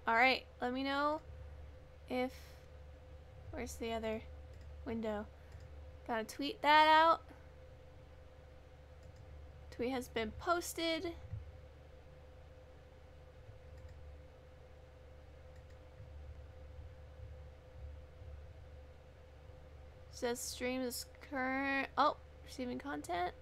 Alright, let me know if... Where's the other window? Gotta tweet that out. Tweet has been posted. Says stream is current. Oh, receiving content.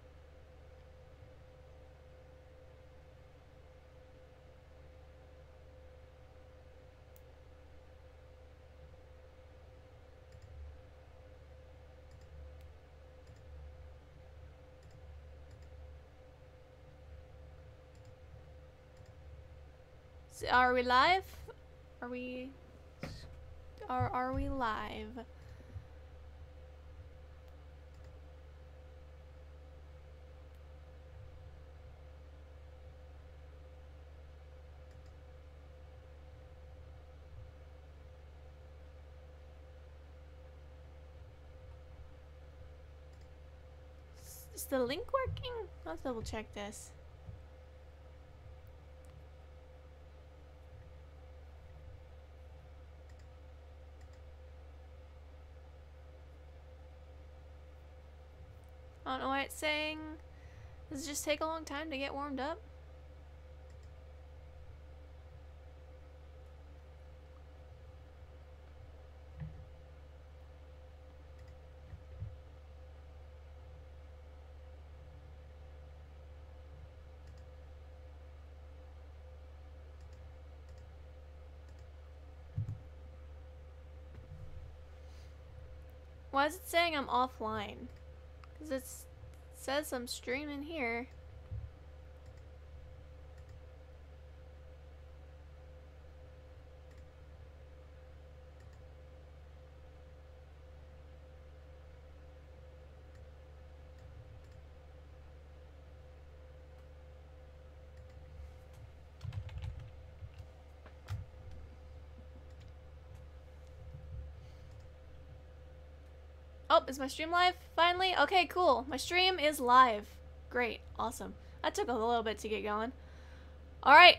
Are we live? Are we live? Is the link working? Let's double check this. I don't know why it's saying. Does it just take a long time to get warmed up? Why is it saying I'm offline? Because it says I'm streaming here. Oh, is my stream live? Finally? Okay, cool. My stream is live. Great. Awesome. That took a little bit to get going. Alright.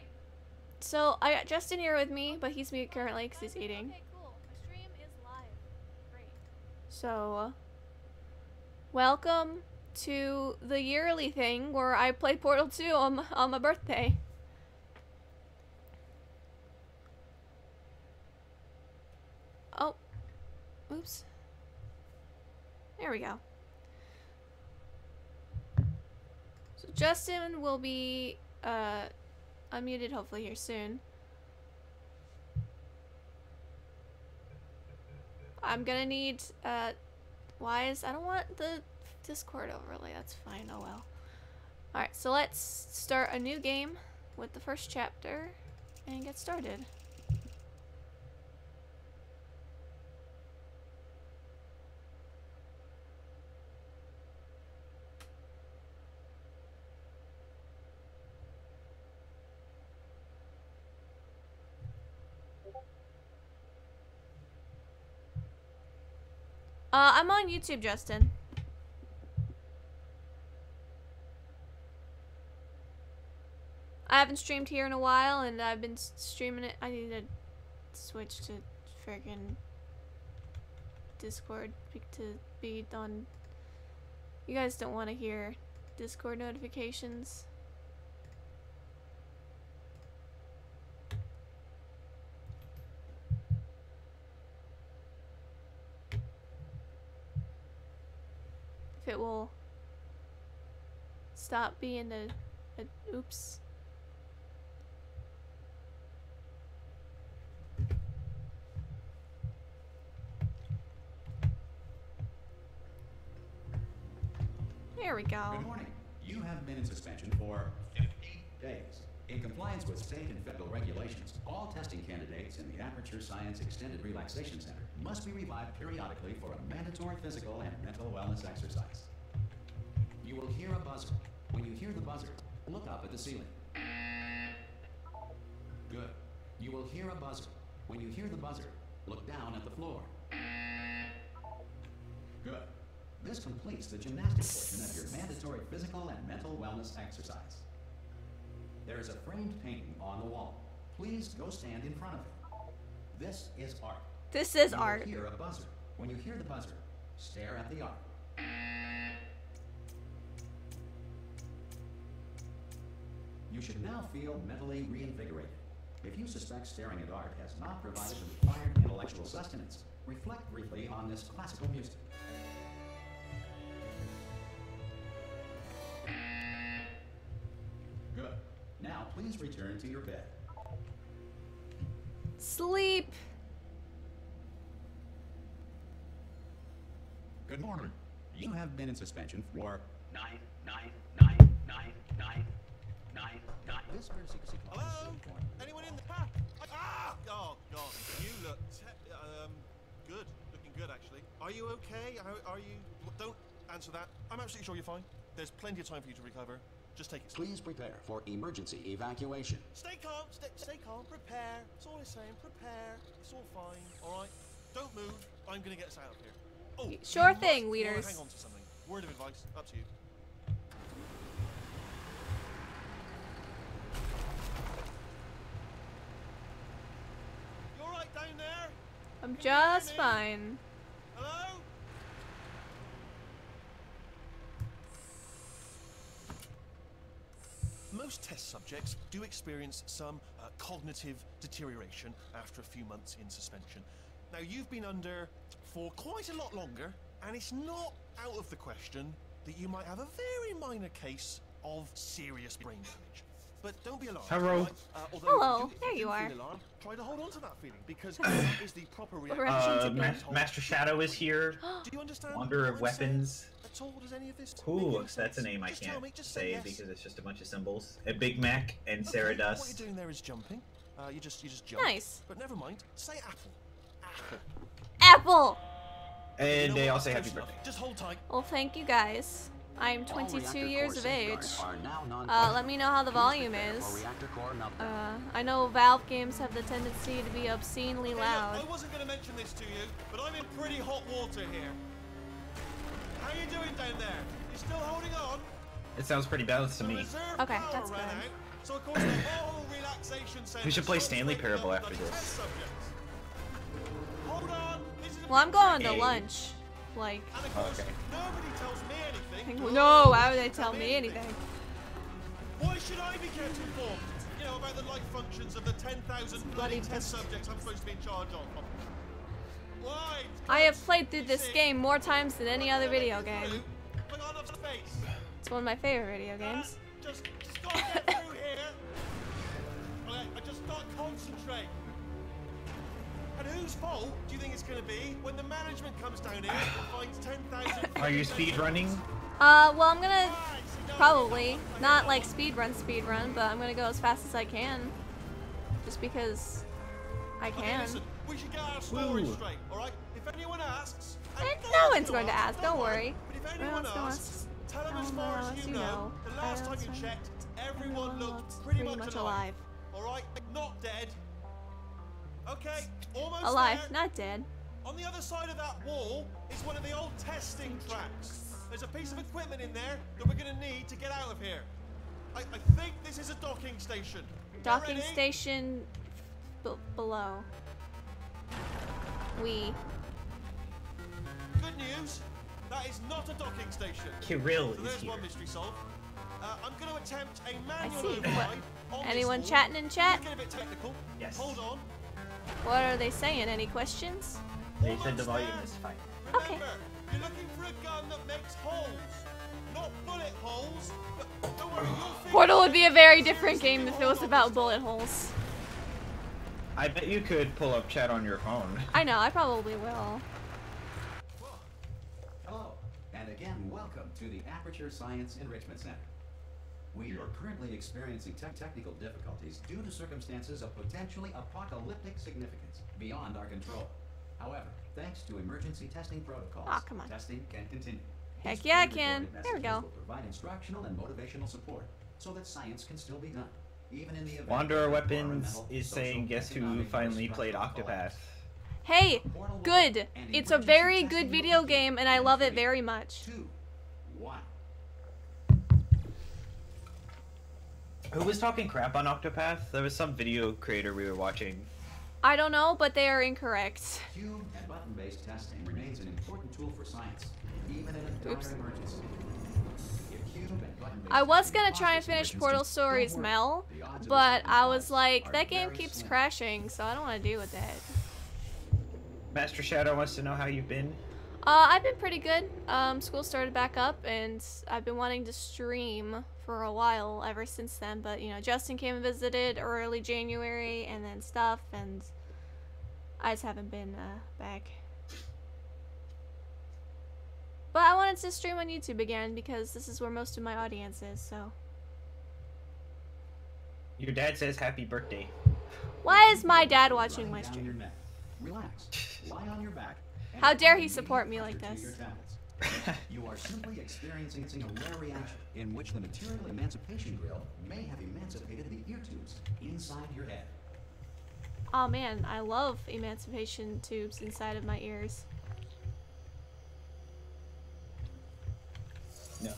So, I got Justin here with me, but he's muted currently because he's eating. Okay, cool. My stream is live. Great. So, welcome to the yearly thing where I play Portal 2 on my birthday. Oh. Oops. There we go. So Justin will be unmuted hopefully here soon. I'm gonna need Wise. I don't want the Discord overlay. That's fine. Oh well. Alright, so let's start a new game with the first chapter and get started. I'm on YouTube, Justin. I haven't streamed here in a while, and I've been streaming it. I need to switch to friggin' Discord to be on. You guys don't want to hear Discord notifications. If it will stop being a oops. There we go. Good morning. You have been in suspension for 50 days. In compliance with state and federal regulations, all testing candidates in the Aperture Science Extended Relaxation Center must be revived periodically for a mandatory physical and mental wellness exercise. You will hear a buzzer. When you hear the buzzer, look up at the ceiling. Good. You will hear a buzzer. When you hear the buzzer, look down at the floor. Good. This completes the gymnastic portion of your mandatory physical and mental wellness exercise. There is a framed painting on the wall. please go stand in front of it. This is art. This is You will art. hear a buzzer. When you hear the buzzer, stare at the art. You should now feel mentally reinvigorated. If you suspect staring at art has not provided the required intellectual sustenance, reflect briefly on this classical music. Good. Now please return to your bed. Sleep. Good morning. You have been in suspension for 9999999. This courtesy call is Hello? important. Anyone in the pack? Ah! Oh God, you look good. Looking good, actually. Are you okay? Are you? Don't answer that. I'm absolutely sure you're fine. There's plenty of time for you to recover. Just take it. Please prepare for emergency evacuation. Stay calm. Stay calm. Prepare. That's all I'm saying. Prepare. It's all fine. All right. Don't move. I'm gonna get us out of here. Oh, Sure you thing, must leaders. Hang on to something. Word of advice. Up to you. You all right down there? I'm just fine. Hello? Most test subjects do experience some cognitive deterioration after a few months in suspension. Now, you've been under for quite a lot longer, and it's not out of the question that you might have a very minor case of serious brain damage. But don't be alarmed. Hello. Right? Although Hello, if you there you feel are. Alarmed, try to hold on to that feeling, because that is the proper reaction. Directions again. Master Shadow is here. Do you understand? Wanderer of what I'm saying? Weapons. At all, does any of this make Ooh, any that's a sense? name I Just tell can't me, just say yes. because it's just a bunch of symbols. A Big Mac and Okay, Sarah What you're Dust. doing there is jumping. You just jump. Nice. But never mind. Say apple. Apple. Apple. You And know they what? all say That's happy close birthday. enough. Just hold tight. Well, thank you guys. I'm All 22 reactor years core of age. safeguards are now non-functional. Let me know how the Please volume prepare is. for reactor core meltdown. I know Valve games have the tendency to be obscenely Hey, look, loud. I wasn't going to mention this to you, but I'm in pretty hot water here. How you doing down there? You still holding on? It sounds pretty balanced to The me. reserve Okay, power that's ran good. out, so of course the whole relaxation center We should play stopped Stanley waking up Parable the after test this. subjects. Hold on. This is a Well, I'm big going to Hey. lunch. Like, And of course, Okay. nobody tells me anything. no, why would they tell me anything? Why should I be kept informed? You know, about the life functions of the 10,000 bloody Bloody test subjects I'm supposed to be in charge of. Why? I have played through this game more times than any other video game. Look on the face. It's one of my favorite video games. Just gotta get through here. Okay, I just gotta concentrate. And whose fault do you think it's gonna be when the management comes down here and finds 10,000? Are you speed running? Well, I'm gonna probably not like speed run, but I'm gonna go as fast as I can, just because I Okay, can. listen, we should get our story Woo. straight, all right? If anyone asks, And and no one's one's going to ask, don't worry. But if No anyone one's gonna asks, ask. tell them No as one far else as you you know. know, the last time you Everyone's checked, everyone Everyone looked looks pretty much alive. All right, not dead. Okay, almost Alive, there. not dead. On the other side of that wall is one of the old testing tracks. There's a piece of equipment in there that we're going to need to get out of here. I think this is a docking station. Get Docking ready? station below. Good news. That is not a docking station. Kirill So is there's here. one mystery solved. I'm going to attempt a I manual see. override on Anyone this wall. chatting in chat? Let's get a bit technical. Yes. Hold on. What are they saying? Any questions? They said the Almost volume there. is fine. Okay. Remember, you're looking for a gun that makes holes, not bullet holes. But don't worry, you'll figure Portal would be a out very how to different seriously game if it hold was on about this bullet holes. I bet you could pull up chat on your phone. I know, I probably will. Hello, and again, welcome to the Aperture Science Enrichment Center. We are currently experiencing technical difficulties due to circumstances of potentially apocalyptic significance beyond our control. However, thanks to emergency testing protocols, Aw, come on. testing can continue. Heck These yeah, I pre-recorded can. There we messages go. will provide instructional and motivational support so that science can still be done, even in the event Wanderer of Weapons environmental, is social, saying, guess who economic, or finally played structural collapse. Octopath? Hey, Portal will good. open and It's a emergency very testing good will video begin game and I in love it 3, very much. 2, 1. Who was talking crap on Octopath? There was some video creator we were watching. I don't know, but they are incorrect. Cube and button-based testing remains an important tool for science, even in a dire Oops. emergency. If cube and button-based I was testing gonna try and causes finish emergencies, Portal don't Stories worry. Mel, The odds of but a I was surprise like, are that game very keeps slim. crashing, so I don't want to deal with that. Master Shadow wants to know how you've been. I've been pretty good. School started back up, and I've been wanting to stream for a while ever since then. But, you know, Justin came and visited early January, and then stuff, and I just haven't been, back. But I wanted to stream on YouTube again, because this is where most of my audience is, so. Your dad says happy birthday. Why is my dad watching my Lying down stream? your neck. Relax. Lie on your back. and How dare he apply support me immediate like pressure to this? your temples. You are simply experiencing a rare reaction in which the material emancipation grill may have emancipated the ear tubes inside your head. Oh man, I love emancipation tubes inside of my ears. No.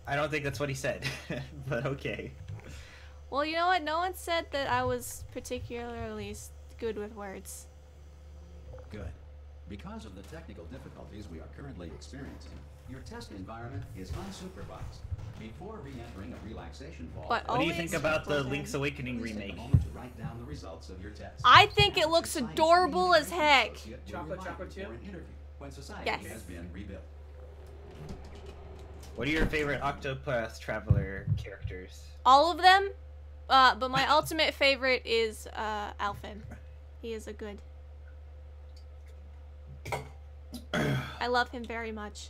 I don't think that's what he said, but okay. Well, you know what? No one said that I was particularly good with words. Good. Because of the technical difficulties we are currently experiencing, your test environment is unsupervised. Before re-entering a relaxation vault, But What do you always think about the people Link's think- Awakening please take a remake? moment to write down the results of your test. I think it looks Science adorable as communication heck. associate will Chocolate, remind chocolate you chip? for an interview when society Yes. has been rebuilt. What are your favorite Octopath Traveler characters? All of them, but my ultimate favorite is Alphen. He is a good. I love him very much.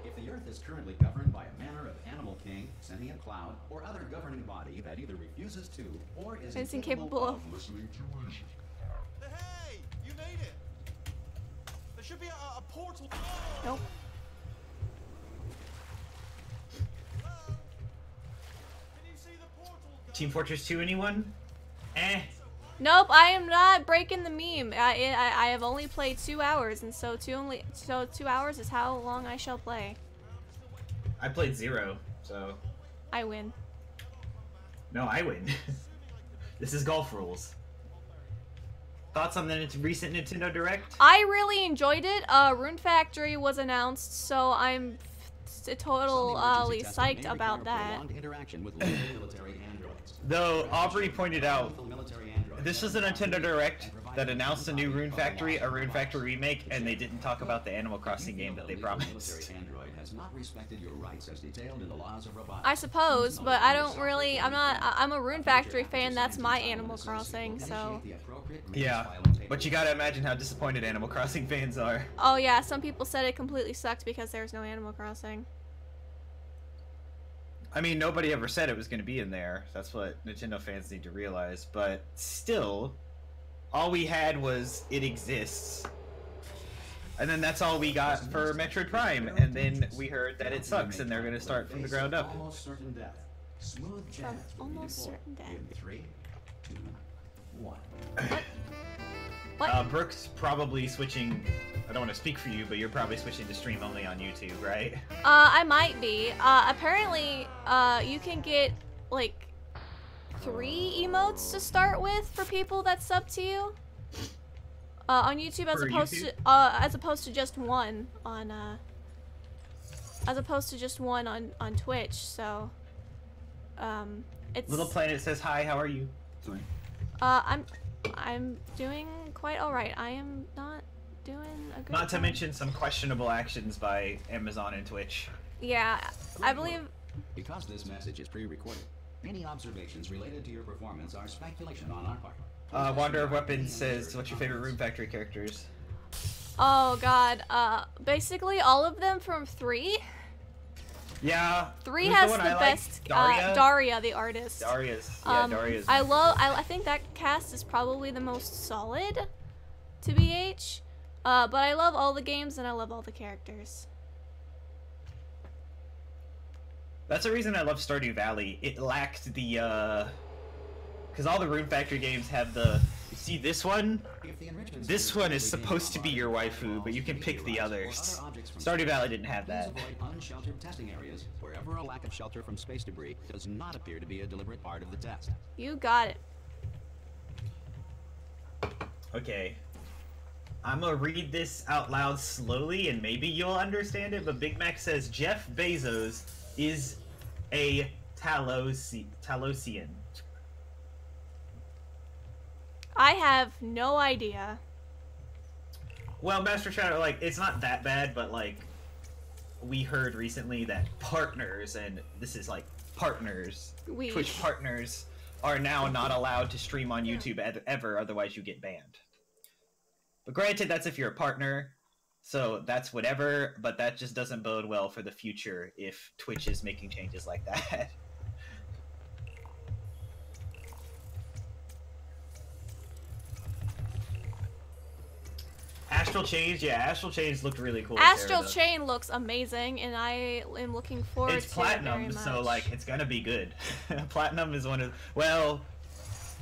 If the Earth is currently governed by a manner of animal king, sentient cloud, or other governing body that either refuses to or is Is incapable incapable of of- listening to reason. Hey, you made it. There should be a portal. Nope. Hello? Can you see the portal? Team Fortress 2, anyone? Eh. Nope, I am not breaking the meme. I have only played 2 hours, and so 2 hours is how long I shall play. I played 0, so... I win. No, I win. This is golf rules. Thoughts on the recent Nintendo Direct? I really enjoyed it. Rune Factory was announced, so I'm totally psyched about that. Interaction with local military androids. Though Aubrey pointed out, Powerful military androids this was a Nintendo Direct that announced a new Rune Factory, a Rune Factory remake, and they didn't talk about the Animal Crossing game that they promised. Military android has not respected your rights as detailed in the laws of robotics. I suppose, but I don't really. I'm a Rune Factory fan. That's my Animal Crossing. So. Yeah, but you gotta imagine how disappointed Animal Crossing fans are. Oh yeah, some people said it completely sucked because there's no Animal Crossing. I mean, nobody ever said it was going to be in there. That's what Nintendo fans need to realize. But still, all we had was it exists. And then that's all we got for Metroid Prime. And then we heard that it sucks and they're going to start from the ground up. Almost certain death. Smooth jazz will be almost deployed certain death. in 3, 2, 1. What? Brooks probably switching. I don't want to speak for you, but you're probably switching to stream only on YouTube, right? I might be. Apparently, you can get like 3 emotes to start with for people that sub to you. On YouTube, as opposed to just one on on Twitch. So, it's Little Planet says hi. How are you? Sorry. I'm doing quite all right. I am not doing a good. Not to job. mention some questionable actions by Amazon and Twitch. Yeah, I believe. Because this message is pre-recorded, any observations related to your performance are speculation on our part. Wanderer of Weapons says, what's your favorite Rune Factory characters? Oh God. Basically all of them from 3. Yeah. 3 who's has one the I like? best. Daria? Daria, the artist. Daria's. Yeah, Daria's. I think that cast is probably the most solid to BH. But I love all the games and I love all the characters. That's the reason I love Stardew Valley. It lacked the, because all the Rune Factory games have the See this one? If the enrichment This series one is begins supposed to be your by waifu, but you can pick the meteorites or others. other objects from Stardew space, Valley didn't have please that. avoid unsheltered testing areas wherever a lack of shelter from space debris does not appear to be a deliberate part of the test. You got it. Okay. I'm gonna read this out loud slowly and maybe you'll understand it, but Big Mac says Jeff Bezos is a Talosian. I have no idea. Well, Master Shadow, like, it's not that bad, but, like, we heard recently that partners, and this is, like, partners, Twitch partners, are now not allowed to stream on YouTube ever, otherwise you get banned. But granted, that's if you're a partner, so that's whatever, but that just doesn't bode well for the future if Twitch is making changes like that. Astral Chains, yeah, Astral Chains looked really cool. Astral Gyarados. Chain looks amazing, and I am looking forward It's to platinum, it very so much. like it's gonna be good. Platinum is one of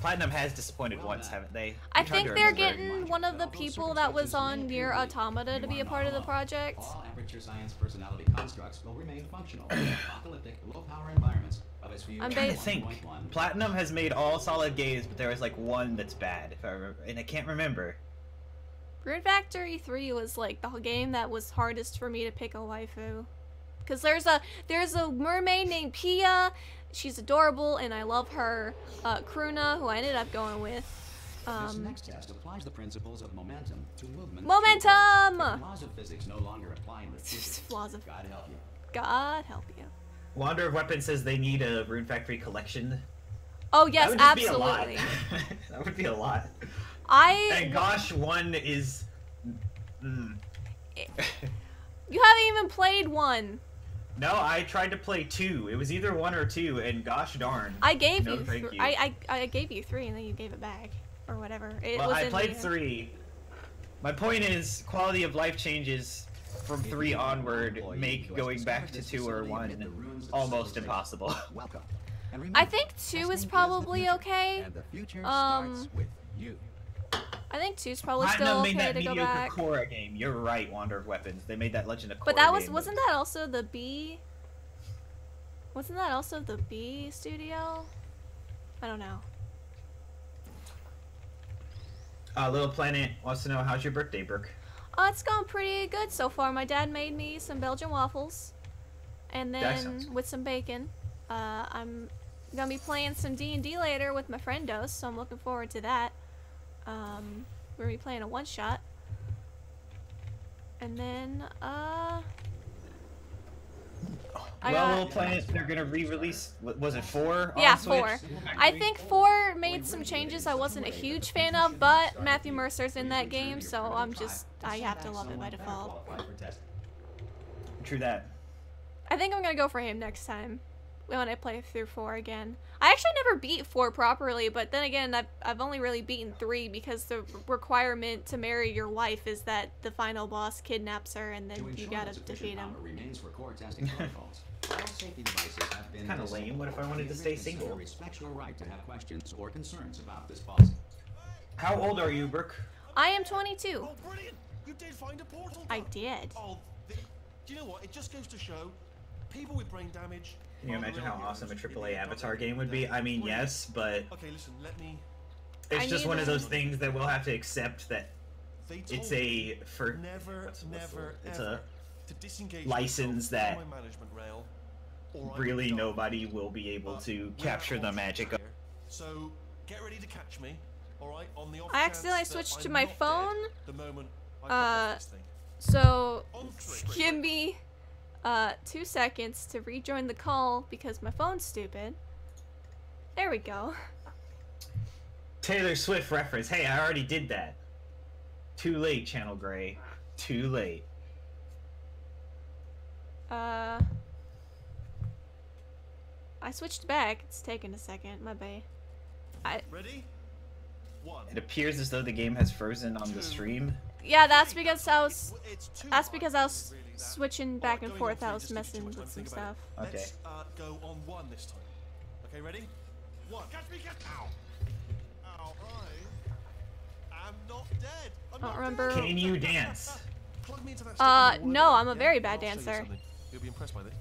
Platinum has disappointed once, haven't they? I I'm trying think to they're remember. getting one of the people that was on Nier Automata to be a part of the project. All Aperture Science personality constructs will remain functional in apocalyptic, low-power environments of its view. I'm trying to ba- think. 1.1. Platinum has made all solid games, but there was like one that's bad, if I remember, and I can't remember. Rune Factory 3 was like the game that was hardest for me to pick a waifu. Cause there's a mermaid named Pia, she's adorable and I love her. Kruna, who I ended up going with. This next test applies the principles of momentum to movement. Momentum! If laws of physics no longer apply in the future. Laws of- God help you. God help you. Wander of Weapons says they need a Rune Factory collection. Oh yes, that would just absolutely. Be a lot. That would be a lot. And I gosh, one is. You haven't even played one. No, I tried to play 2. It was either 1 or 2, and gosh darn. I gave No, you, thank you. I gave you 3 and then you gave it back or whatever. It Well, was I in played the- 3. My point is, quality of life changes from 3 onward make going back to 2 or 1 almost impossible. Welcome. And I remember, think 2 is testing the probably future, okay. And the future Um, starts with you. I think 2's probably Platinum still made okay that to go mediocre back. Korra game. You're right, Wander of Weapons. They made that Legend of Korra But that game. wasn't that also the B? Wasn't that also the B studio? I don't know. Little Planet wants to know, how's your birthday, Brooke? It's going pretty good so far. My dad made me some Belgian waffles, and That then sounds- with some bacon. I'm gonna be playing some D&D later with my friend Dos, so I'm looking forward to that. We're gonna be playing a one-shot, and then I Well, got- Little Planet, they're gonna re-release. Was it 4? Yeah, on Switch? 4. I think 4 made some changes I wasn't a huge fan of, but Matthew Mercer's in that game, so I have to love it by default. True that. I think I'm gonna go for him next time when I play through 4 again. I actually never beat 4 properly, but then again, I've only really beaten 3 because the requirement to marry your wife is that the final boss kidnaps her and then you gotta defeat him. Remains for core testing protocols. All safety devices have been Kinda lame. What if I wanted to stay single? Respect your right to have questions or concerns about this policy. How old are you, Brooke? I am 22. Oh, brilliant! You did find a portal. I gun. did. Oh, do you know what? It just goes to show, people with brain damage. Can you are the imagine real how awesome a heroes in AAA the Avatar Avatar game would be? I mean, Brilliant. yes, but Okay, listen. Let me. it's I just need one of a- those things that we'll have to accept that They told it's me a for never, what's the- never, it's ever a to disengage license yourself that from my management rail, or I really would die. nobody will be able But to we're capture out the of magic of. here, so get ready to catch me. All right, on the off I chance accidentally that switched to I'm my not dead phone. The moment I cut off this thing. So, On three. give me 2 seconds to rejoin the call because my phone's stupid. There we go. Taylor Swift reference. Hey, I already did that. Too late, Channel Gray. Too late. I switched back. It's taking a second. My bad. Ready? 1. It appears as though the game has frozen on the stream. Yeah, that's because I was. It's too That's high, because I was really, that. switching back and forth. I was messing with some Think stuff. about it. Okay. Let's go on 1 this time. Okay, ready? 1. Catch me, catch! Ow! Ow! don't remember. Can you dance? Plug me into that stick on the wall No, again, I'm a yeah? very bad I'll show you dancer. something. You'll be impressed by this.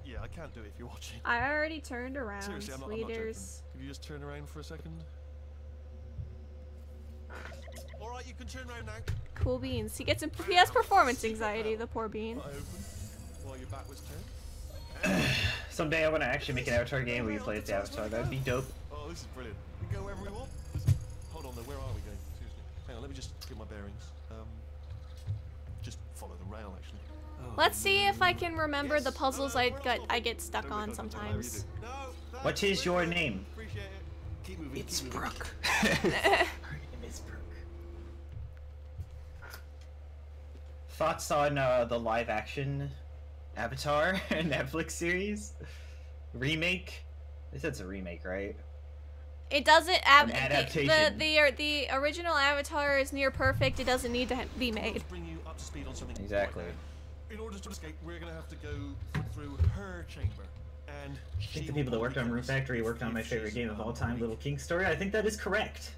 Yeah, I can't do it if you're watching. I already turned around, Seriously, I'm not joking. sweeters. Could you just turn around for a second? Alright, you can turn around now. Cool beans. He has performance anxiety, the poor bean. Eye open while your back was turned. Someday I want to actually make an Avatar game where you play as the Avatar. That'd be dope. Oh, this is brilliant. We can go wherever we want. Hold on though, where are we going? Seriously. Hang on, let me just get my bearings. Just follow the rail actually. Oh, Let's see if I can remember yes. the puzzles No, I we're get all I good. get stuck No, on no, sometimes. No, What is your name? Appreciate it. Keep moving. It's keep moving. Brooke. Her name is Brooke. Thoughts on the live-action Avatar Netflix series remake? They said it's a remake, right? It doesn't An adaptation. the original Avatar is near perfect. It doesn't need to be made. Let's bring you up to speed on something. Exactly. right now. In order to escape, we're gonna have to go through her chamber, and I think the people that worked on Room Factory worked on my favorite game of all time, Little King Story. I think that is correct.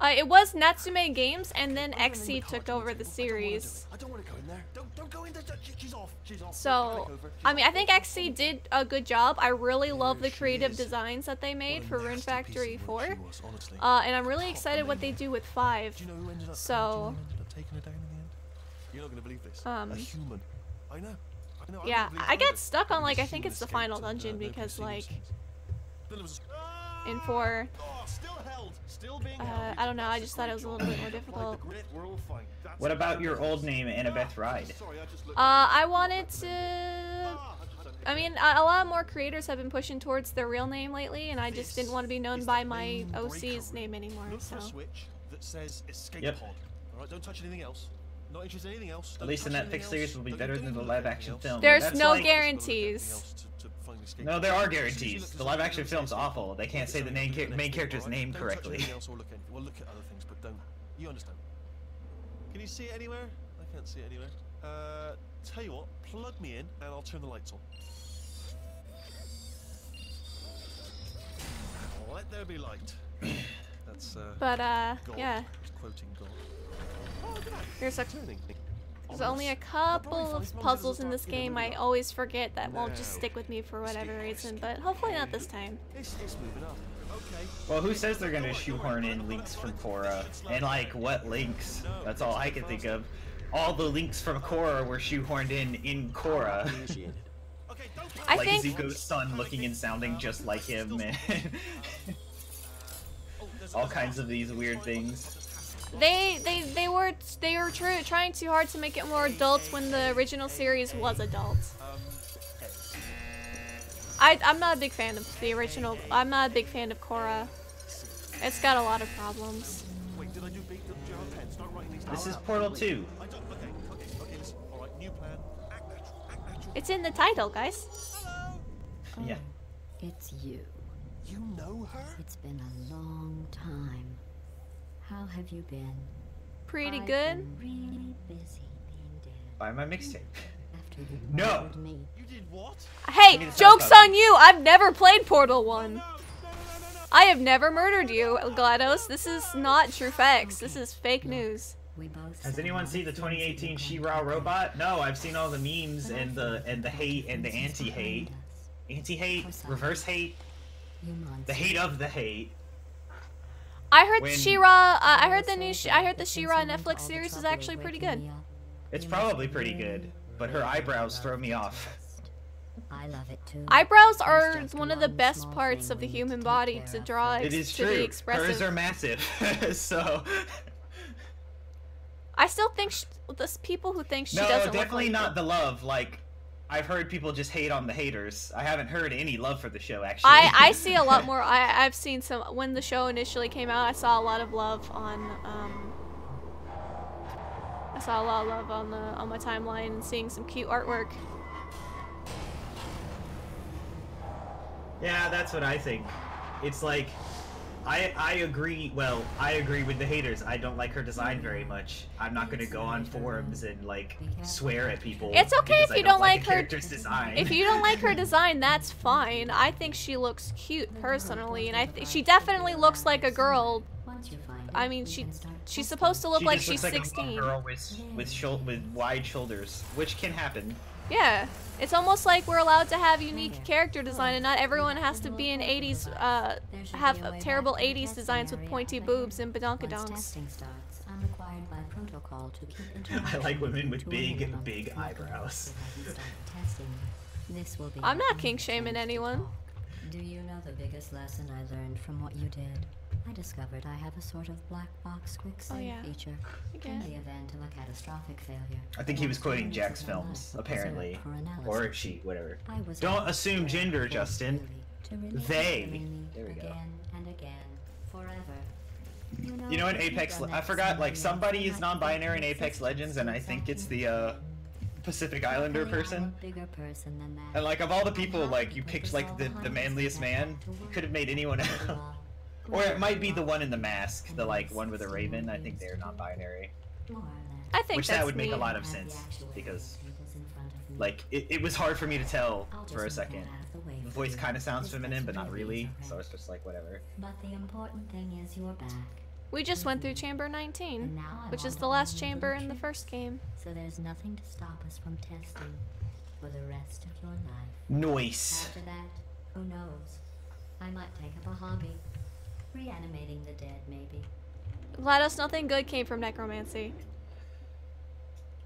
It was Natsume Games, and then XC took over the series. I don't want to go in there. Don't go in there. She's off. She's off. So, I mean, I think XC did a good job. I really love the creative designs that they made for Rune Factory 4. And I'm really excited what they do with 5. Do you know who ended up? So, do you know who ended up taking her down in the end? You're not gonna believe this. A human. I know. I know. yeah, wouldn't believe I it get either. stuck on, like, I She think it's the escaped final and, dungeon nobody because, seen her like, since. Then there was in 4, Oh, still held. Still being held. I don't know, I just thought it was a little bit more Like the difficult. great world fight. That's What it. about your old name, Annabeth Ride? Sorry, I just looked I wanted to... Ah, I just don't I mean, a lot more creators have been pushing towards their real name lately, and I just didn't want to be known is by the my main OC's breaker name room. anymore, Look so... for a switch that says escape Yep. pod. Alright, don't touch anything else. Not interested in anything else. At Don't least the touch anything Netflix series else. will be Don't- better don't than the even look at live-action anything film. There's That's no like- guarantees. No, there are guarantees. The live-action film's awful. They can't say the main character's name Don't correctly. touch anything else or look at, well, look at other things, but don't. You understand? Can you see it anywhere? I can't see it anywhere. Tell you what, plug me in and I'll turn the lights on. Let there be light. That's But, God. yeah. It's quoting God. Oh, look at that. There's Turning. only a couple of puzzles in this game I always forget that won't just stick with me for whatever reason, but hopefully not this time. It's moving up. Okay. Well, who says they're gonna shoehorn in links from Korra? And like, what links? That's all I can think of. All the links from Korra were shoehorned in Korra. Okay, don't I Like think Zuko's son looking and sounding just like him, and all kinds of these weird things. they were trying too hard to make it more adult when the original series was adult. I'm not a big fan of the original. I'm not a big fan of Korra. It's got a lot of problems. Wait, did I do beat? Do you have a pen? Start writing these down. This is Portal 2. I don't. Okay, listen. All right, new plan. Act natural. It's in the title, guys. Hello. Yeah. It's you. You know her? It's been a long time. How have you been? Pretty I've good. been really busy being dead. Buy my mixtape. After you No. murdered me. You did what? Hey, me the joke's sound on you! I've never played Portal 1. No. I have never murdered you, GLaDOS. This is not true facts. This is fake news. We both Has said anyone all seen the things that 2018 were She-Ra going to robot? No, I've seen all the memes happen. and the hate and the anti-hate. Anti-hate, reverse hate, You the hate of the hate. I heard When- She-Ra. I heard the She-Ra Netflix series is actually pretty good. It's probably pretty good, but her eyebrows throw me off. I love it too. Eyebrows There's are just one of the one best small parts thing of the we need human to body take to care of. draw It is to be true. expressive. Hers are massive, so. I still think the people who think she No, doesn't definitely look like not it. the love. Like, I've heard people just hate on the haters. I haven't heard any love for the show, actually. I see a lot more. I've seen some when the show initially came out. I saw a lot of love on I saw a lot of love on my timeline and seeing some cute artwork. Yeah, that's what I think. It's like, I agree. Well, I agree with the haters. I don't like her design very much. I'm not gonna go on forums and like swear at people. It's okay because if I you don't like the her- character's design. If you don't like her design, that's fine. I think she looks cute personally, and she definitely looks like a girl Once you find I it, mean, we can start she's testing. supposed to look She like just she's looks like a 16. girl with wide shoulders, which can happen. Yeah, it's almost like we're allowed to have unique character design, and not everyone has to be an 80s, There should have be a way terrible back to the 80s testing designs with area pointy up ahead. boobs and Once badonkadonks. testing starts, I'm required by protocol to keep I like women with to a big, minimum. big If my eyebrows. coworkers haven't started testing yet, this will be I'm your not only kink shaming chance to anyone. talk. Do you know the biggest lesson I learned from what you did? I discovered I have a sort of black box quick save yeah. feature. Okay. In the event of a catastrophic failure. I think he was quoting minutes Jack's of my films, life apparently. reserved for analysis. Or she, whatever. I was Don't always assume there gender, for Justin. Billy to relive They. Delaney There we go. again and again, forever. You know, in if you've Apex, done I that forgot, so like, many somebody times, is I might non-binary in think Apex it's Legends, and I think it's the, Pacific Luckily, Islander I'm person. a bigger person than that. And, like, of all the I'm people, happy like, to you put picked, this like, all the behind us manliest and get man. back to You work. could have made anyone else. Well, Or it might be the well, one in the mask, the, like, one with a 16 raven. I movies think they're to do. non-binary. More or less. I think Which that's that would make neat. a lot of Have the sense, actual because, tables in front of me. like, it was hard for me to tell I'll just for a move second. that out of the way The for voice you. kind of sounds This feminine, but gets not movies really, already. so it's just like, whatever. But the important thing is you're back. We just went through Mhm. Chamber And 19, now I which is want the to last leave chamber the in the trip. first game. So there's nothing to stop us from testing for the rest of your life. Noise. After that, who knows? I might take up a hobby. Reanimating the dead, maybe. GLaDOS, nothing good came from necromancy.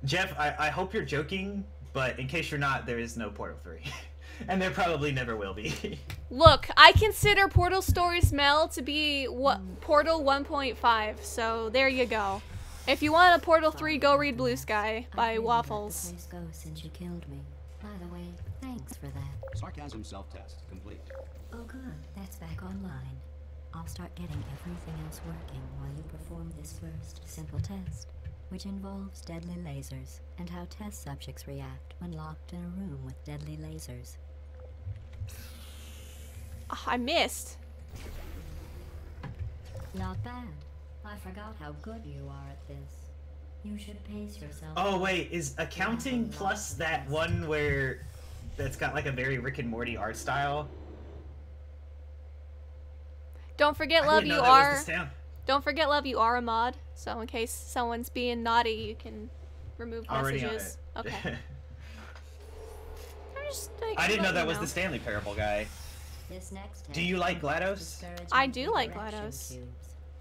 Jeff, I hope you're joking, but in case you're not, there is no Portal 3. And there probably never will be. Look, I consider Portal Stories Mel to be Portal 1.5, so there you go. If you want a Portal 3, go read Blue Sky by I've really Waffles. let the place go since you killed me. By the way, thanks for that. Sarcasm self-test complete. Oh good, that's back online. I'll start getting everything else working while you perform this first simple test, which involves deadly lasers and how test subjects react when locked in a room with deadly lasers. Ah, I missed. Not bad. I forgot how good you are at this. You should pace yourself. Oh wait, is accounting plus that one where that's got like a very Rick and Morty art style? Don't forget, I love, didn't you know that was are. the sound. Don't forget, love, you are a mod. So in case someone's being naughty, you can remove Already on messages. it. Okay. I'm just, like, I didn't know letting that you was the Stanley Parable guy. This next Do you like GLaDOS? discourages I do like direction GLaDOS. cubes.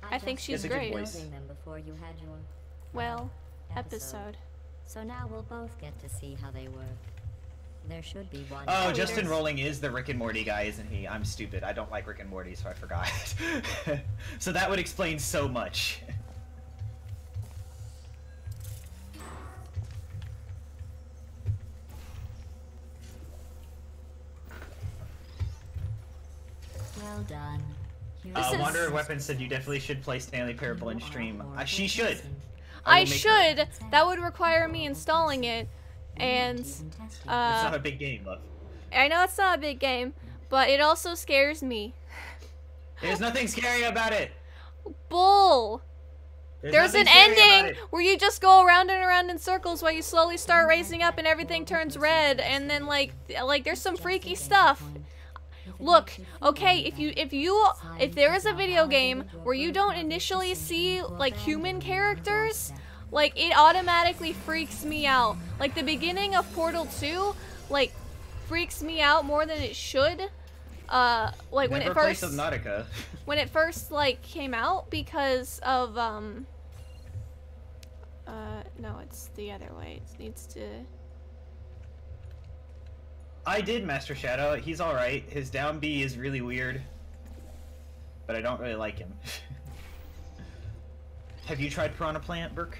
I think just she's She has a good great. voice. building them before you had your Well, episode. So now we'll both get to see how they work. There should be one. Oh, Oh, Justin there's- Rowling is the Rick and Morty guy, isn't he? I'm stupid. I don't like Rick and Morty, so I forgot. So that would explain so much. Well done. Here's This is- Wanderer Weapon said you definitely should play Stanley Parable in stream. She should. I will make her. should. That would require me installing it, and It's not a big game, love. I know it's not a big game, but it also scares me. There's nothing scary about it. Bull! There's nothing an scary about ending it. where you just go around and around in circles while you slowly start raising up and everything turns red, and then like there's some freaky stuff. Look, okay, if there is a video game where you don't initially see like human characters, like it automatically freaks me out. Like the beginning of Portal 2, like freaks me out more than it should. Like when Never it play first Subnautica. when it first like came out because of no, it's the other way. It needs to. I did Master Shadow. He's alright. His down B is really weird. But I don't really like him. Have you tried Piranha Plant, Burke?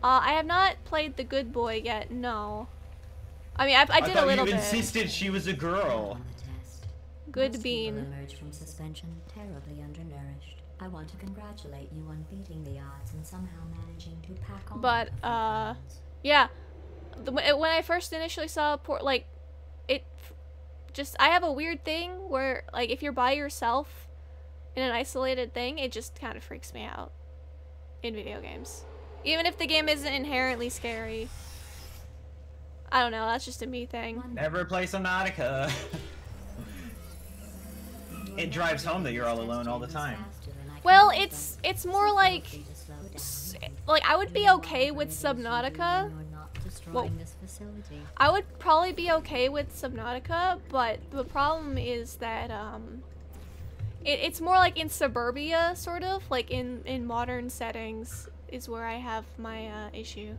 I have not played the Good Boy yet. No. I mean, I did thought a little you bit. insisted she was a girl. On the test. Good Most bean. people emerge from suspension terribly undernourished. I want to congratulate you on beating the odds and somehow managing to pack on. But, a few pounds. Yeah. When I first initially saw I have a weird thing where, like, if you're by yourself in an isolated thing, it just kind of freaks me out in video games. Even if the game isn't inherently scary. I don't know, that's just a me thing. Never play Subnautica. Your It drives home that you're all alone all the moves time. faster than I Well, it's more like I would be okay with Subnautica. Well, I would probably be okay with Subnautica, but the problem is that it's more like in suburbia, sort of like in modern settings is where I have my issue.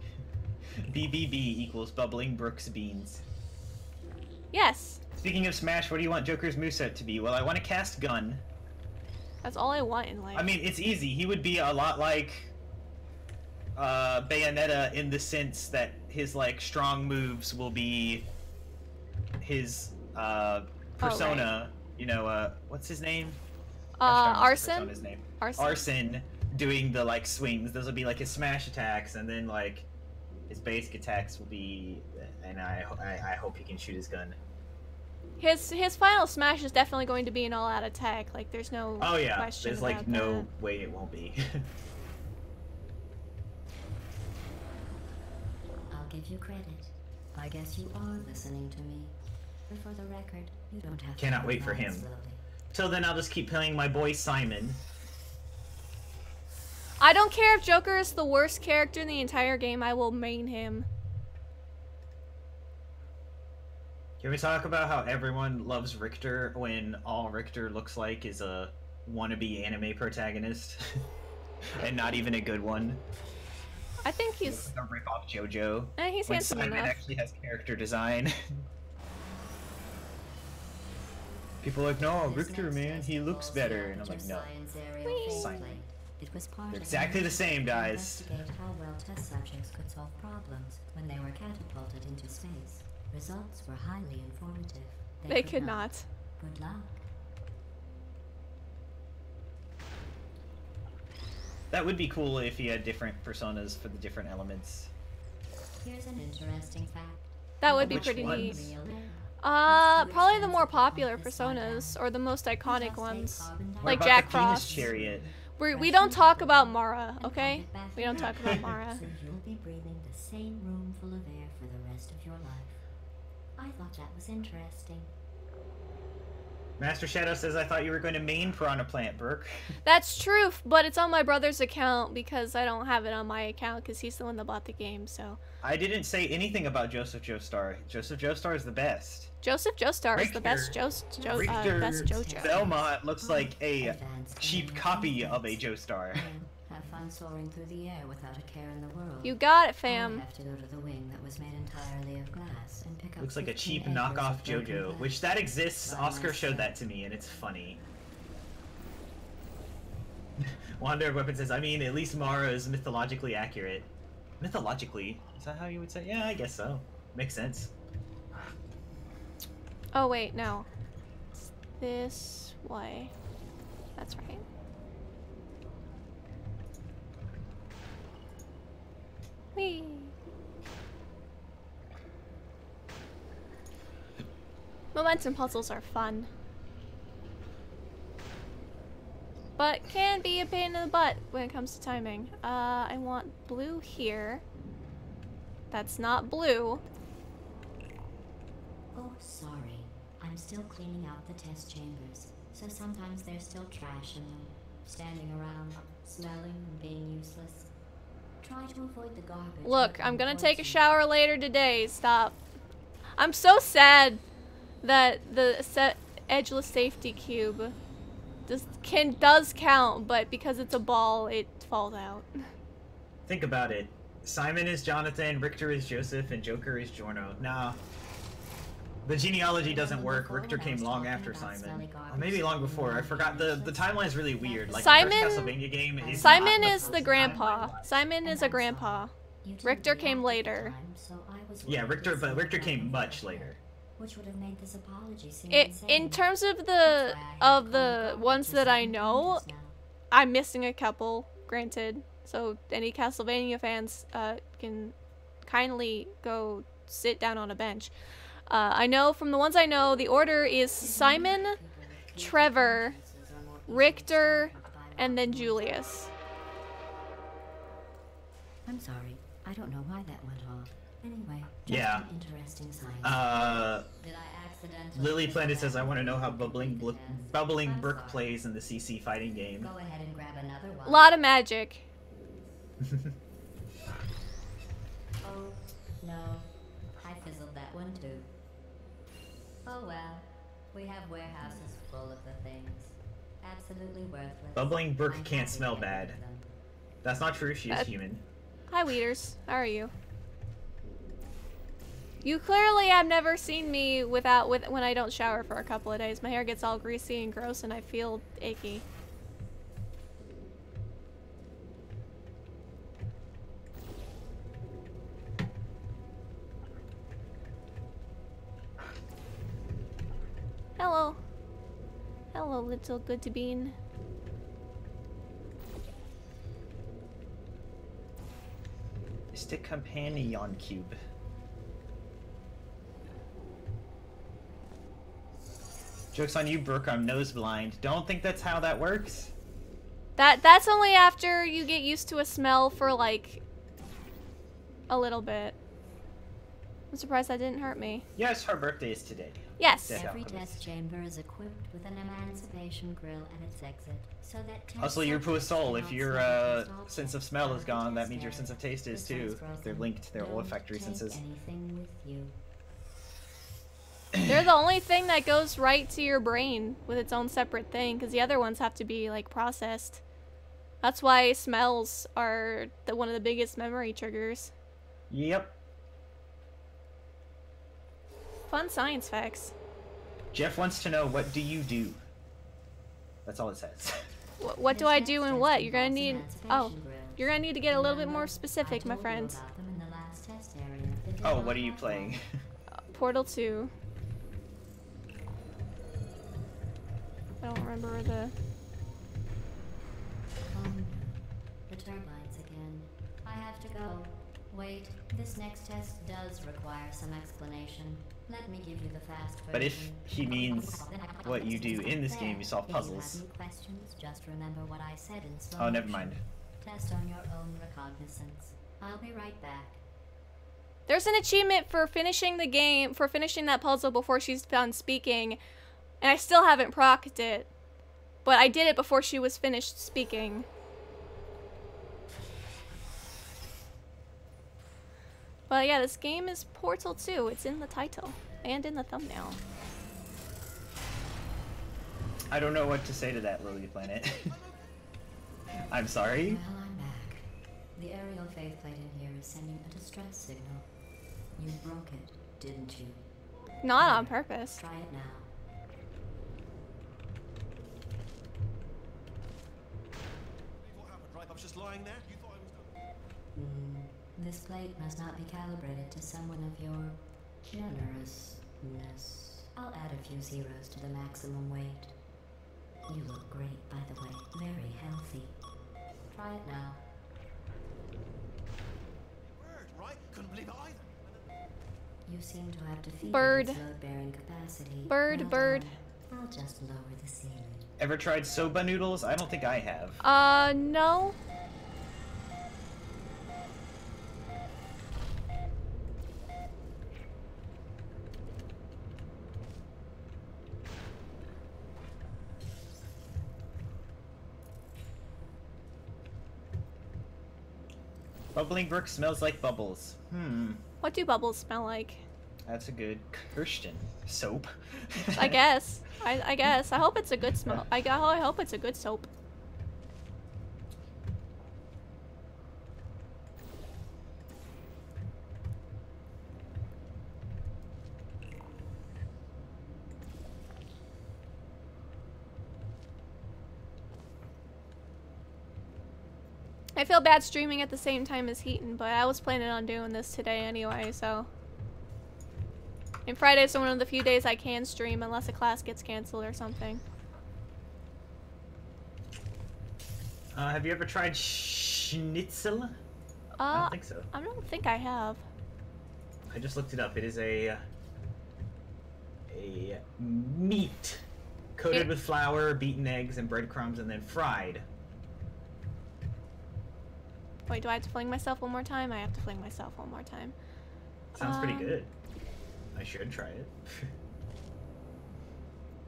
BBB equals bubbling Brooks beans. Yes. Speaking of Smash, what do you want Joker's moveset to be? Well, I want to cast Gun. That's all I want in life. I mean, it's easy. He would be a lot like Bayonetta in the sense that his like strong moves will be his persona. right. You know, what's his name? Arson. His name. Arson. Arson doing the like swings. Those will be like his smash attacks, and then like his basic attacks will be. And I hope he can shoot his gun. His final smash is definitely going to be an all-out attack. Like, there's no Oh yeah, question there's like about no that. way it won't be. I'll give you credit. I guess you are listening to me. But for the record, you don't have Cannot to wait for reply him. slowly. Till then, I'll just keep playing my boy Simon. I don't care if Joker is the worst character in the entire game. I will main him. Can we talk about how everyone loves Richter when all Richter looks like is a wannabe anime protagonist? And not even a good one. I think he's A rip-off JoJo. he's When handsome Simon enough. actually has character design. People are like, no, This Richter, next man, test he looks involves better. the And I'm like, Aperture no. Science Area Whee! faceplate. Simon. It was part They're of exactly the mission same, to guys. investigate how well test subjects could solve problems when they were catapulted into space. Results were highly informative. They could not. Good luck. That would be cool if he had different personas for the different elements. Here's an interesting fact. That would be Which pretty ones? neat. Real air. Probably the more popular personas, or the most iconic ones. What Like about Jack the Venus Frost. Chariot? We don't talk about Mara, okay? We don't talk about Mara. So you'll be breathing the same room full of air for the rest of your life. I thought that was interesting. Master Shadow says, I thought you were going to main Piranha Plant, Burke. That's true, but it's on my brother's account because I don't have it on my account because he's the one that bought the game, so. I didn't say anything about Joseph Joestar. Joseph Joestar is the best. Joseph Joestar is the best Richter best JoJo. Belmont looks like a Advanced cheap alien copy of a intelligence. Joestar. Then have fun soaring through the air without a care in the world. You got it, I fam. have to go to the wing that was made entirely of glass and pick up Looks like a 15 cheap acres knockoff of broken JoJo, glass. which that exists. By Oscar showed myself. that to me, and it's funny. Wander Weapon says, I mean, at least Mara is mythologically accurate. Mythologically? Is that how you would say? Yeah, I guess so. Makes sense. Oh wait, no. It's this way. That's right. Whee! Momentum puzzles are fun. But can be a pain in the butt when it comes to timing. I want blue here. That's not blue. Oh, sorry. I'm still cleaning out the test chambers, so sometimes there's still trash in them, standing around, smelling and being useless. Try to avoid the garbage. Look, but I'm gonna avoid take a some- shower later today. Stop. I'm so sad that the edgeless safety cube does count, but because it's a ball, it falls out. Think about it. Simon is Jonathan, Richter is Joseph, and Joker is Giorno. Nah. The genealogy doesn't work. Richter came long after Simon. Or maybe long before. I forgot. The timeline's really weird. Like, the Simon- first Castlevania game is Simon not is the first grandpa. timeline. Simon is a grandpa. You didn't Richter react came at the later. time, so I was Yeah, worried Richter, this but would Richter came come much from later. which would have made this apology seem In insane. terms of That's the why I had to call the you ones just that I like know, just now. I'm missing a couple, granted. So any Castlevania fans can kindly go sit down on a bench. I know from the ones I know, the order is Simon, Trevor, Richter, and then Julius. I'm sorry. I don't know why that went off. Anyway, Yeah. an interesting science. Did I accidentally Lily Planet miss says, I want to know how that Bubbling test? I'm Brook sorry. plays in the CC fighting game. Go ahead and grab another one. A lot of magic. Oh, no. I fizzled that one too. Oh well. We have warehouses full of the things. Absolutely worthless. Bubbling Brook I'm can't happy smell to get rid bad. of them. That's not true, she is That- human. Hi, Weeders. How are you? You clearly have never seen me when I don't shower for a couple of days. My hair gets all greasy and gross and I feel achy. Hello. Hello, little good to bean. Mystic Companion Cube. Joke's on you, Brooke, I'm nose blind. Don't think that's how that works. That's only after you get used to a smell for like a little bit. I'm surprised that didn't hurt me. Yes, her birthday is today. Yes. Yeah. Every test chamber is equipped with an emancipation grill at its exit, so that test Also, your subjects soul, if cannot your see the test sense of object smell out is the gone, that test means your area. sense of taste is The too. test They're broken. linked, they're Don't olfactory take senses. anything with you. They're the only thing that goes right to your brain with its own separate thing, because the other ones have to be like processed. That's why smells are one of the biggest memory triggers. Yep. Fun science facts. Jeff wants to know, what do you do? That's all it says. What do This I next do and test what? You're gonna involves need. emancipation Oh, grills. you're gonna need to get a little bit Remember, more specific, I my told you friends. about them in the last test area. They did Oh, not what are you have playing? one. Portal 2. I don't remember the. Oh no, the turbines again. I have to go. Wait, this next test does require some explanation. Let me give you the fast version. But if he means what you do in this game, you solve If puzzles. you have any questions, just remember what I said in slow Oh, never motion. mind. Test on your own recognizance. I'll be right back. There's an achievement for finishing the game, for finishing that puzzle before she's done speaking, and I still haven't procced it. But I did it before she was finished speaking. But yeah, this game is Portal 2. It's in the title and in the thumbnail. I don't know what to say to that, Lily Planet. I'm sorry. Well, I'm back. The aerial faceplate in here is sending a distress signal. You broke it, didn't you? Not on purpose. Try it now. What happened, right? I was just lying there. You thought I was done. This plate must not be calibrated to someone of your generousness. I'll add a few zeros to the maximum weight. You look great, by the way. Very healthy. Try it now. Bird, right? Couldn't believe it either. You seem to have defeated Bird. its load-bearing capacity. Bird, Well bird. done. I'll just lower the ceiling. Ever tried soba noodles? I don't think I have. No. Bubbling Brook smells like bubbles. What do bubbles smell like? That's a good Kirsten soap. I guess. I guess. I hope it's a good smell. I hope it's a good soap. I feel bad streaming at the same time as Heaton, but I was planning on doing this today anyway, so. And Friday's one of the few days I can stream unless a class gets canceled or something. Have you ever tried schnitzel? I don't think so. I don't think I have. I just looked it up. It is a meat coated It- with flour, beaten eggs, and breadcrumbs, and then fried. Wait, do I have to fling myself one more time? I have to fling myself one more time. Sounds pretty good. I should try it.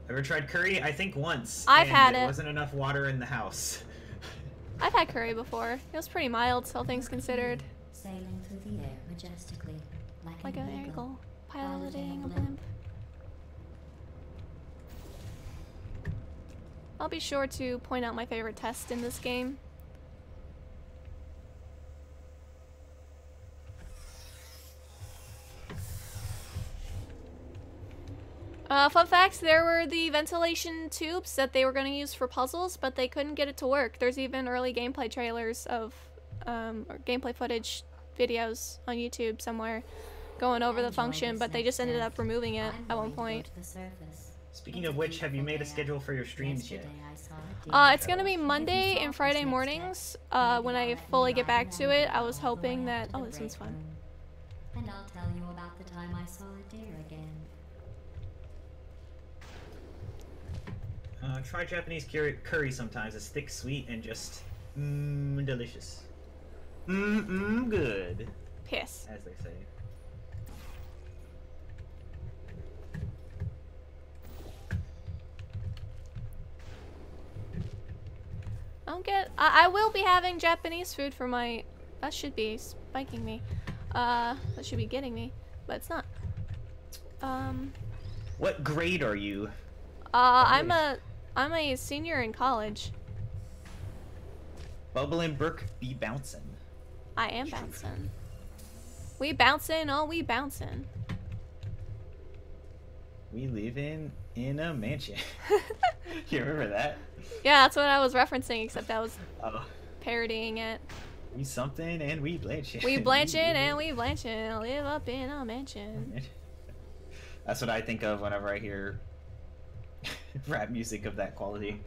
Ever tried curry? I think once. I've and had there it. wasn't enough water in the house. I've had curry before. It was pretty mild, all things considered. Sailing through the air majestically, Like an eagle piloting a blimp. blimp. I'll be sure to point out my favorite test in this game. Fun fact, there were the ventilation tubes that they were going to use for puzzles, but they couldn't get it to work. There's even early gameplay trailers of, or gameplay footage videos on YouTube somewhere going over the function, but they just ended up removing it at one point. Speaking of which, have you made a schedule for your streams yet? It's gonna be Monday and Friday mornings, when I fully get back to it. I was hoping that... Oh, this one's fun. And I'll tell you about the time I saw a deer again. Try Japanese curry sometimes. It's thick, sweet, and just delicious. Good, Piss. as they say. I will be having Japanese food for my... That should be spiking me. That should be getting me, but it's not. What grade are you? I'm a senior in college. Bubble and Brook be bouncin'. I am bouncing. We bouncing, oh we bouncing. We live in a mansion. You remember that? Yeah, that's what I was referencing, except I was Oh, parodying it. we something and we blanching. We blanching and we blanching, live up in a mansion. That's what I think of whenever I hear rap music of that quality.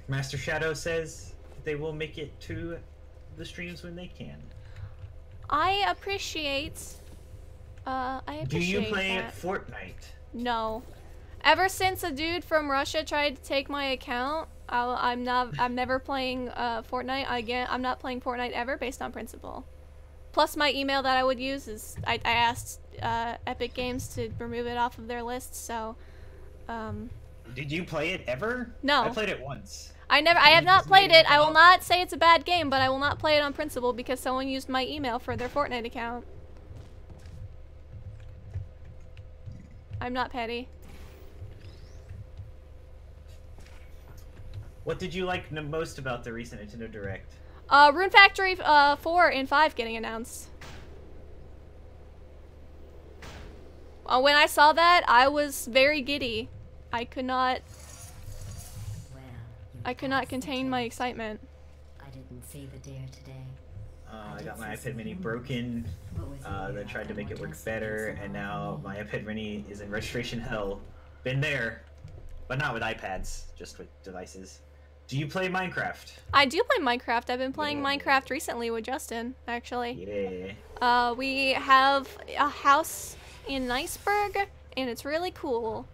Master Shadow says they will make it to the streams when they can. I appreciate Do you that. play Fortnite? No. Ever since a dude from Russia tried to take my account, I'm never playing Fortnite again. I'm not playing Fortnite ever based on principle. Plus, my email that I would use is I asked Epic Games to remove it off of their list. So, Did you play it ever? No. I played it once. I have not played it. I will not say it's a bad game, but I will not play it on principle because someone used my email for their Fortnite account. I'm not petty. What did you like most about the recent Nintendo Direct? Rune Factory 4 and 5 getting announced. When I saw that, I was very giddy. I could not contain my excitement. I didn't see the deer today. I got my iPad Mini broken, then tried to make it work better, and now my iPad Mini is in registration hell. Been there, but not with iPads, just with devices. Do you play Minecraft? I do play Minecraft. I've been playing Minecraft recently with Justin, actually. Yeah. We have a house in Iceberg, and it's really cool.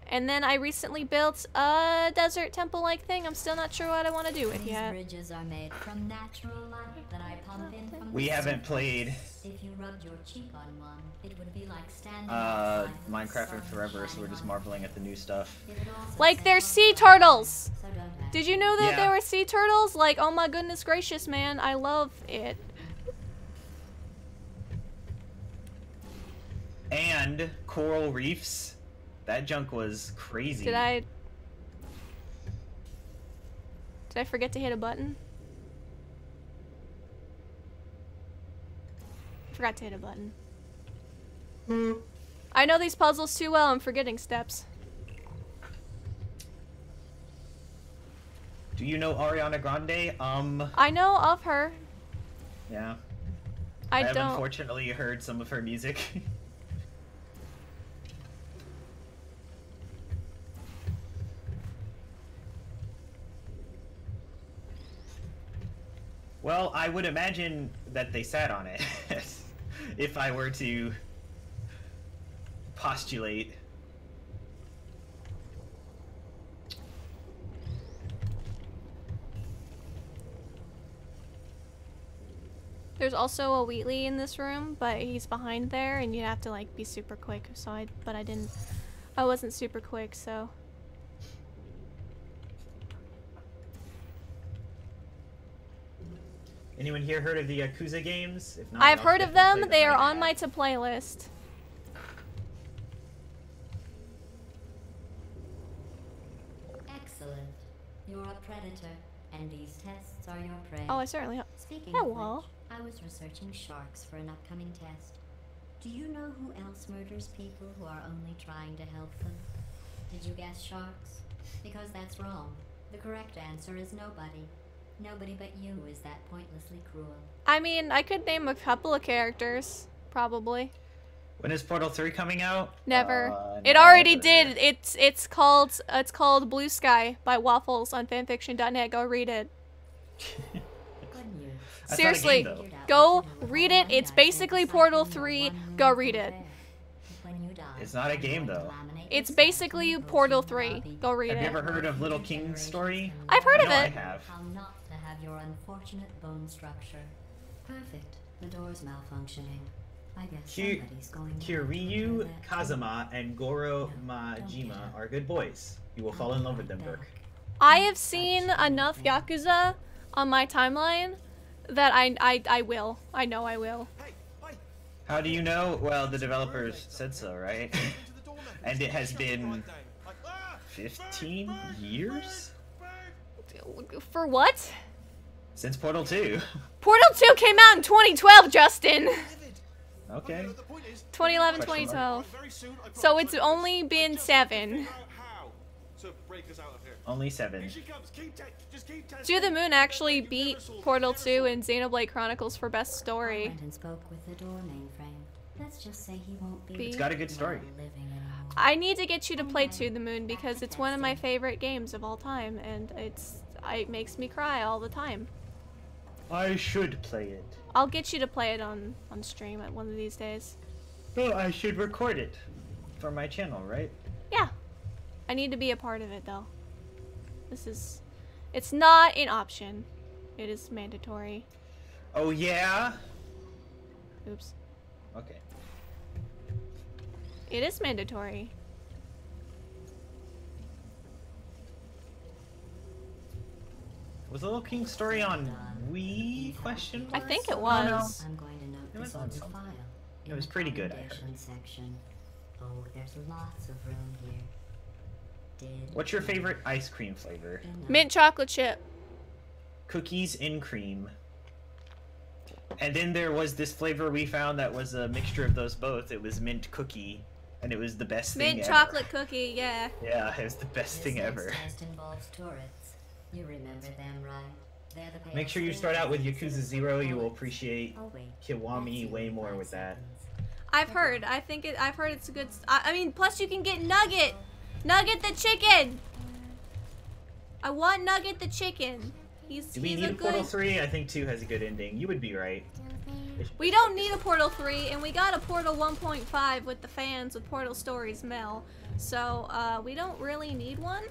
And then I recently built a desert temple-like thing. I'm still not sure what I want to do with These yet. bridges are made from natural light that I pump in from We the haven't surface. played If you rubbed your cheek on one, it would be like standing outside with the Minecraft in sun forever, so we're shining just on marveling at the new stuff. it. It would also Like, say there's on sea the turtles! so don't ask. Did you know that Yeah. there were sea turtles? Like, oh my goodness gracious, man. I love it. And coral reefs. That junk was crazy. Did I forget to hit a button? I forgot to hit a button. I know these puzzles too well, I'm forgetting steps. Do you know Ariana Grande? I know of her. Yeah. I have don't. unfortunately heard some of her music. Well, I would imagine that they sat on it, if I were to postulate. There's also a Wheatley in this room, but he's behind there, and you have to like be super quick. So I wasn't super quick, so. Anyone here heard of the Yakuza games? If not, I've I'll heard of definitely them. play They are right on now. my to play list. Excellent. You're a predator, and these tests are your prey. Oh, I certainly. Speaking Hello. of which, I was researching sharks for an upcoming test. Do you know who else murders people who are only trying to help them? Did you guess sharks? Because that's wrong. The correct answer is nobody. Nobody but you is that pointlessly cruel. I mean, I could name a couple of characters, probably. When is Portal 3 coming out? Never. It already never. did. It's called Blue Sky by Waffles on fanfiction.net. Go read it. Good news. That's not a Seriously, game, though. go read it. It's basically Portal 3. Go read it. It's not a game, though. It's basically Portal 3. Go read Have you it. ever heard of Little King's story? I've heard I of know I it. have. How not to have your unfortunate bone structure. Perfect. The door's malfunctioning. I guess somebody's going to have to Kiryu, repair that Kazama, and Goro Majima are good boys. You will fall in love with them, Burke. I have seen enough Yakuza on my timeline that I will. I know I will. Hey, hey, How do you know? Well, the developers said so, right? to the door now. And it has Shut been right down. Like, 15 years For what? since Portal 2. Portal 2 came out in 2012, Justin. Okay. The point is, 2011, Question 2012. very soon, I So promise it's I only promise. been Just 7. figure out how to break us out of here. Only 7. Here she comes. Just keep testing. To the Moon actually You've never beat solved Portal it. 2 and Xenoblade Chronicles for best I story. went and spoke with the door mainframe. Let's just say he won't be. It's got a good story. living anymore. I need to get you to play To the Moon because it's one of my favorite games of all time, and it makes me cry all the time. I should play it. I'll get you to play it on stream at one of these days. Oh, I should record it for my channel, right? Yeah. I need to be a part of it though. It's not an option. It is mandatory. Oh, yeah? Oops. Okay. It is mandatory. Was Little King's story on Wii? Question I mark? think it no. was. I'm going to note It this was on on the something. file. It in was the pretty good, I heard. commendation section. Oh, there's lots of room here. Did What's your favorite ice cream flavor? enough. Mint chocolate chip. Cookies in cream. And then there was this flavor we found that was a mixture of those both. It was mint cookie, and it was the best thing Mint ever. chocolate cookie, yeah. Yeah, it was the best This thing next ever. test involves turrets. You remember them, right? They're the pale Make sure you start out with things Yakuza in 0. You will bullets. appreciate Oh, wait. Kiwami That's way in more 5 with that. seconds. I've heard. I've heard it's a good. I mean, plus you can get Nugget. Nugget the chicken. I want Nugget the chicken. Do we need a a Portal good. 3? I think 2 has a good ending. You would be right. We don't need a Portal 3, and we got a Portal 1.5 with the fans with Portal Stories Mel. So we don't really need one.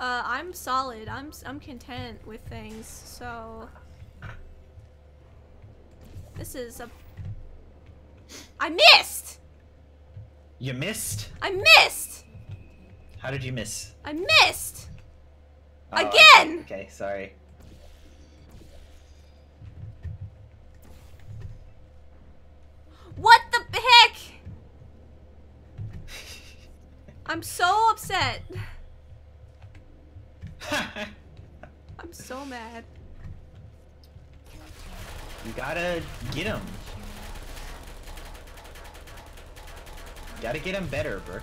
I'm solid. I'm content with things. So this is a. I missed. You missed? I missed. How did you miss? I missed. Oh, Again! Okay, sorry. What the heck? I'm so upset. I'm so mad. You gotta get him. You gotta get him better, Burke.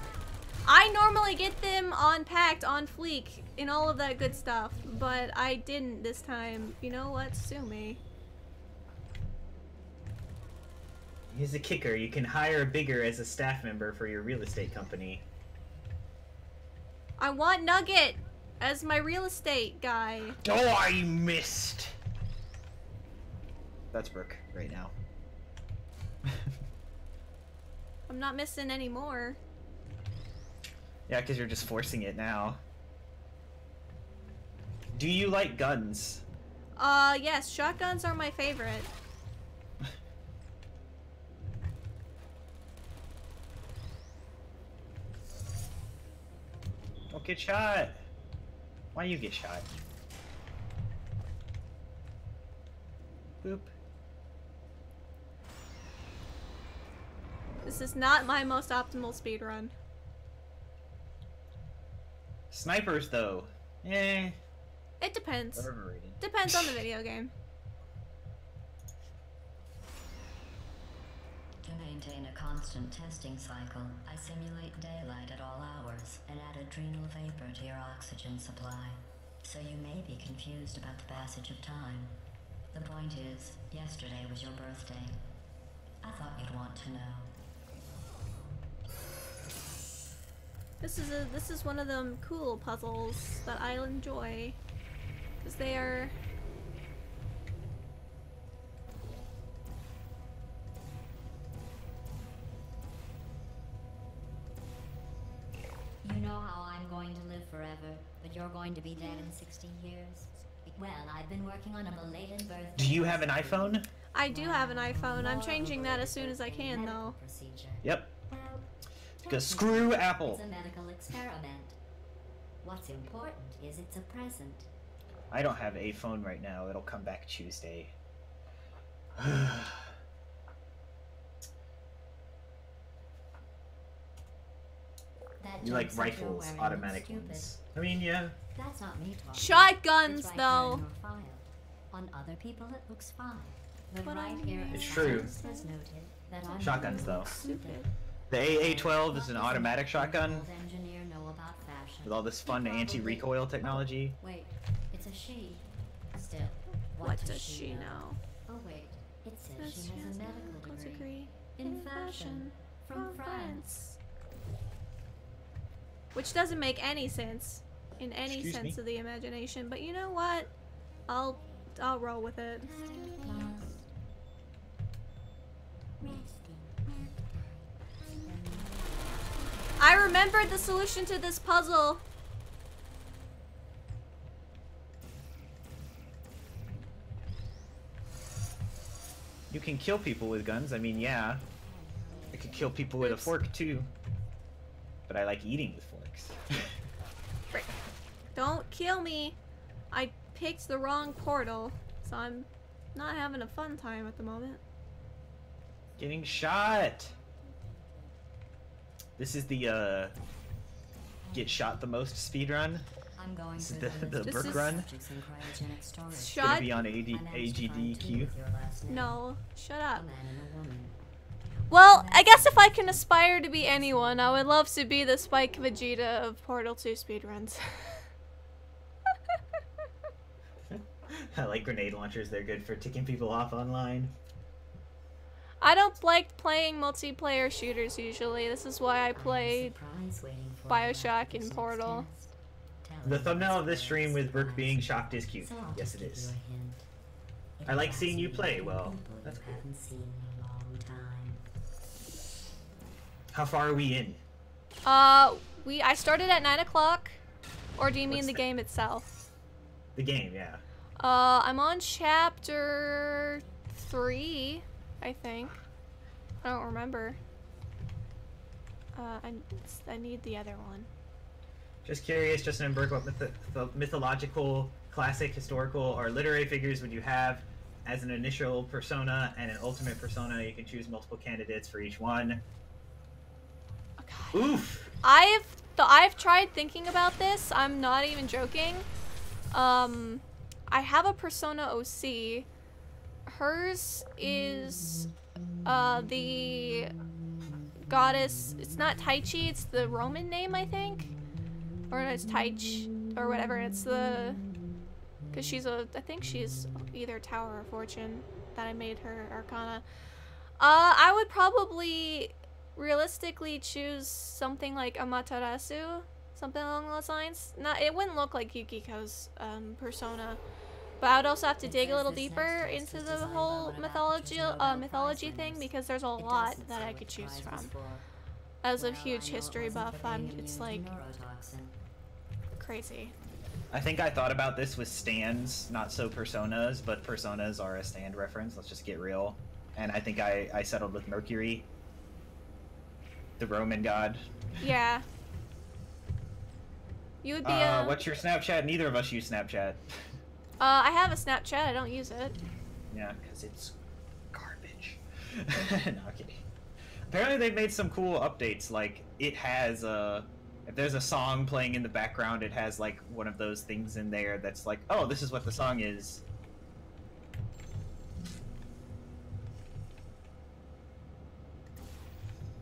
I normally get them on packed, on fleek, and all of that good stuff, but I didn't this time. You know what? Sue me. Here's a kicker. You can hire Bigger as a staff member for your real estate company. I want Nugget as my real estate guy. Oh, I missed! That's Burke right now. I'm not missing any more. Yeah, because you're just forcing it now. Do you like guns? Yes, shotguns are my favorite. get shot. Why you get shot? Boop. This is not my most optimal speed run. Snipers, though. Eh. It depends. Overrated. Depends on the video game. To maintain a constant testing cycle, I simulate daylight at all hours and add adrenal vapor to your oxygen supply. So you may be confused about the passage of time. The point is, yesterday was your birthday. I thought you'd want to know. This is one of them cool puzzles that I'll enjoy, because they are. You know how I'm going to live forever, but you're going to be dead in 60 years? Well, I've been working on a belated birthday. Do you have an iPhone? I do have an iPhone. I'm changing that as soon as I can, though. Yep. Well, Because screw Apple. it's a medical experiment. What's important is it's a present. I don't have a phone right now. It'll come back Tuesday. That You like jumpsuit you're rifles, wearing automatic looks stupid. ones. I mean, yeah. That's not me talking. Shotguns, It's right though. there in your file. On other people, it looks fine. But But right on here, me It's in true. science has noted that I'm Shotguns, though. Stupid. The AA-12 is an automatic shotgun Old engineer know about fashion. with all this fun Probably. anti-recoil technology. Wait, it's a she. Still, What does she know? Oh wait, it says Says she has a medical degree in fashion from France. Which doesn't make any sense in any Excuse sense me? of the imagination, but you know what? I'll roll with it. I remembered the solution to this puzzle. You can kill people with guns. I mean, yeah. I could kill people with a Oops. fork, too. But I like eating with forks. Frick. Don't kill me. I picked the wrong portal, so I'm not having a fun time at the moment. Getting shot! This is the, get shot the most speedrun. I'm going This is through the This Burke is- run. subjects in cryogenic storage. It's gonna Shut. be on I managed to find two AGDQ. with your last name. No, shut A up. man and a woman. Well, I guess if I can aspire to be anyone, I would love to be the Spike Vegeta of Portal 2 speedruns. I like grenade launchers. They're good for ticking people off online. I don't like playing multiplayer shooters usually. This is why I play Surprise waiting for Bioshock you and after Portal. this test. Tell The me thumbnail what's of this the stream with Burke being surprise. shocked is cute. So I'll Yes, just it give is. you a hint. It I like involves seeing you play meeting well. people That's you cool. haven't seen in a long time. How far are we in? I started at 9 o'clock. Or do you mean What's the that? game itself? The game, yeah. I'm on chapter 3, I think. I don't remember. I need the other one. Just curious, Justin and Burke, what mythological, classic, historical, or literary figures would you have as an initial persona and an ultimate persona? You can choose multiple candidates for each one. Oh, God. Oof! I've tried thinking about this. I'm not even joking. I have a Persona OC. Hers is the goddess. It's not Taichi. It's the Roman name, I think, or no, it's Taich or whatever. It's the because I think she's either Tower or Fortune that I made her Arcana. I would probably realistically choose something like Amaterasu, something along those lines. It wouldn't look like Yukiko's persona, but I would also have to dig a little deeper into the whole mythology thing because there's a lot that I could choose from. As a huge history buff, it's like crazy. I think I thought about this with stands, not so personas, but personas are a stand reference. Let's just get real. And I think I settled with Mercury, the Roman god. Yeah. You would be What's your Snapchat? Neither of us use Snapchat. I have a Snapchat. I don't use it. Yeah, because it's garbage. No, I'm kidding. Apparently they've made some cool updates. Like, it has, if there's a song playing in the background, it has, like, one of those things in there that's like, oh, this is what the song is.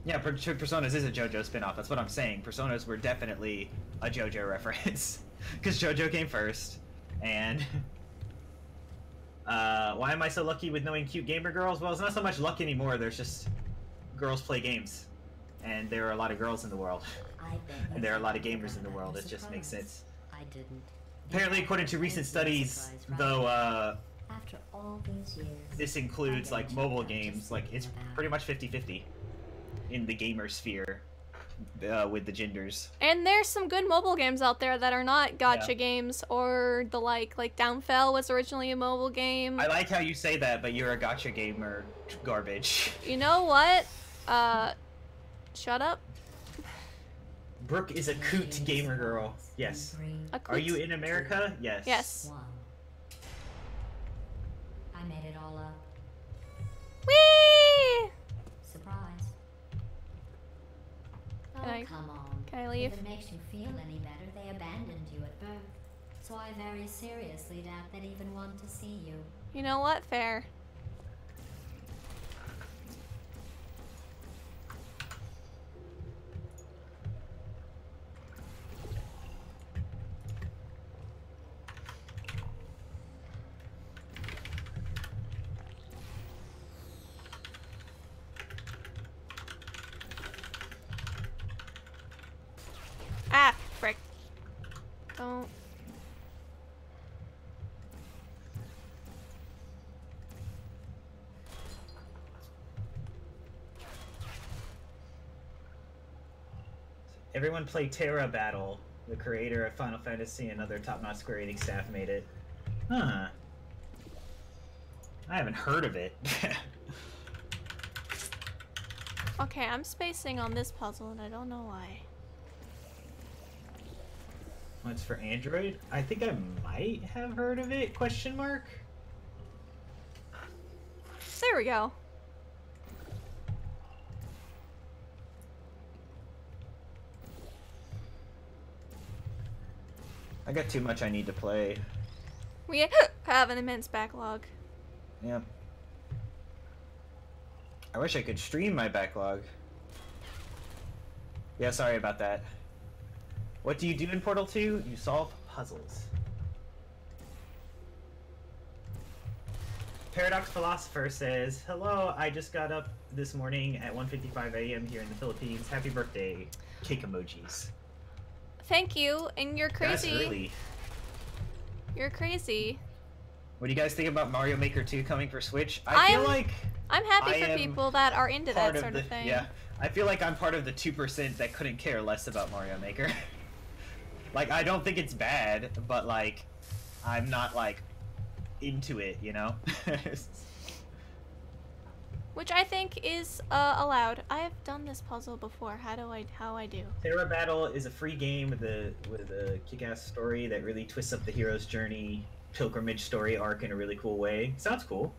Yeah, Personas is a JoJo spin-off. That's what I'm saying. Personas were definitely a JoJo reference. Because JoJo came first. And... why am I so lucky with knowing cute gamer girls? Well, it's not so much luck anymore. There's just... girls play games. And there are a lot of girls in the world. And there are a lot of gamers in the world. It just makes sense. I didn't. Apparently, according to recent studies, though, After all these years, this includes, like, mobile games. Like, it's pretty much 50-50 in the gamer sphere with the genders. And there's some good mobile games out there that are not gacha Yeah. games or the like. Like Downfell was originally a mobile game. I like how you say that, but you're a gacha gamer garbage. You know what? Shut up. Brooke is a coot gamer girl. Yes. A Are you coot. in America? Yes. Yes. One. I made it all up. Whee! Surprise. Oh, Can I- come on. can I leave? If it makes you feel any better, they abandoned you at birth. So I very seriously doubt they'd even want to see you. You know what? Fair. Ah, frick. Don't. Everyone play Terra Battle. The creator of Final Fantasy and other top-notch Square Enix staff made it. Huh. I haven't heard of it. Okay, I'm spacing on this puzzle and I don't know why. What's for Android? I think I might have heard of it, question mark? There we go. I got too much I need to play. We have an immense backlog. Yep. I wish I could stream my backlog. Yeah, sorry about that. What do you do in Portal 2? You solve puzzles. Paradox Philosopher says, hello, I just got up this morning at 1:55 a.m. here in the Philippines. Happy birthday. Cake emojis. Thank you, and you're crazy. That's really... You're crazy. What do you guys think about Mario Maker 2 coming for Switch? I feel like I'm happy I for am people that are into part that sort the, of thing. Yeah, I feel like I'm part of the 2% that couldn't care less about Mario Maker. Like, I don't think it's bad, but like, I'm not like into it, you know? Which I think is allowed. I have done this puzzle before. How I do? Terra Battle is a free game with a kick-ass story that really twists up the hero's journey, pilgrimage story arc in a really cool way. Sounds cool.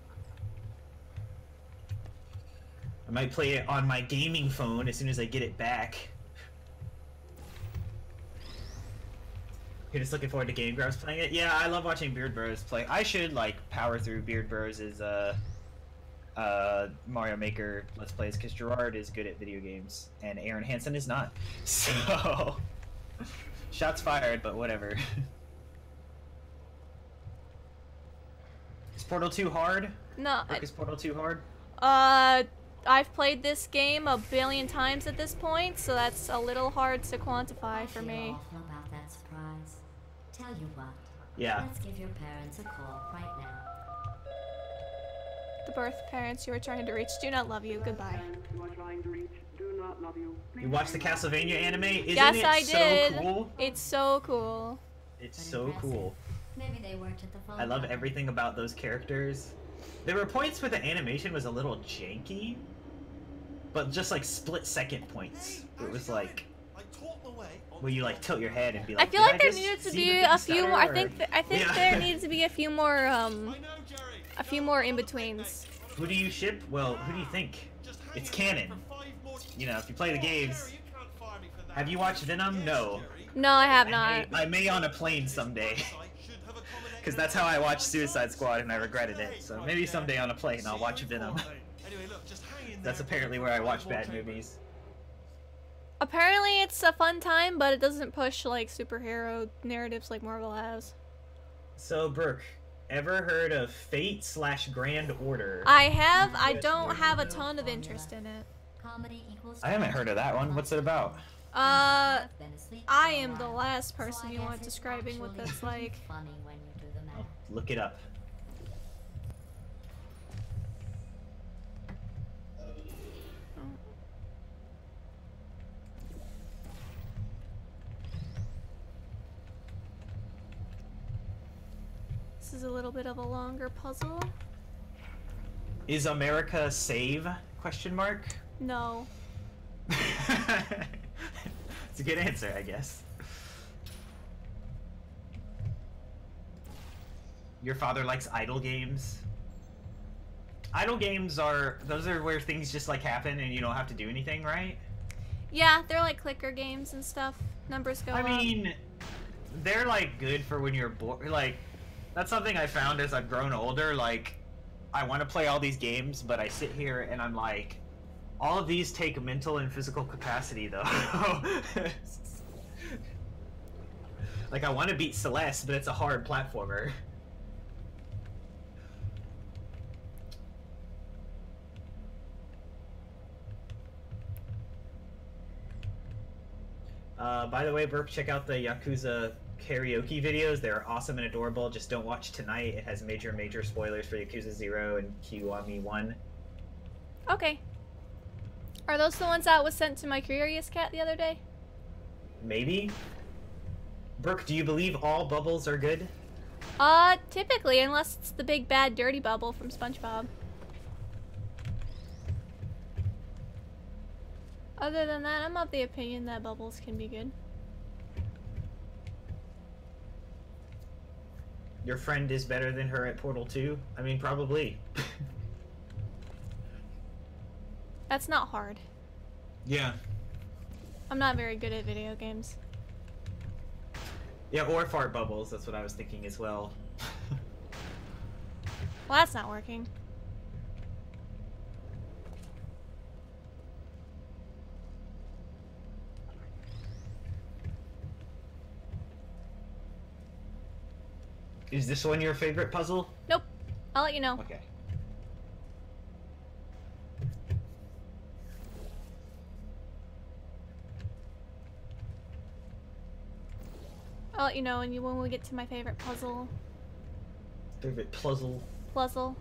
I might play it on my gaming phone as soon as I get it back. You're just looking forward to Game Grumps playing it? Yeah, I love watching Beard Bros play. I should like power through Beard Bros' Mario Maker Let's Plays because Gerard is good at video games and Aaron Hansen is not. So shots fired, but whatever. Is Portal 2 hard? No. Rick, is Portal 2 hard? I've played this game a billion times at this point, so that's a little hard to quantify I for feel me. awful about that surprise. Tell you what. Yeah. Let's give your parents a call right now. The birth parents you were trying to reach do not love you. Goodbye. You watched the Castlevania anime? Isn't Yes, it I so did. cool? It's so cool. It's But so impressive. cool. Maybe they worked at the phone I love company. everything about those characters. There were points where the animation was a little janky, but just like split-second points. It was like, taught my way on Will you the like tilt your head and be I like? feel "Did like there just needed to see be the a few stutter," more. I or- think Yeah. there needs to be a few more I know, Jerry. a few more in betweens. Who do you ship? Well, who do you think? Just hang It's in canon. there for 5 more You know, if you play the games. Jerry, you can't fire me for that. Have you watched Venom? No. Jerry. No, I have I not. may, I may on a plane someday. Should have accommodated Because that's how I watched Suicide Squad and I regretted it. So maybe someday on a plane I'll watch Venom. Anyway, look, just hang in That's there apparently for where I 5 watch more bad chambers. movies. Apparently, it's a fun time, but it doesn't push like superhero narratives like Marvel has. So, Brooke, ever heard of Fate/Grand Order? I have. I don't have a ton of interest in it. Comedy equals I haven't heard of that one. What's it about? I Been asleep I for a am the while, last so I person you guess want it's describing what actually that's like. funny when you do the math. I'll look it up. This is a little bit of a longer puzzle. Is America save? Question mark. No. It's a good answer, I guess. Your father likes idle games. Idle games are where things just like happen and you don't have to do anything, right? Yeah, they're like clicker games and stuff. Numbers go I up. mean, they're like good for when you're bored. Like, that's something I found as I've grown older. Like, I want to play all these games, but I sit here and I'm like, all of these take mental and physical capacity, though. Like, I want to beat Celeste, but it's a hard platformer. By the way, Burke, check out the Yakuza karaoke videos. They're awesome and adorable. Just don't watch tonight. It has major spoilers for Yakuza 0 and Kiwami 1. Okay. Are those the ones that was sent to my Curious Cat the other day? Maybe? Burke, do you believe all bubbles are good? Typically, unless it's the big bad dirty bubble from SpongeBob. Other than that, I'm of the opinion that bubbles can be good. Your friend is better than her at Portal 2? I mean, probably. That's not hard. Yeah. I'm not very good at video games. Yeah, or fart bubbles. That's what I was thinking as well. Well, that's not working. Is this one your favorite puzzle? Nope. I'll let you know. Okay. I'll let you know when we get to my favorite puzzle. Favorite puzzle. Puzzle.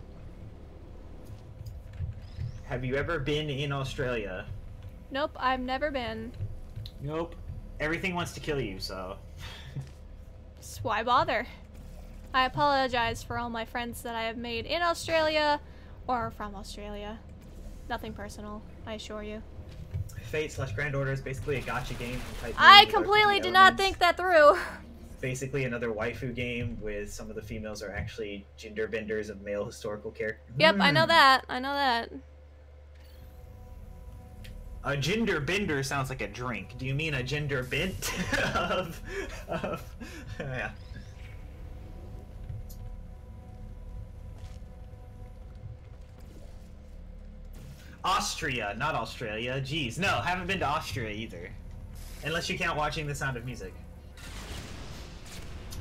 Have you ever been in Australia? Nope, I've never been. Nope. Everything wants to kill you, so. So why bother? I apologize for all my friends that I have made in Australia or from Australia. Nothing personal, I assure you. Fate/Grand Order is basically a gacha game from Type I Moon with completely RPG did not elements. think that through. Basically another waifu game with some of the females are actually gender benders of male historical characters. Yep, I know that. I know that. A gender bender sounds like a drink. Do you mean a gender bent of yeah. Austria, not Australia. Jeez, no, haven't been to Austria either. Unless you count watching The Sound of Music.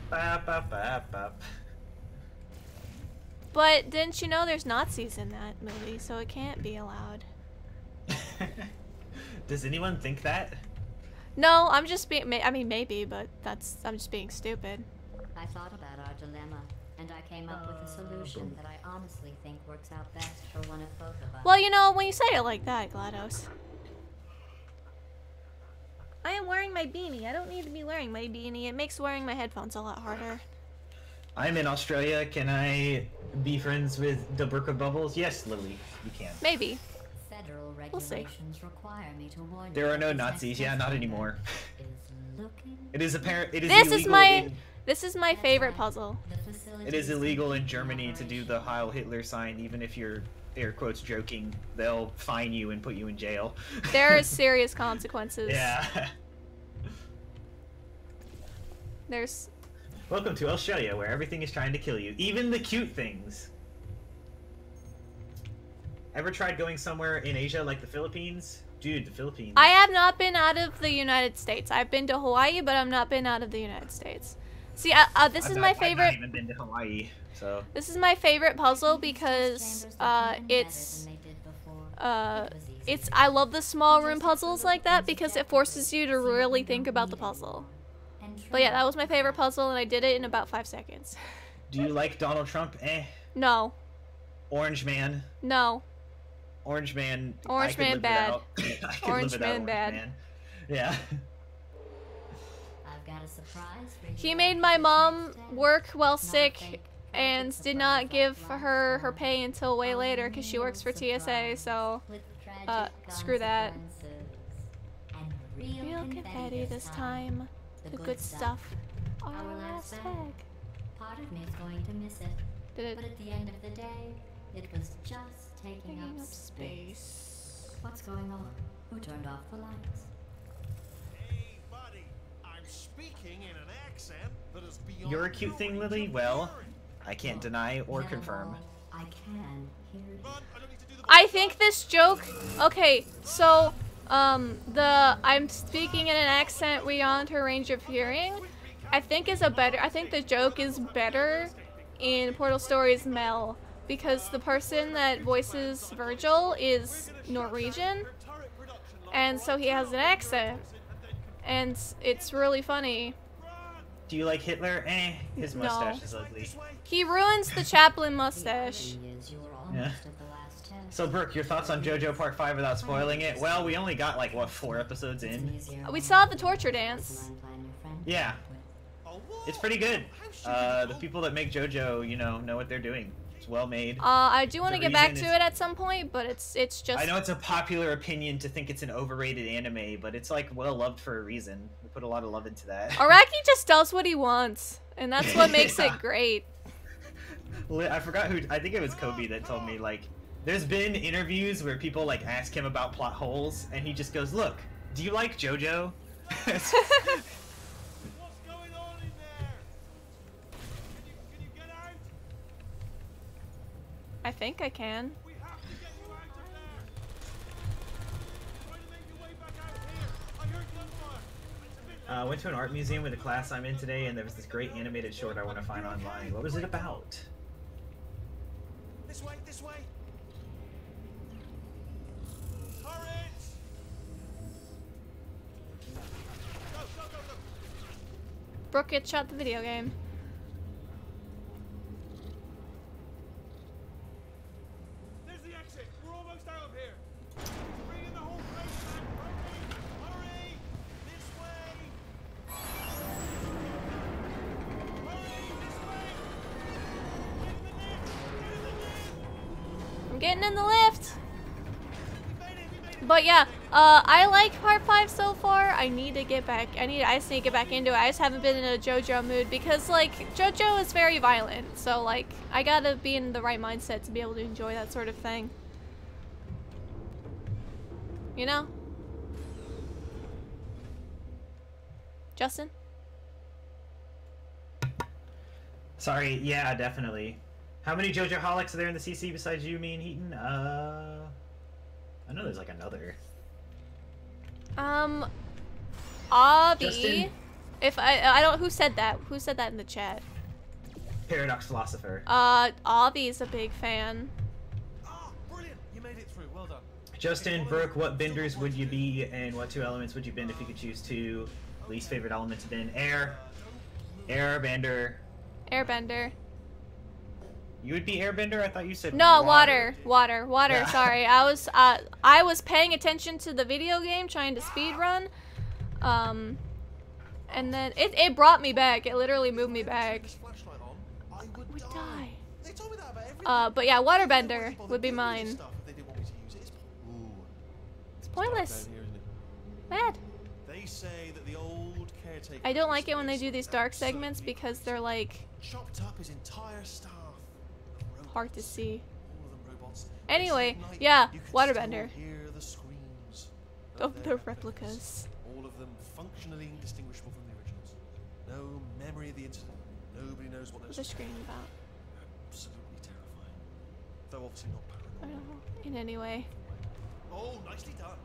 Bop, bop, bop, bop. But didn't you know there's Nazis in that movie, so it can't be allowed. Does anyone think that? No, I'm just being. I mean, maybe, but I'm just being stupid. I thought about our dilemma, and I came up with a solution that I honestly think works out best for one of both of us. Well, you know, when you say it like that, GLaDOS. I am wearing my beanie. I don't need to be wearing my beanie. It makes wearing my headphones a lot harder. I'm in Australia. Can I be friends with the Burka Bubbles? Yes, Lily, you can. Maybe. Federal We'll see. regulations require me to warn There you are no that this Nazis. next Yeah, not test anymore. is looking It is apparent. It is This illegal. is my in, this is my favorite puzzle. the facility it is illegal in Germany to do the operation. Heil Hitler sign, even if you're air quotes joking. They'll fine you and put you in jail. There are serious consequences. Yeah. There's Welcome to Australia, where everything is trying to kill you, even the cute things. Ever tried going somewhere in Asia like the Philippines? Dude, the Philippines. I have not been out of the United States. I've been to Hawaii, but I've not been out of the United States. See, this is my I've favorite. not even been to Hawaii, so. This is my favorite puzzle These because chambers perform it's better than they did before. uh It was easy. it's I love the small room puzzles like that because it forces you to really think about the puzzle. But yeah, that was my favorite puzzle, and I did it in about 5 seconds. Do you like Donald Trump? No, Orange Man. no. Orange Man. Orange I could Man live bad. without. I could Orange live without Man Orange bad. Man. Yeah. I've got a surprise for you. He made my mom work while sick and did not give her her pay until way later because she works for TSA. So With tragic screw that. consequences. And real confetti this time. The good stuff. Our last bag. Part of me is going to miss it. Did But it at the end of the day, it was just taking up space. What's going on? Who turned off the lights? Hey, buddy, I'm speaking in an accent that is beyond You're a cute thing, your range Lily? of Well, hearing. I can't deny or Never confirm. mind. I can hear you. Run, I don't need to do the I think this joke. Okay, so I'm speaking in an accent beyond her range of hearing. I think the joke is better in Portal Stories Mel because the person that voices Virgil is Norwegian, and so he has an accent, and it's really funny. Do you like Hitler? His No. mustache is ugly. He ruins the Chaplin The mustache. irony is you were almost Yeah. at the last test. So, Brooke, your thoughts on JoJo Part 5 without spoiling it? Well, we only got, like, what, 4 episodes It's an in? easier We way saw the to torture get dance. the lifeline your friend Yeah. came up with. Oh, what? It's pretty good. How stupid. The people that make JoJo, you know what they're doing. It's well made. I do want to The get back reason to is- it at some point, but it's just. I know it's a popular opinion to think it's an overrated anime, but it's, like, well loved for a reason. We put a lot of love into that. Araki just does what he wants, and that's what makes Yeah. it great. I forgot who. I think it was Kobe that told me, like, there's been interviews where people, like, ask him about plot holes, and he just goes, look, do you like JoJo? What's going on in there? Can you get out? I think I can. We have to get you out of there. Try to make your way back out here. I heard gunfire. It's a bit Went to an art museum with the class I'm in today, and there was this great animated short I want to find online. What was it about? This way, this way. Turret. Go, go, go, go. Brooke gets shot the video game. There's the exit. We're almost out of here. Bring in the whole place back. Hurry! Hurry! This way! Hurry! This way! Get in the lift! Get in the lift! I'm getting in the lift. We made it! We made it! But yeah, I like part 5 so far. I need to get back. I just need to get back into it. I just haven't been in a JoJo mood because like JoJo is very violent. So like I gotta be in the right mindset to be able to enjoy that sort of thing. You know? Justin? Sorry, yeah, definitely. How many JoJo holics are there in the CC besides you, me, and Heaton? I know there's like another. Avi. Justin? If I don't, who said that? Who said that in the chat? Paradox Philosopher. Avi's a big fan. Ah, brilliant! You made it through. Well done. Justin, Brooke, what benders would you be, and what 2 elements would you bend if you could choose 2? Least favorite element to bend? Air. Airbender. Airbender. You would be airbender? I thought you said No, water. Yeah. Sorry, I was paying attention to the video game, trying to speed run, and then it brought me back. It literally moved me back. This flashlight on, I would Would die. die. They told me that about everything. But yeah, Why waterbender bother would be giving me this mine. stuff if they didn't want me to use it? Ooh. Pointless. Down here, isn't it? Bad. They say that the old caretaker. I don't like it when they do these dark segments because they're like chopped up his entire staff. hard to see. All of them robots. Anyway, At night, yeah, you could waterbender. still hear the screams Of their the replicas. All of them functionally indistinguishable from the originals. No memory of the incident. Nobody knows what What's they're the screen about? Absolutely terrifying. Though obviously not I paranormal. don't know. In any way. Oh, nicely done.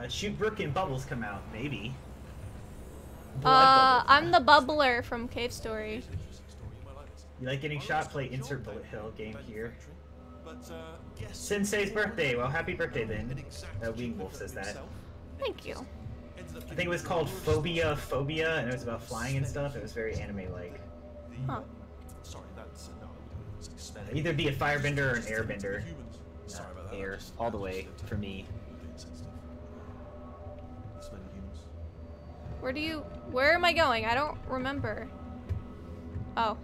Shoot Brooke and Bubbles come out, maybe. Blood Bubbles. I'm the bubbler from Cave Story. It's an interesting story. You might like this. You like getting Well, shot? it's Play got insert your bullet hell game here. manufacturing, But, guess Sensei's what birthday. Well, was happy birthday then. an exact Wing Wolf duplicate says of that. himself. Thank you. Ended up I think it was giving called the Phobia, and it was about flying and stuff. It was very anime-like. Huh. Sorry, that's no. It's extended. Either be a firebender or an airbender. Humans. Sorry about that. Air, I just- all the way, for me. Being sensitive. This many humans. Where am I going? I don't remember. Oh.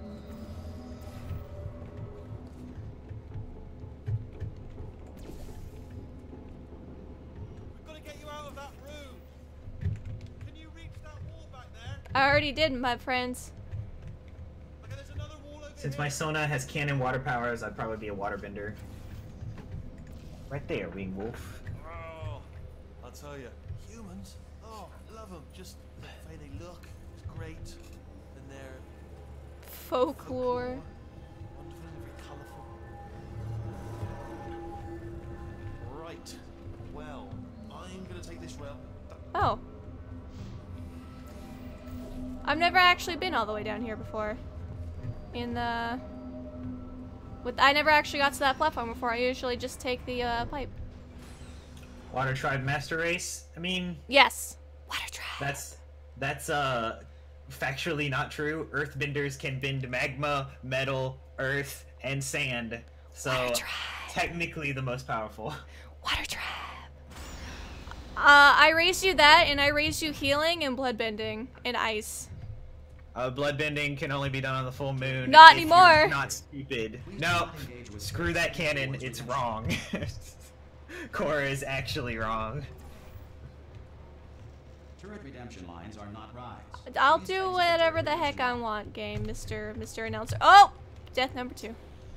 We've got to get you out of that room. Can you reach that wall back there? I already did, my friends. Okay, there's another wall over Since here. my Sona has cannon water powers, I'd probably be a waterbender. Right there, Wing Wolf. Oh, I'll tell you, humans. Oh, love them. Just the way they look is great, and they're Folklore. wonderful and very colourful. Right. Well, I'm gonna take this rail. Oh. I've never actually been all the way down here before. I never actually got to that platform before. I usually just take the pipe. Water Tribe Master Race. I mean, Yes. Water Tribe. that's factually not true. Earthbenders can bend magma, metal, earth, and sand. So Water Tribe. technically the most powerful. Water Tribe. I raised you that, and I raised you healing and bloodbending and ice. Bloodbending can only be done on the full moon. Not if anymore. You're not stupid. No, screw that canon. It's wrong. Korra is actually wrong. Turret redemption lines are not rides. I'll Please do exit the whatever turret the heck I redemption want, game, Mr. Announcer. Oh! Death number 2.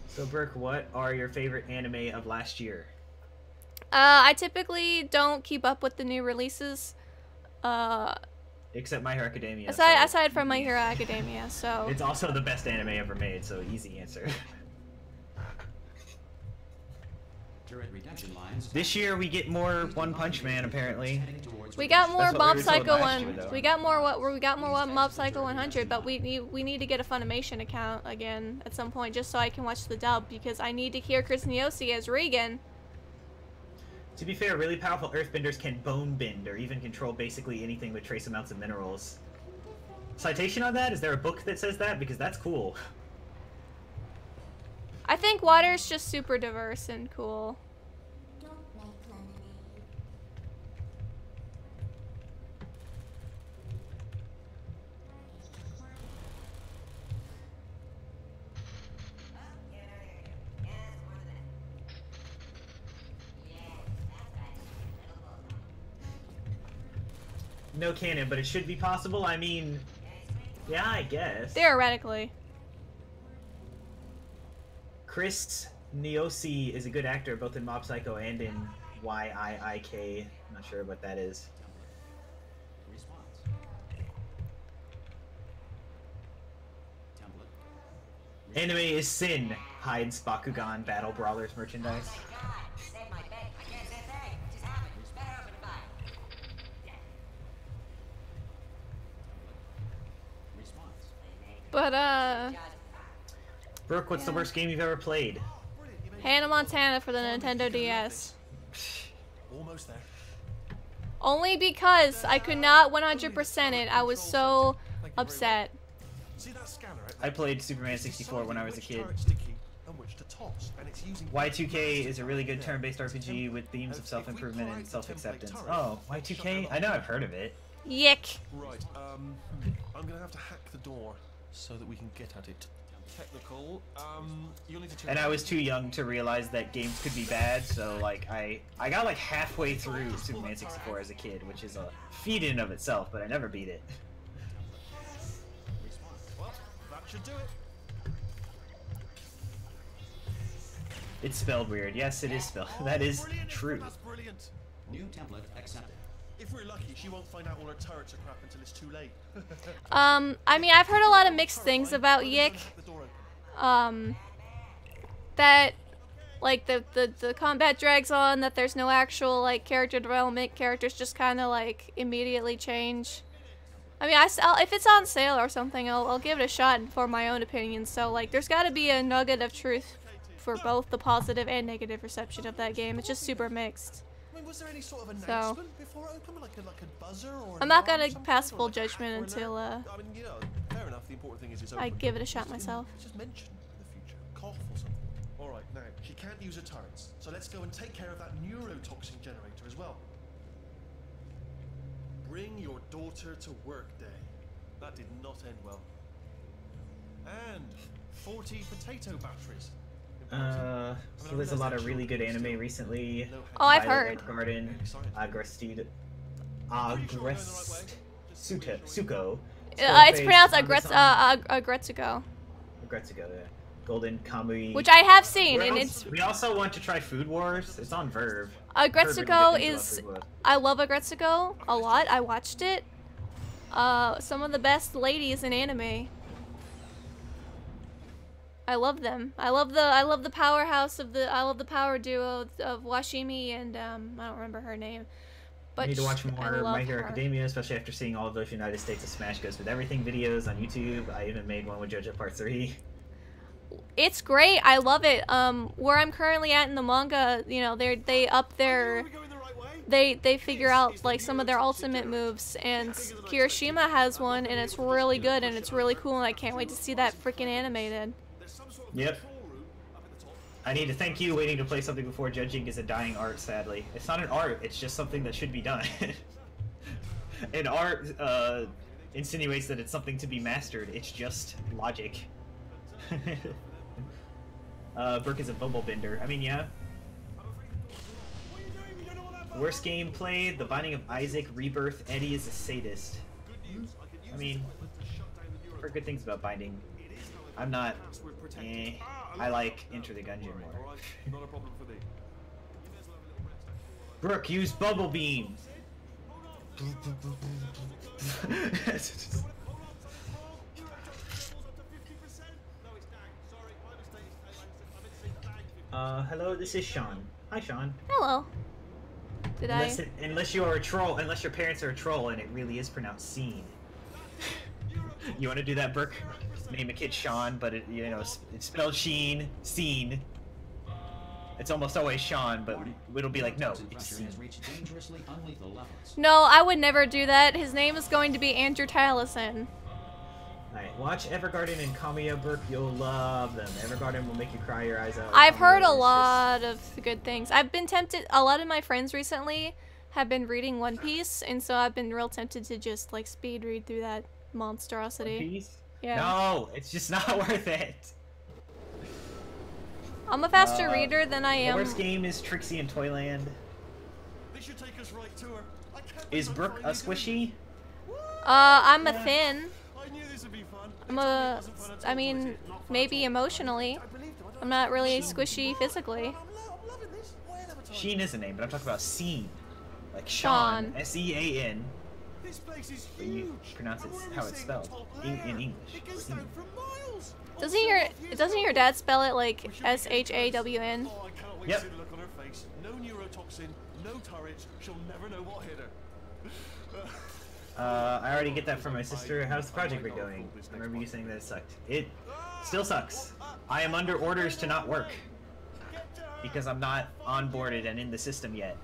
So, Brooke, what are your favorite anime of last year? I typically don't keep up with the new releases. Except My Hero Academia. Aside from My Hero Academia, so It's also the best anime ever made, so easy answer. Turret redemption lines. This year we get more One Punch Man, apparently. we got more That's what we Mob were told Psycho last year, 1. though. We got more Mob Psycho 100, but we need to get a Funimation account again at some point just so I can watch the dub because I need to hear Chris Niosi as Regan. To be fair, really powerful earthbenders can bone bend or even control basically anything with trace amounts of minerals. Citation on that? Is there a book that says that? Because that's cool. I think water's just super diverse and cool. Don't make lemonade. No canon, but it should be possible. I mean, yeah, I guess. Theoretically. Chris Niosi is a good actor both in Mob Psycho and in YIIK. I'm not sure what that is. Response. Template. Anime is sin. Hides Bakugan Battle Brawlers merchandise. Response. But Brooke, what's the worst game you've ever played? Brilliant. You made Hannah Montana for the Nintendo DS. almost there. Only because I could not 100% it. I was so upset. See that scanner? I played Superman 64 when I was a kid. Which turrets to keep and which to toss, and it's using Y2K is a really good turn-based RPG with themes of self-improvement and self-acceptance. Oh, Y2K? I know I've heard of it. Yick. Right. I'm gonna have to hack the door so that we can get at it. technical. You'll need to turn And I was too young to realize that games could be bad, so like I got like halfway through Superman 64 as a kid, which is a feat in and of itself, but I never beat it. Well, that should do it. It's spelled weird. Yes, it is spelled. That is Brilliant. true. That's brilliant. New template accepted. If we're lucky, she won't find out all her turrets are crap until it's too late. I mean, I've heard a lot of mixed things about Yick. The door open. That, like, the combat drags on, that there's no actual, like, character development, characters just kind of, like, immediately change. I mean, if it's on sale or something, I'll give it a shot and form my own opinion, so, like, there's gotta be a nugget of truth for both the positive and negative reception of that game. It's just super mixed. I mean, was there any sort of announcement before it opened, like a buzzer or? I'm not alarm, gonna something, pass or full like a judgment hacker until, alert? I mean, you know, fair enough. The important thing is it's I open. give it a shot Just myself. Just mention in the future, cough or something. All right, now she can't use her turrets, so let's go and take care of that neurotoxin generator as well. Bring your daughter to work day. That did not end well. And 40 potato batteries. So there's a lot of really good anime recently. Oh, I've Violet heard. Garden, Suko. It's pronounced Agretsuko. Agretsuko, Agretsuko, yeah. Golden Kamui. which I have seen, and it's We also want to try Food Wars. It's on Verve. Agretsuko is. I love Agretsuko a lot. I watched it. Some of the best ladies in anime. I love them. I love the powerhouse of the. I love the power duo of Washimi and I don't remember her name. But I need to watch I more love My Hero her. Academia, especially after seeing all of those United States of Smash Goes with Everything videos on YouTube. I even made one with JoJo Part 3. It's great. I love it. Where I'm currently at in the manga, you know, they up their. Are we going the right way? They figure out like some of their ultimate moves, and Kirishima has one, and it's really good and it's really cool, and I can't wait to see that freaking animated. There's some sort of Yep. control room up at the top. I need to thank you. Waiting to play something before judging is a dying art, sadly. It's not an art, it's just something that should be done. An art insinuates that it's something to be mastered. It's just logic. Brooke is a bubble bender. I mean, yeah. What are you doing? We don't know what that Worst game played, The Binding of Isaac, Rebirth, Eddie is a sadist. Good news. I can use I mean, this to shut down the I've heard good things about Binding. It is, however, I'm not, password protected. eh, Ah, I like Enter the Gungeon Alright, more. alright. Not a problem for me. You guys will have a little rest after all. Brooke, use Bubble Beam! Hello, this is Sean. Hi, Sean. Hello. Did Unless you are a troll, unless your parents are a troll and it really is pronounced Scene. You want to do that, Brooke? Name a kid Sean, but it's spelled Sheen, Scene. It's almost always Sean, but it'll be like, no, Toxin it's pressure Scene. has reached dangerously unlethal levels. No, I would never do that. His name is going to be Andrew Tylosin. Alright, watch Evergarden and Kamiya, Brooke. You'll love them. Evergarden will make you cry your eyes out. I've heard Kamiya a is lot of good things. I've been tempted. A lot of my friends recently have been reading One Piece, and so I've been real tempted to just like speed read through that monstrosity. Peace? Yeah. No, it's just not worth it. I'm a faster reader than I The am. worst game is Trixie in Toyland. This should take us right to her. I can't Is believe I'm Brooke a finally doing squishy? I'm a thin. it. I knew this would be fun. I'm a. I mean, maybe emotionally. I believed him. I don't I'm not really squishy physically. I'm loving this. Why another time? Sheen is a name, but I'm talking about Scene. Like Sean. Sean. S-E-A-N. This place is But you huge. pronounce it And we're only how it's seeing the spelled top in layer. English. It goes Scene. down for miles. Doesn't your dad spell it like S-H-A-W-N? Oh, I cannot wait Yep. to see the look on her face. No neurotoxin, no turret. She'll never know what hit her. I already get that from my sister. How's the project been going? I remember you saying that it sucked. It still sucks. I am under orders to not work. Because I'm not onboarded and in the system yet.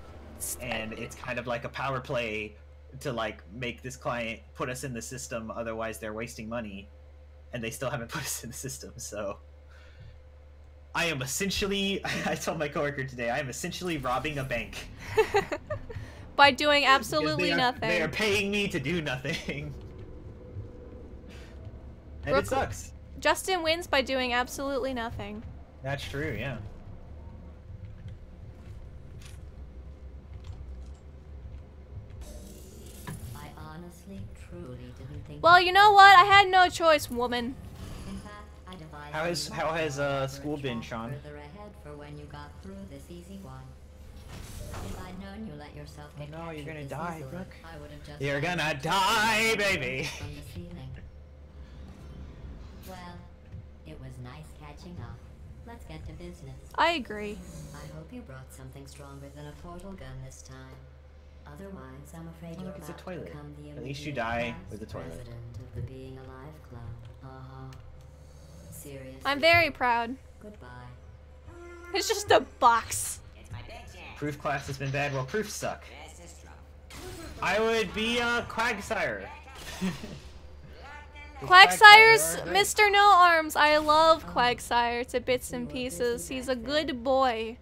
And it's kind of like a power play to like make this client put us in the system, otherwise they're wasting money. And they still haven't put us in the system, so... I am essentially... I told my coworker today, I am essentially robbing a bank. By doing Because absolutely They are nothing. paying me to do nothing. And Brooke- it sucks. Justin wins by doing absolutely nothing. That's true, yeah. I honestly, truly didn't think. Well, you know what? I had no choice, woman. In fact, I devised How has a school been, track Sean? Further ahead for when you got through this easy one. If I'd known you let yourself get no, you're captured gonna this die, easily, Brooke. I would have just You're let gonna you die, slip baby. from the ceiling. Well, it was nice catching up. Let's get to business. I agree. I hope you brought something stronger than a portal gun this time. Otherwise, I'm afraid Oh, you're look, it's a about to toilet. become the At least you immediate die with the past toilet. president of the Being Alive Club. Seriously. I'm very proud. Goodbye. It's just a box. Proof class has been bad. Well, proofs suck. I would be Quagsire. Quagsire's Quagsire, right? Mr. No Arms. I love Quagsire to bits and pieces. He's a good boy.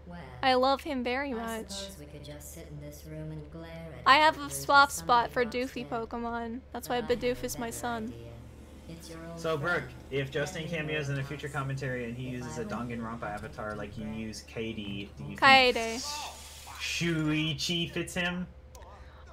Well, I love him very I much. suppose we could just sit in this room and glare at I each have other a as soft if spot for somebody doofy walks in. Pokemon. That's why But I have Bidoof a is my better son. idea. It's your old So, Brooke, friend, if Justin Benny cameos in a Rojas. future commentary and he uses a Danganronpa avatar like you use Katie, do you think Kaede. Shuichi fits him?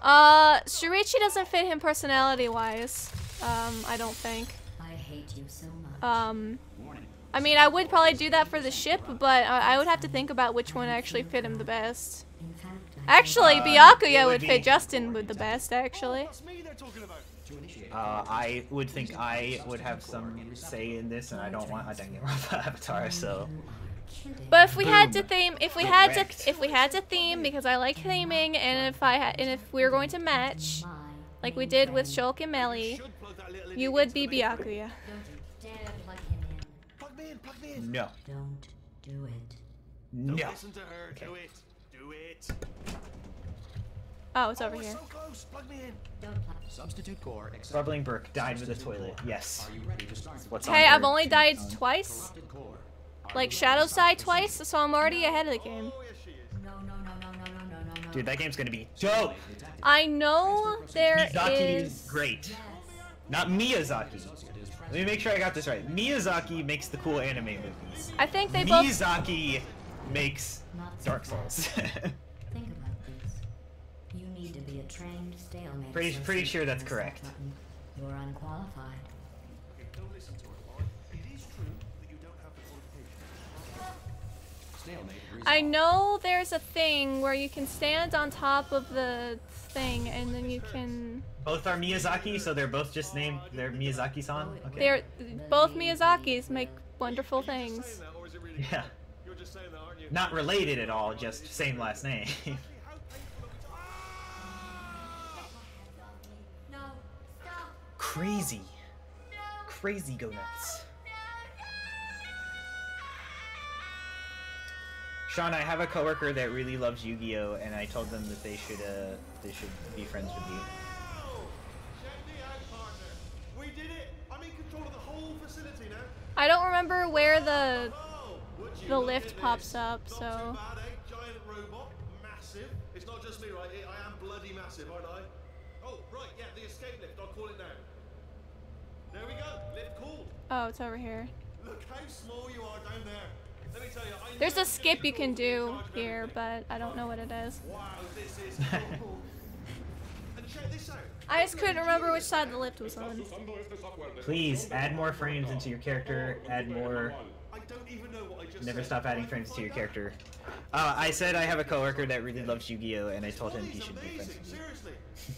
Shurichi doesn't fit him personality-wise. I don't think. I hate you so much. Warning. I mean, I would probably do that for the ship, but I would have to think about which one actually fit him the best. In fact, Actually, it Byakuya would would be- fit Justin with the best, actually. That's me they're talking about. To initiate. I would think I would have some say in this, and I don't want a Danganronpa avatar, so. But if we had to Boom. theme, if we had to theme, because I like theming, and if we were going to match, like we did with Shulk and Melly, Should plug that little you idiot would into be the main thread. Byakuya. Don't you dare plug him in. Plug me in, plug me in. No. Don't do it. Don't No. listen to her. Okay. Do it. Do it. Oh, it's Oh, over we're here. so close. Plug me in. Don't plug. Substitute core accepted. Bubbling Brook died with a Substitute toilet. core. Yes. Are you ready to start? What's Hey, on I've your only died tombstone? twice, Corrupted core. Are like you Shadow ready to Side start twice, so I'm already ahead of the game. Oh, yes, she is. No, no, no, no, no, no, no, no. Dude, that game's gonna be dope. detected? I know there Miyazaki is. is great. Yes. Not Miyazaki. Associate is Let me make sure I got this right. Miyazaki makes the cool anime movies. I think they both. Miyazaki makes Not so Dark fast. Souls. Think about this. You need to be a trained stalemate. Pretty associate sure that's in this correct. button. You're unqualified. Okay, don't listen to her, alright? It is true that you don't have the qualifications. stalemate. I resolved. know there's a thing where you can stand on top of the thing and then you can. Both are Miyazaki, so they're both just named. They're Miyazaki-san. Okay. They're both Miyazakis make wonderful Are you just things. saying that, or is it really Yeah. You're just saying that, aren't you? Not related at all. Just same last name. How painful are we No, stop. Crazy. Crazy go nuts. Sean, I have a coworker that really loves Yu-Gi-Oh, and I told them that they should be friends with you. Oh, check me out, partner. We did it. I'm in control of the whole facility now. I don't remember where the Oh, would you the look lift at pops this? up, Not so. too bad, eh? Giant robot, massive. It's not just me, right? I am bloody massive, aren't I? Oh, right, yeah, the escape lift. I'll call it now. There we go. Lift called. Oh, it's over here. Look how small you are down there. Let me tell you, I There's knew a it was skip gonna be you can cool to be in do charge of here, everything. but I don't know what it is. Wow, this is cool. And check this out. I just couldn't remember which side the lift was on. Please add more frames into your character. Add more. I don't even know what I just Never said. stop adding frames to your character. I said I have a coworker that really loves Yu-Gi-Oh, and I told him he He's should be friends amazing, with you. seriously.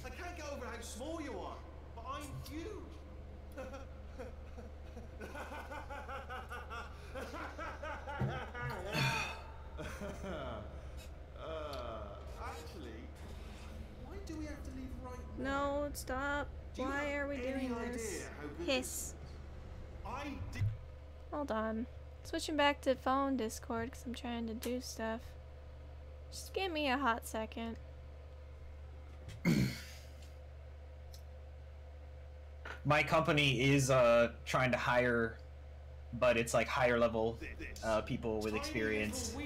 I can't get over how small you are, but I'm huge. Actually, why do we have to leave right now? No, stop. Do you Why have are we any doing idea this? how good Hiss. I did. Hold on. Switching back to phone Discord because I'm trying to do stuff. Just give me a hot second. My company is trying to hire, but it's like higher level people with experience.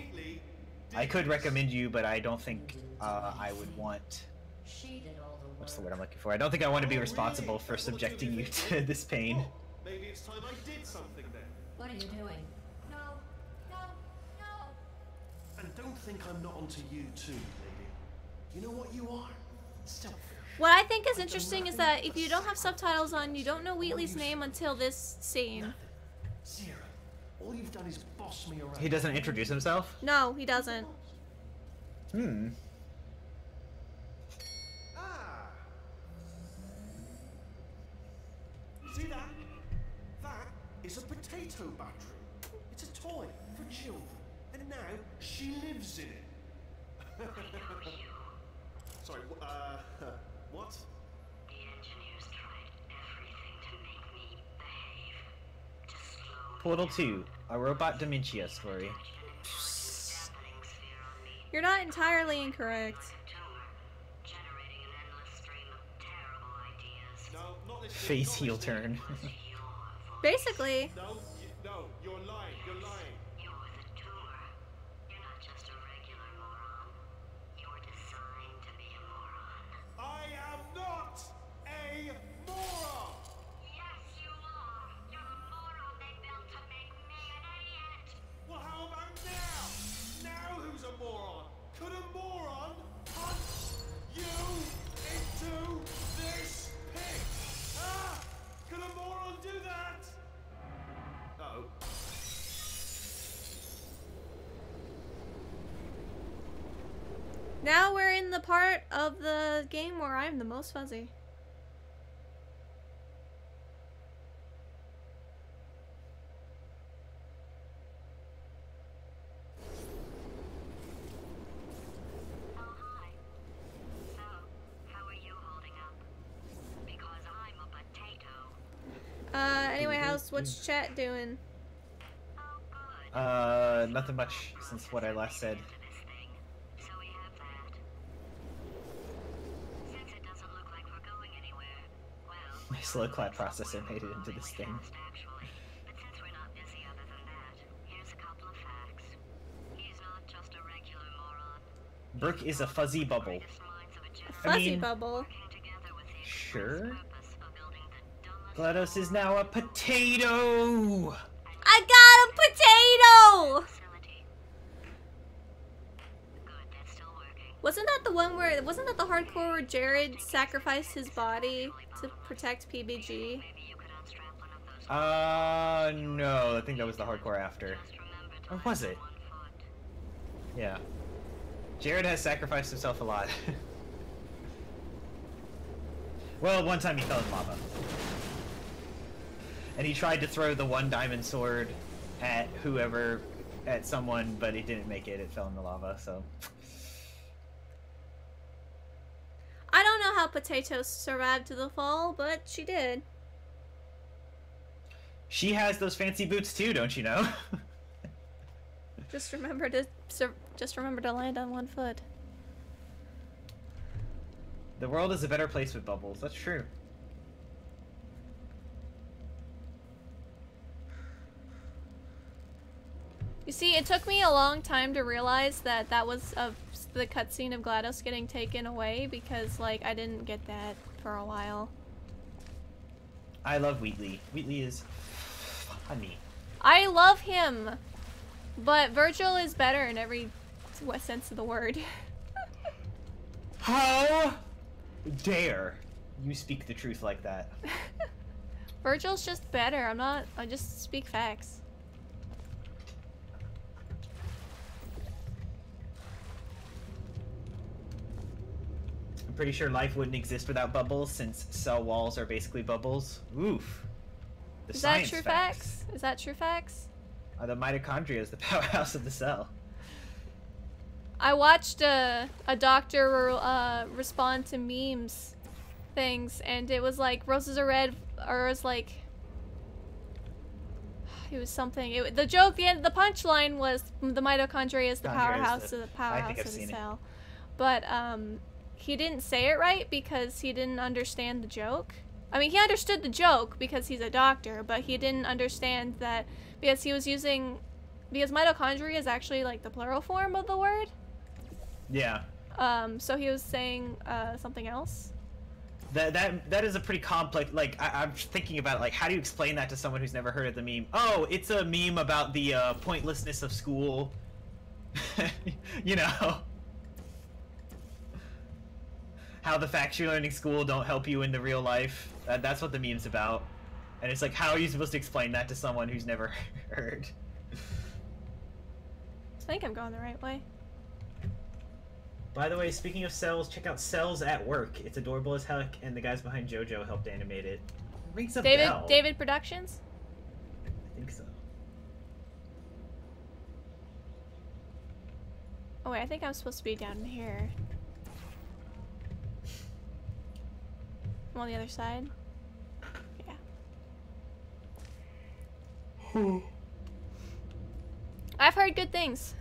I could recommend you, but I don't think I would want. She did all the work. What's the word I'm looking for? I don't think I want to be responsible for subjecting you to this pain. Maybe it's time I did something then. What are you doing? No, no, no. And don't think I'm not onto you too, lady. You know what you are? Selfish. What I think is interesting is that if you don't have subtitles on, you don't know Wheatley's name until this scene. Nothing. Zero. All you've done is boss me around. He doesn't introduce himself? No, he doesn't. Hmm. Ah. See that? That is a potato battery. It's a toy for children. And now she lives in it. Sorry, what? The engineers tried everything to make me behave. To slow Portal 2, a robot dementia story. dappling sphere on me. You're not entirely incorrect. Tumor, generating an endless stream of terrible ideas. No, not this. Face heel turn. Your voice. Basically. No, you're lying. You're lying. You're the tumor. You're not just a regular moron. You're designed to be a moron. I am not a moron. Yes, you are. You're a moron they built to make me an idiot. Well, how about now? Now who's a moron? Could a moron punch you into this pit? Ah! Could a moron do that? Uh-oh. Now we're in the part of the game where I'm the most fuzzy. Oh, hi. So, how are you holding up? Because I'm a potato. Anyway, what's chat doing? Oh, good. Nothing much since what I last said. Into this thing. So we have that. Since it doesn't look like we're going anywhere, well, My slow clap processor made it into this thing. fast, actually. But since we're not busy other than that, here's a couple of facts. He's not just a regular moron. Brooke is a fuzzy bubble. Greatest minds of a generation Fuzzy mean- bubble. working together with the Sure. express purpose of building the dumbest GLaDOS is now a potato! I got a potato! facility. Good, that's still working. Wasn't that the hardcore where Jared sacrificed his body to protect PBG? Maybe you could unstrap one of those. No, I think that was the hardcore after. Just remember to Or land was on it? one foot. Yeah. Jared has sacrificed himself a lot. Well, one time he fell in lava. And he tried to throw the one diamond sword at someone, but he didn't make it. It fell in the lava, so. I don't know how Potato survived to the fall, but she did. She has those fancy boots too, don't you know? Just remember to land on one foot. The world is a better place with bubbles. That's true. You see, it took me a long time to realize that that was the cutscene of GLaDOS getting taken away because, like, I didn't get that for a while. I love Wheatley. Wheatley is funny. I love him, but Virgil is better in every sense of the word. How dare you speak the truth like that? Virgil's just better. I just speak facts. I'm pretty sure life wouldn't exist without bubbles since cell walls are basically bubbles. Oof. The Is that science true facts? Is that true facts? The mitochondria is the powerhouse of the cell. I watched a doctor respond to memes things, and it was like roses are red, or it was like it was something. The joke, the punchline was the mitochondria is the powerhouse of the cell. But he didn't say it right because he didn't understand the joke. I mean, he understood the joke because he's a doctor, but he didn't understand that because mitochondria is actually like the plural form of the word. Yeah. So he was saying something else. That is a pretty complex. Like I'm thinking about it, like how do you explain that to someone who's never heard of the meme? Oh, it's a meme about the pointlessness of school. You know, how the facts you learn in school don't help you in the real life. That's what the meme's about. And it's like, how are you supposed to explain that to someone who's never heard? I think I'm going the right way. By the way, speaking of Cells, check out Cells at Work. It's adorable as heck, and the guys behind JoJo helped animate it. Rings a bell. David Productions? I think so. Oh wait, I think I'm supposed to be down here. I'm on the other side. Yeah. I've heard good things.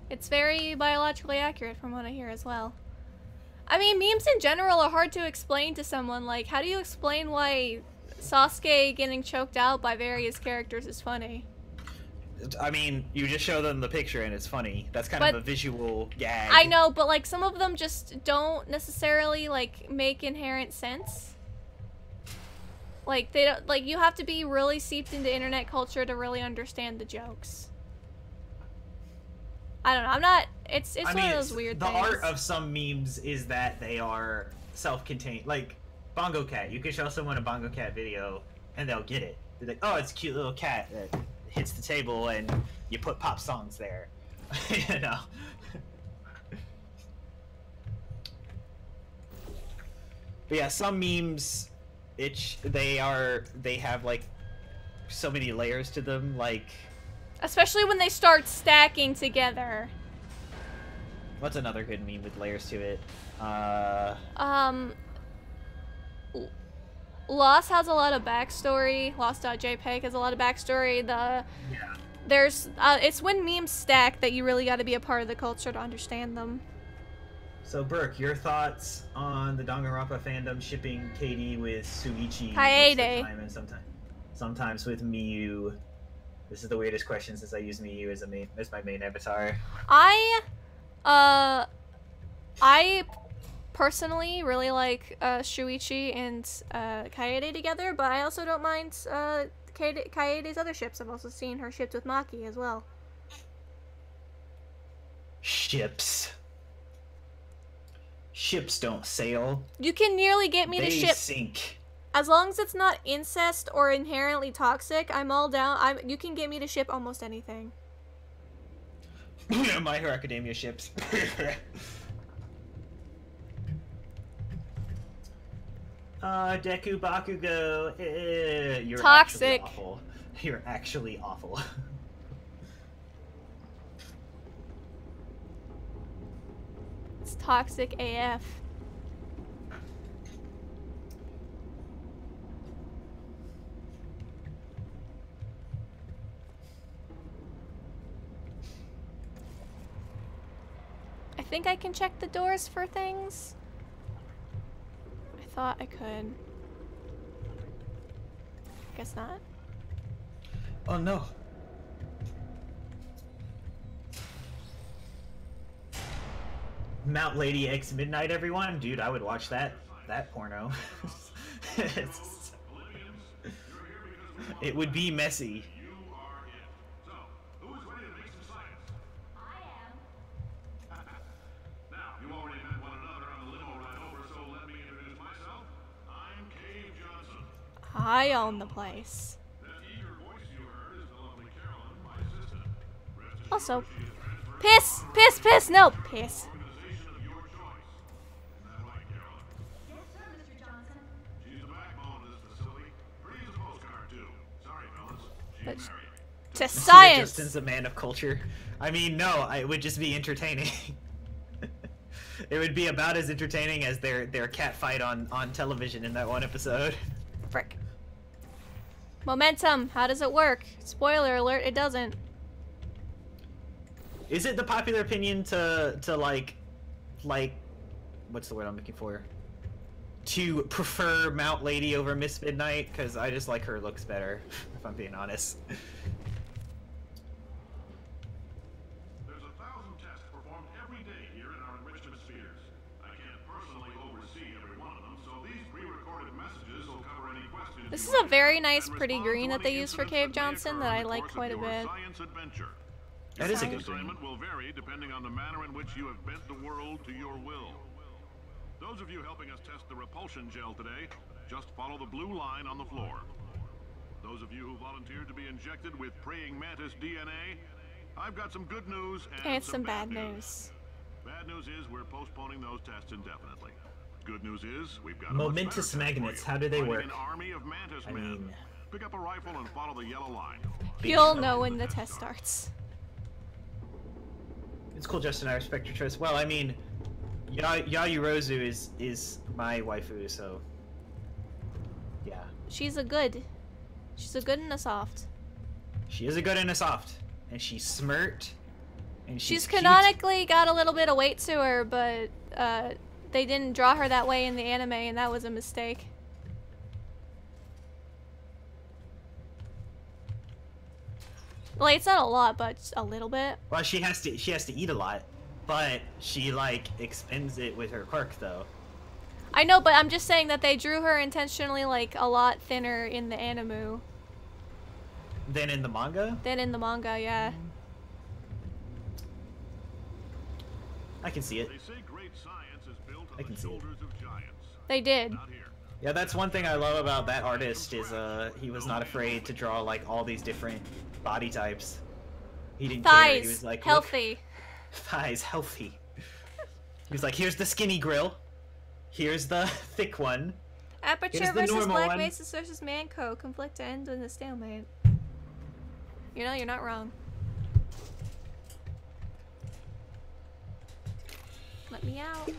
It's very biologically accurate from what I hear as well. I mean, memes in general are hard to explain to someone. Like, how do you explain why Sasuke getting choked out by various characters is funny? I mean, you just show them the picture and it's funny. That's kind of a visual gag. I know, but like some of them just don't necessarily like make inherent sense. Like they don't, like you have to be really seeped into internet culture to really understand the jokes. I don't know. I'm not. It's one of those weird things. The art of some memes is that they are self-contained. Like Bongo Cat. You can show someone a Bongo Cat video and they'll get it. They're like, oh, it's a cute little cat that hits the table and you put pop songs there. You know. But yeah, some memes, they have like so many layers to them, like. Especially when they start stacking together. What's another good meme with layers to it? Lost has a lot of backstory. Lost.jpg has a lot of backstory. There's it's when memes stack that you really got to be a part of the culture to understand them. So Burke, your thoughts on the Danganronpa fandom shipping Katie with Suichi Kaede. most of the time and sometimes with Miyu? This is the weirdest question since I use Miyu as my main avatar. I personally really like Shuichi and Kaede together, but I also don't mind Kaede's other ships. I've also seen her shipped with Maki as well. Ships don't sail. You can nearly get me to ship. They sink. As long as it's not incest or inherently toxic, I'm all down. You can get me to ship almost anything. My Hero Academia ships. Deku Bakugo. You're toxic. Actually awful. You're actually awful. It's toxic AF. I think I can check the doors for things. I thought I could. Guess not. Oh no. Mount Lady X Midnight, everyone. Dude, I would watch that porno. It would be messy. I own the place. Also, piss, no, piss. But to science. Justin's a man of culture. I mean, no, it would just be entertaining. It would be about as entertaining as their cat fight on television in that one episode. Frick. Momentum, how does it work? Spoiler alert, it doesn't. Is it the popular opinion to like what's the word I'm looking for? To prefer Mount Lady over Miss Midnight? Because I just like her looks better, if I'm being honest. There's 1,000 tests performed every day here in our enrichment spheres. I can't personally oversee every one of them, so these This is a very nice, pretty green that they use for Cave Johnson that I like quite a bit. That is a good Assignment will vary depending on the manner in which you have bent the world to your will. Those of you helping us test the repulsion gel today, just follow the blue line on the floor. Those of you who volunteered to be injected with praying mantis DNA, I've got some good news and some bad news. Bad news is we're postponing those tests indefinitely. Good news is we've got Momentous a much better magnets, test for how do they you. work? Fighting An army of mantis I men. mean, Pick up a rifle and follow the yellow line. You'll know when the test starts. It's cool, Justin. I respect your choice. Well, I mean, Yayurozu is my waifu, so yeah. She's a good and a soft. She is a good and a soft, and she's smirt, and She's cute. canonically got a little bit of weight to her, but they didn't draw her that way in the anime, and that was a mistake. Like, it's not a lot, but a little bit. Well, she has to eat a lot, but she like expends it with her quirk though. I know, but I'm just saying that they drew her intentionally like a lot thinner in the anime Then in the manga, than in the manga, yeah. I can see it. They say great science is built I on can the see it. shoulders of giants. They did. Not here. Yeah, that's one thing I love about that artist is he was not afraid to draw like all these different body types. He didn't care. He Thighs, was like, healthy. Look, thighs, healthy. He was like, here's the skinny grill. Here's the thick one. Aperture Here's the versus normal Black one. Mesa versus Manco. Conflict to end in a stalemate. You know, you're not wrong. Let me out.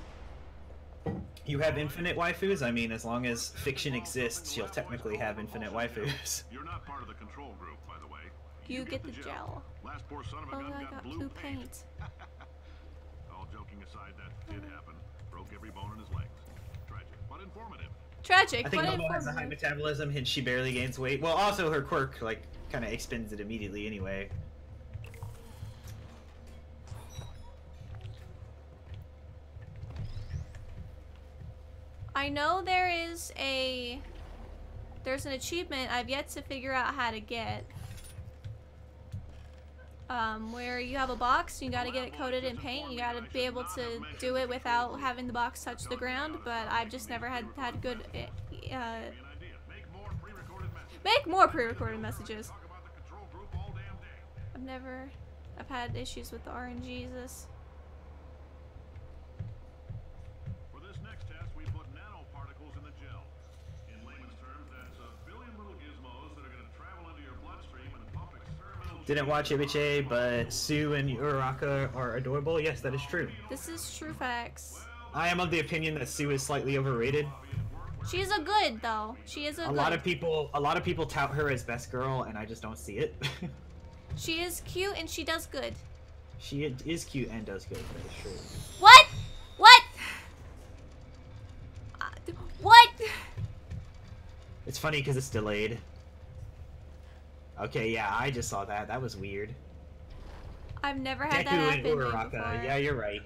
You have infinite waifus? I mean, as long as fiction exists, you'll technically have infinite waifus. You're not part of the control group, by the way. You get the gel. Last poor son of a Oh, gun I got got blue blue paint. paint. All joking aside, that did happen. Broke every bone in his legs. Tragic, but informative. Tragic, I think but Momo has a high informative. metabolism, hence she barely gains weight. Well, also her quirk, like, kind of expends it immediately anyway. I know there's an achievement I've yet to figure out how to get. Where you have a box, you gotta get it coated in paint, you gotta be able to do it without having the box touch the ground, but I've just never had good, Give you an idea. Make more pre-recorded messages. make more pre-recorded messages. Talk about the control group all damn day. I've had issues with the RNGesus. For this next test, we put nanoparticles in the gel. In layman's terms, that's a billion little gizmos that are going to travel into your bloodstream and pump experimental... Didn't watch Ibiche, but Sue and Uraraka are adorable. Yes, that is true. This is true facts. I am of the opinion that Sue is slightly overrated. She's a good, though. She is a A good. lot of people tout her as best girl, and I just don't see it. She is cute and she does good. She is cute and does good. That is true. What? What? What? It's funny because it's delayed. Okay, yeah, I just saw that. That was weird. I've never had that Deku and happen to me Uraraka. before. Yeah, you're right.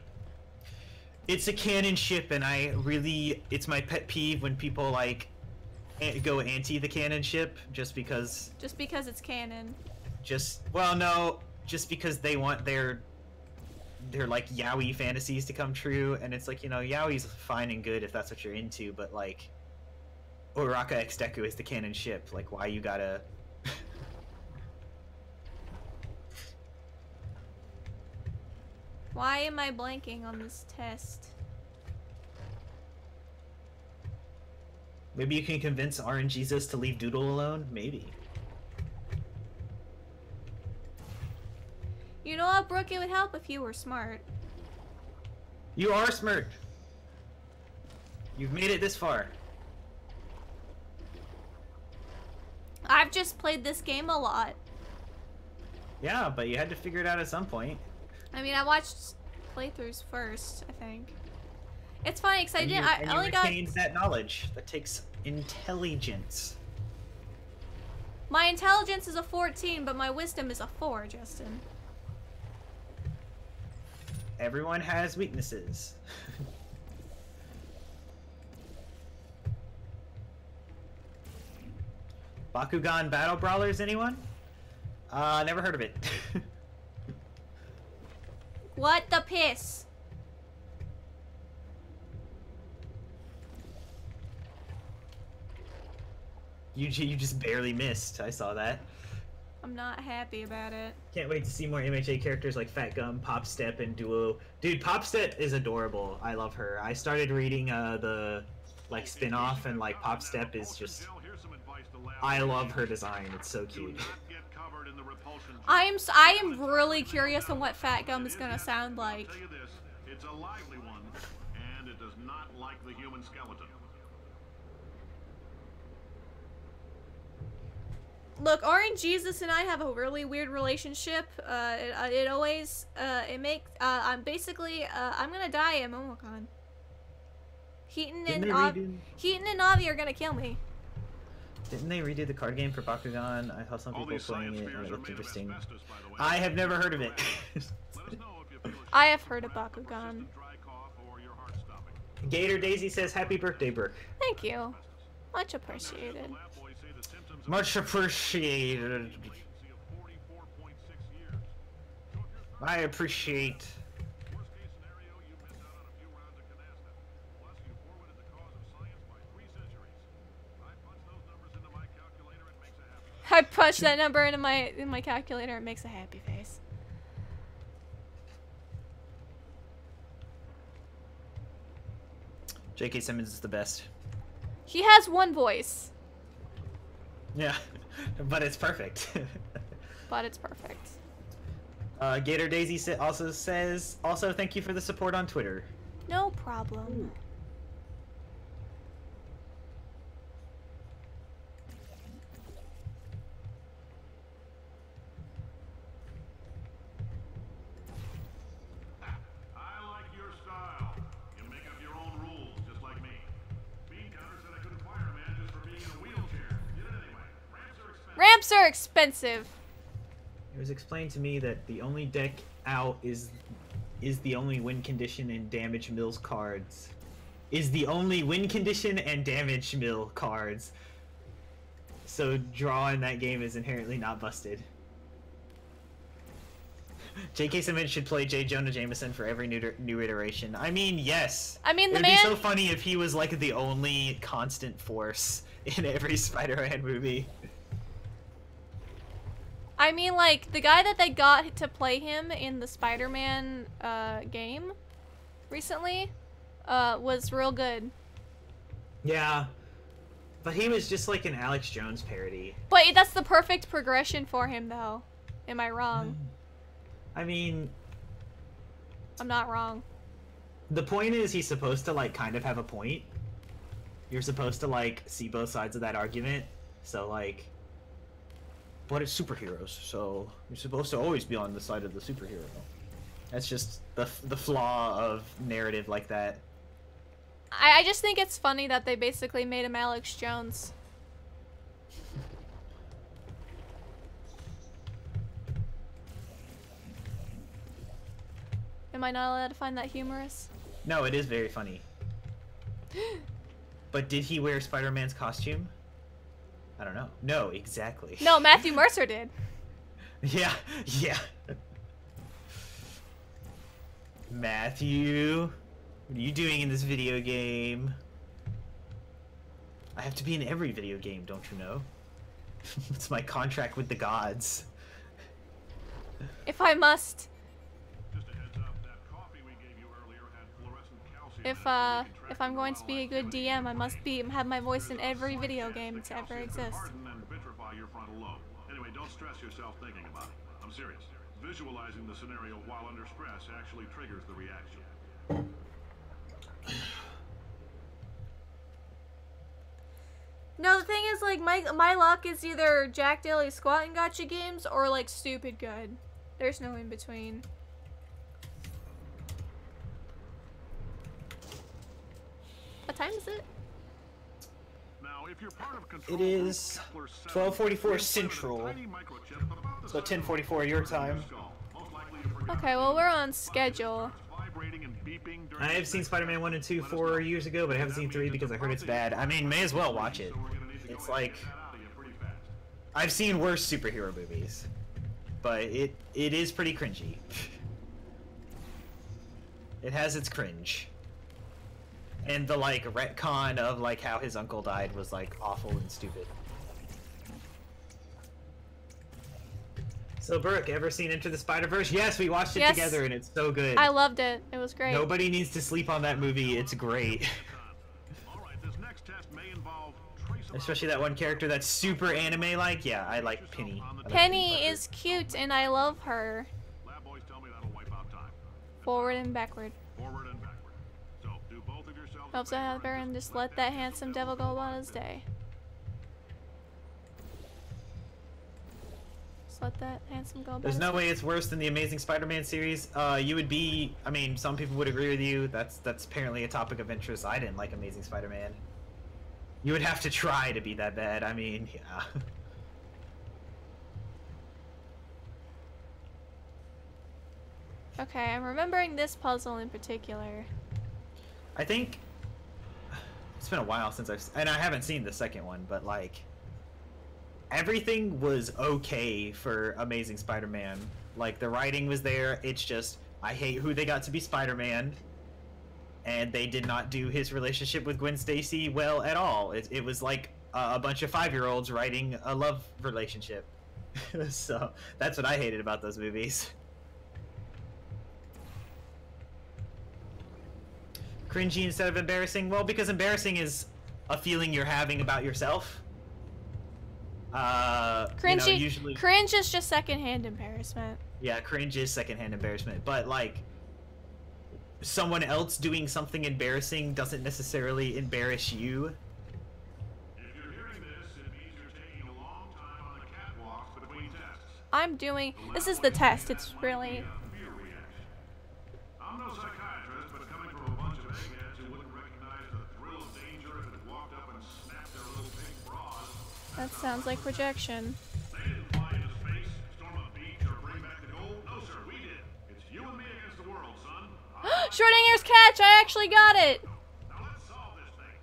It's a canon ship, and it's my pet peeve when people like go anti the canon ship just because Just because it's canon. just because they want their like yaoi fantasies to come true, and it's like, you know, yaoi's fine and good if that's what you're into, but like Uraraka X Deku is the canon ship. Like, why you gotta Why am I blanking on this test? Maybe you can convince RNGesus to leave Doodle alone? Maybe. You know what, Brooke? It would help if you were smart. You are smart. You've made it this far. I've just played this game a lot. Yeah, but you had to figure it out at some point. I mean, I watched playthroughs first, I think. It's funny because I And didn't. you, I and you only got. retained that knowledge. That takes intelligence. My intelligence is a 14, but my wisdom is a 4, Justin. Everyone has weaknesses. Bakugan Battle Brawlers, anyone? Never heard of it. What the piss? You just barely missed. I saw that. I'm not happy about it. Can't wait to see more MHA characters like Fat Gum, Pop Step, and Duo. Dude, Pop Step is adorable. I love her. I started reading the like spin-off, and like Pop Step is just. I love her design. It's so cute. I am really curious on what Fat Gum is gonna sound like. It's a lively one, and it does not like the human skeleton. Look, Orange Jesus and I have a really weird relationship. It always, I'm basically, I'm gonna die in Momocon. Heaton and Navi are gonna kill me. Didn't they redo the card game for Bakugan? I saw some people playing it and it looked interesting. I have never heard of it. I have heard of Bakugan. Gator Daisy says, "Happy birthday, Burke." Thank you. Much appreciated. Much appreciated. I appreciate. I punched that number into my calculator. It makes a happy face. J.K. Simmons is the best. He has one voice. Yeah, but it's perfect. But it's perfect. Gator Daisy also says, thank you for the support on Twitter. No problem. I like your style. You make up your own rules, just like me. Bean Counter said I couldn't fire a man just for being in a wheelchair. Did it anyway. Ramps are expensive. It was explained to me that the only deck out is the only win condition and damage mills cards. Is the only win condition and damage mill cards. So drawing that game is inherently not busted. J.K. Simmons should play J. Jonah Jameson for every new iteration. I mean, yes. I mean, It'd be so funny if he was like the only constant force in every Spider-Man movie. I mean, like, the guy that they got to play him in the Spider-Man game recently was real good. Yeah. But he was just like an Alex Jones parody. But that's the perfect progression for him, though. Am I wrong? I mean... I'm not wrong. The point is he's supposed to, like, kind of have a point. You're supposed to, like, see both sides of that argument. So, like... But it's superheroes, so you're supposed to always be on the side of the superhero. That's just the flaw of narrative like that. I just think it's funny that they basically made him Alex Jones. Am I not allowed to find that humorous? No, it is very funny. But did he wear Spider-Man's costume? I don't know. No, exactly. No, Matthew Mercer did. Yeah. Matthew, what are you doing in this video game? I have to be in every video game, don't you know? It's my contract with the gods. If I must. Just a heads up, that coffee we gave you earlier had fluorescent calcium. If I'm going to be a good DM, I must have my voice in every video game to ever exist. And vitrify your frontal lobe. Anyway, don't stress yourself thinking about it. I'm serious. Visualizing the scenario while under stress actually triggers the reaction. No, the thing is, like, my luck is either Jack Daly Squat and Gotcha games or, like, stupid good. There's no in between. What time is it? Now, if you're part of control It is 12:44 Central, so 10:44 your time. Okay, well, we're on schedule. I have seen Spider-Man 1 and 2 4 years ago, but I haven't seen 3 because I heard it's bad. I mean, may as well watch it. It's like... I've seen worse superhero movies, but it is pretty cringy. It has its cringe. And the, like, retcon of, like, how his uncle died was, like, awful and stupid. So, Brooke, ever seen Into the Spider-Verse? Yes, we watched it together, and it's so good. I loved it. It was great. Nobody needs to sleep on that movie. It's great. Alright, this next test may involve traceable... Especially that one character that's super anime-like. Yeah, I like Penny. I like Penny Parker. is cute, and I love her. Lab boys tell me that'll wipe out time. Forward and backward. Forward and backward. So, do both of yourselves... Helps out Heather and just let that handsome devil go about his day. Just let that handsome go about There's his no day. way it's worse than the Amazing Spider-Man series. You would be... I mean, some people would agree with you. That's apparently a topic of interest. I didn't like Amazing Spider-Man. You would have to try to be that bad. I mean, yeah. Okay, I'm remembering this puzzle in particular. I think... It's been a while since and I haven't seen the second one, but, like... Everything was okay for Amazing Spider-Man. Like, the writing was there, it's just... I hate who they got to be Spider-Man. And they did not do his relationship with Gwen Stacy well at all. It was like a bunch of 5-year-olds writing a love relationship. So, that's what I hated about those movies. Cringy instead of embarrassing? Well, because embarrassing is a feeling you're having about yourself. Cringy. You know, usually... Cringe is just secondhand embarrassment. Yeah, cringe is secondhand embarrassment, but like someone else doing something embarrassing doesn't necessarily embarrass you. If you're hearing this, it means you're taking a long time on the catwalks between tests. I'm doing... This is the test. It's really... Fear reaction. I'm no psychiatrist, but coming from a bunch of eggheads who wouldn't recognize the thrill of danger if it walked up and snapped their little pink bras. That sounds like projection. They didn't fly into space, storm a beach, or bring back the gold. No, sir, we did. It's you and me against the world, son. Schrodinger's catch! I actually got it! Now let's solve this thing.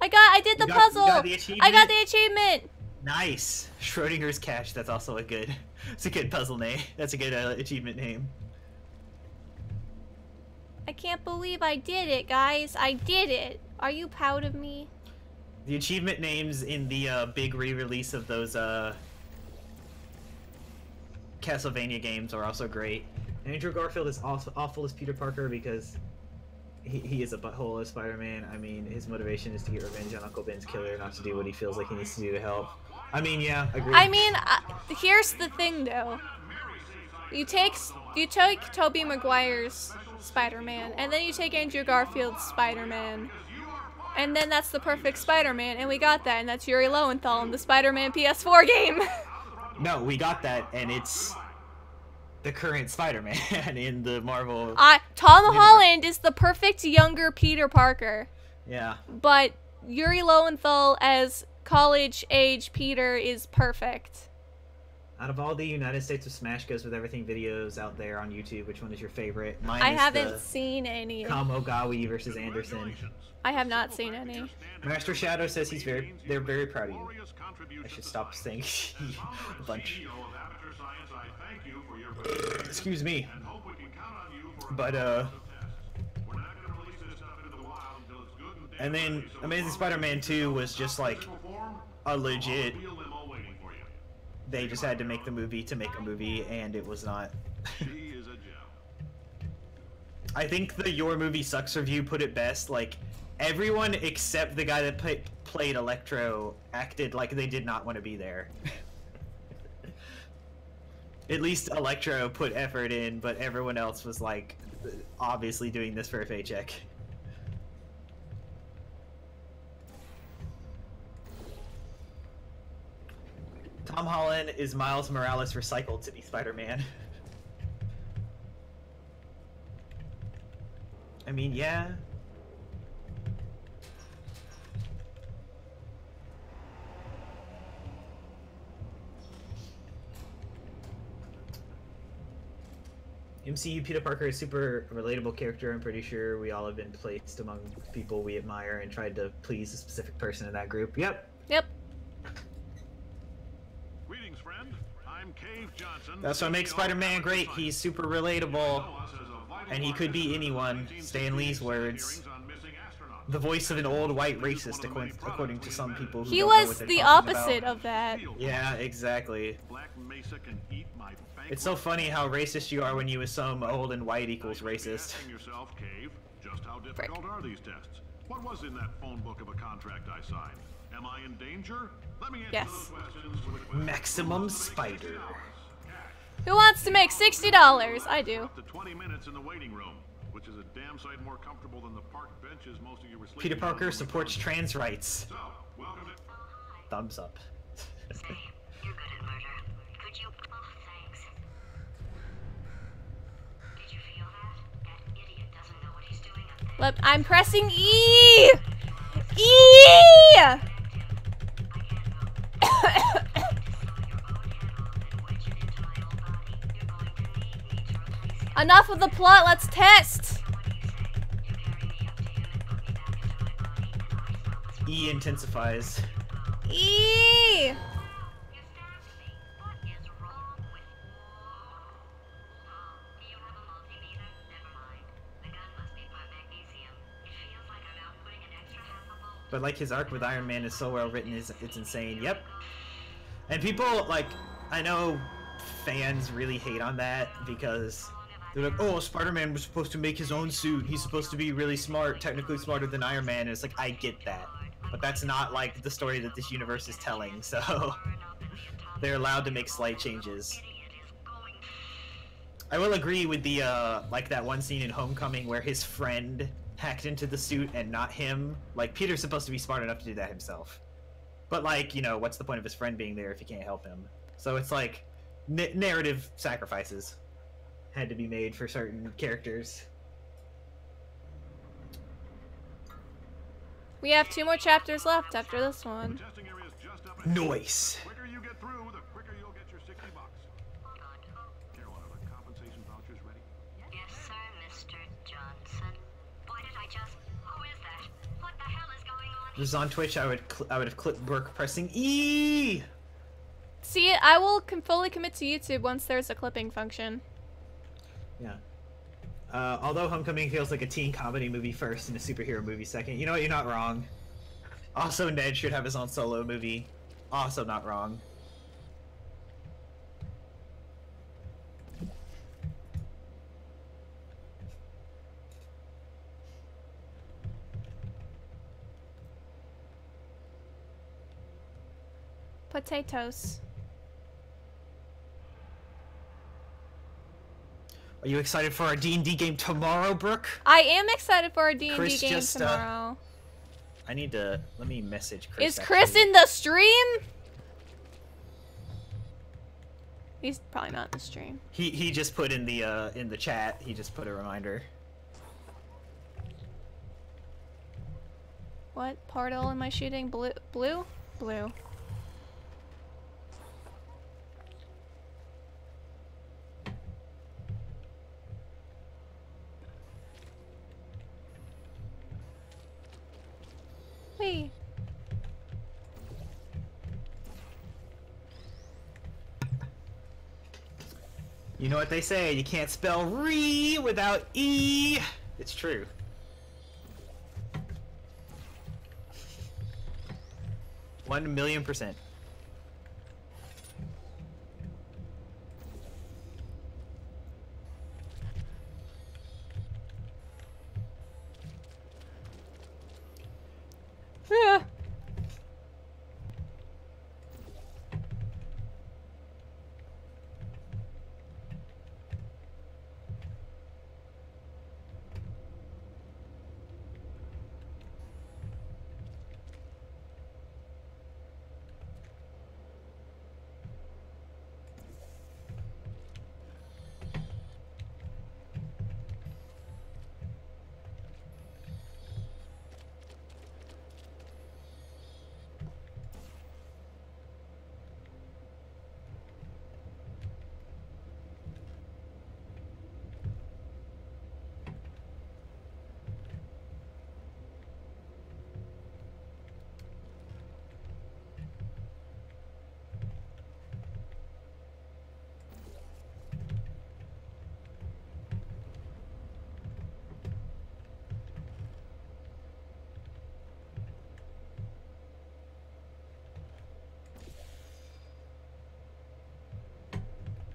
I did the puzzle! You got the I got achievement? the achievement! Nice. Schrodinger's Cash. That's also a good. It's a good puzzle name. That's a good achievement name. I can't believe I did it, guys. I did it. Are you proud of me? The achievement names in the big re-release of those Castlevania games are also great. Andrew Garfield is also awful as Peter Parker because he is a butthole as Spider-Man. I mean, his motivation is to get revenge on Uncle Ben's killer, not to do what he feels like he needs to do to help. I mean, yeah, agree. I mean, here's the thing, though. You take Tobey Maguire's Spider-Man, and then you take Andrew Garfield's Spider-Man, and then that's the perfect Spider-Man, and we got that, and that's Yuri Lowenthal in the Spider-Man PS4 game. No, we got that, and it's the current Spider-Man in the Marvel. Tom universe. Holland is the perfect younger Peter Parker, Yeah. but Yuri Lowenthal as college-age Peter is perfect. Out of all the United States of Smash Goes with Everything videos out there on YouTube, which one is your favorite? Mine I is haven't the seen any. Kamogawi versus Anderson. I have not seen any. Master Shadow says they're very proud of you. I should stop saying a bunch. Excuse me. But and then Amazing Spider-Man 2 was just like a legit. They just had to make the movie to make a movie, and it was not. I think the Your Movie Sucks review put it best. Like, everyone except the guy that played Electro acted like they did not want to be there. At least Electro put effort in, but everyone else was like, obviously doing this for a paycheck. Tom Holland is Miles Morales recycled to be Spider-Man. I mean, yeah. MCU Peter Parker is a super relatable character. I'm pretty sure we all have been placed among people we admire and tried to please a specific person in that group. Yep. Yep. I'm Cave Johnson. That's what makes Spider-Man great. He's super relatable, and he could be anyone. Stan Lee's words. The voice of an old white racist, according to some people. Who He don't know what was they're the talking opposite about. of that. Yeah, exactly. Black Mesa can eat my It's so funny how racist you are when you assume old and white equals racist. Asking yourself, Cave, just how difficult are these tests? What was in that phone book of a contract I signed? Am I in danger? Let me answer Yes. those questions with a question. Maximum Spider. Who wants to make $60? I do. Up to 20 minutes in the waiting room, which is a damn sight more comfortable than the park benches most of you were sleeping Peter on Parker when we supports found trans rights. you. So, welcome to... Thumbs up. Say, you're good at murder. Could you... Oh, thanks. Did you feel that? That idiot doesn't know what he's doing up there. I'm pressing E! E! Enough of the plot, let's test! E intensifies. E! But like his arc with Iron Man is so well written, it's insane. Yep. And people like, I know fans really hate on that because they're like, oh, Spider-Man was supposed to make his own suit. He's supposed to be really smart, technically smarter than Iron Man. And it's like, I get that, but that's not like the story that this universe is telling. So they're allowed to make slight changes. I will agree with the like that one scene in Homecoming where his friend hacked into the suit and not him. Like, Peter's supposed to be smart enough to do that himself. But like, you know, what's the point of his friend being there if he can't help him? So it's like narrative sacrifices had to be made for certain characters. We have 2 more chapters left after this one. Testing area is just up ahead. Noise. The quicker you get through, the quicker you'll get your $60. Carolina, are the compensation vouchers ready? Yes, sir, Mr. Johnson. Why did I just... Who is that? What the hell is going on? If it was on Twitch, I would have clipped Burke pressing E. See, I will fully commit to YouTube once there's a clipping function. Yeah. Although Homecoming feels like a teen comedy movie first and a superhero movie second. You know what? You're not wrong. Also, Ned should have his own solo movie. Also not wrong. Potatoes. Are you excited for our D&D game tomorrow, Brooke? I am excited for our D&D Chris game just, tomorrow. I need to... Let me message Chris. Is Chris actually. in the stream? He's probably not in the stream. He just put in the chat. He just put a reminder. What portal am I shooting? Blue? Blue? Blue. Wait. You know what they say? You can't spell re without e. It's true. $1,000,000%. Yeah.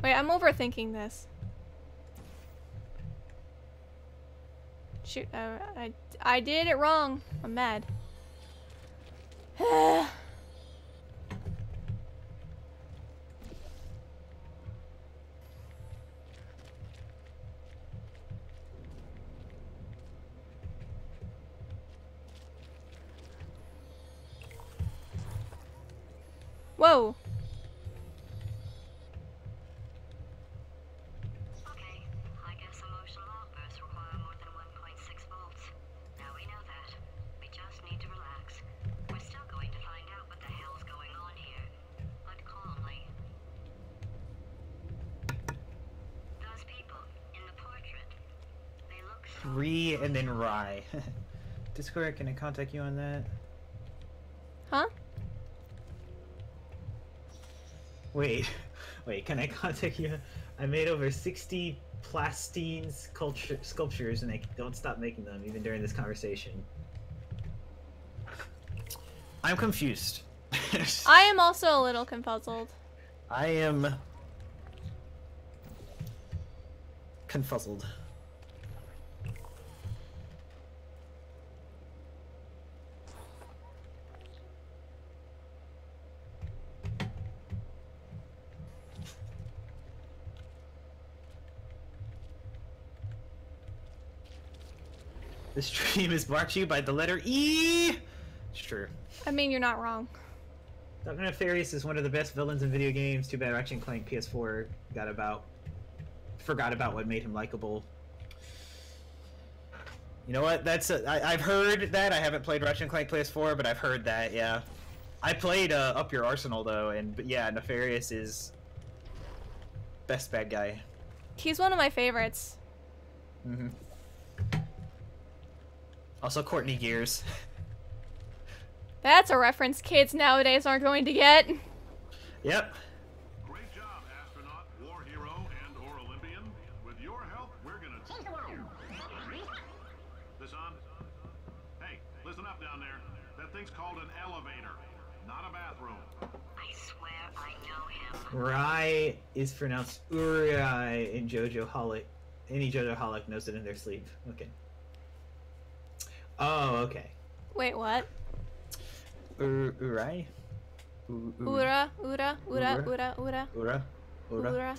Wait, I'm overthinking this. Shoot, I did it wrong. I'm mad. Whoa. Okay, I guess emotional outbursts require more than 1.6 volts. Now we know that. We just need to relax. We're still going to find out what the hell's going on here, but calmly. Those people in the portrait, they look so... Re and then Rye. Discord, can I contact you on that? Huh? Wait, can I contact you? I made over 60 plastine sculptures and I don't stop making them, even during this conversation. I'm confused. I am also a little confuzzled. I am... confuzzled. This stream is brought to you by the letter E! It's true. I mean, you're not wrong. Dr. Nefarious is one of the best villains in video games. Too bad Ratchet & Clank PS4 forgot about what made him likable. You know what? I've heard that. I haven't played Ratchet & Clank PS4, but I've heard that, yeah. I played Up Your Arsenal, though, but yeah, Nefarious is best bad guy. He's one of my favorites. Mm-hmm. Also, Courtney Gears. That's a reference kids nowadays aren't going to get. Yep. Great job, astronaut, war hero, and/or Olympian. With your help, we're gonna take the world. This on? Hey, listen up down there. That thing's called an elevator, not a bathroom. I swear I know him. Rai is pronounced Uri in Jojo Holic. Any Jojo Holic knows it in their sleep. Okay. Oh, okay. Wait, what? Uri? Ura, ura, ura, ura, ura. Ura? Ura? Ura.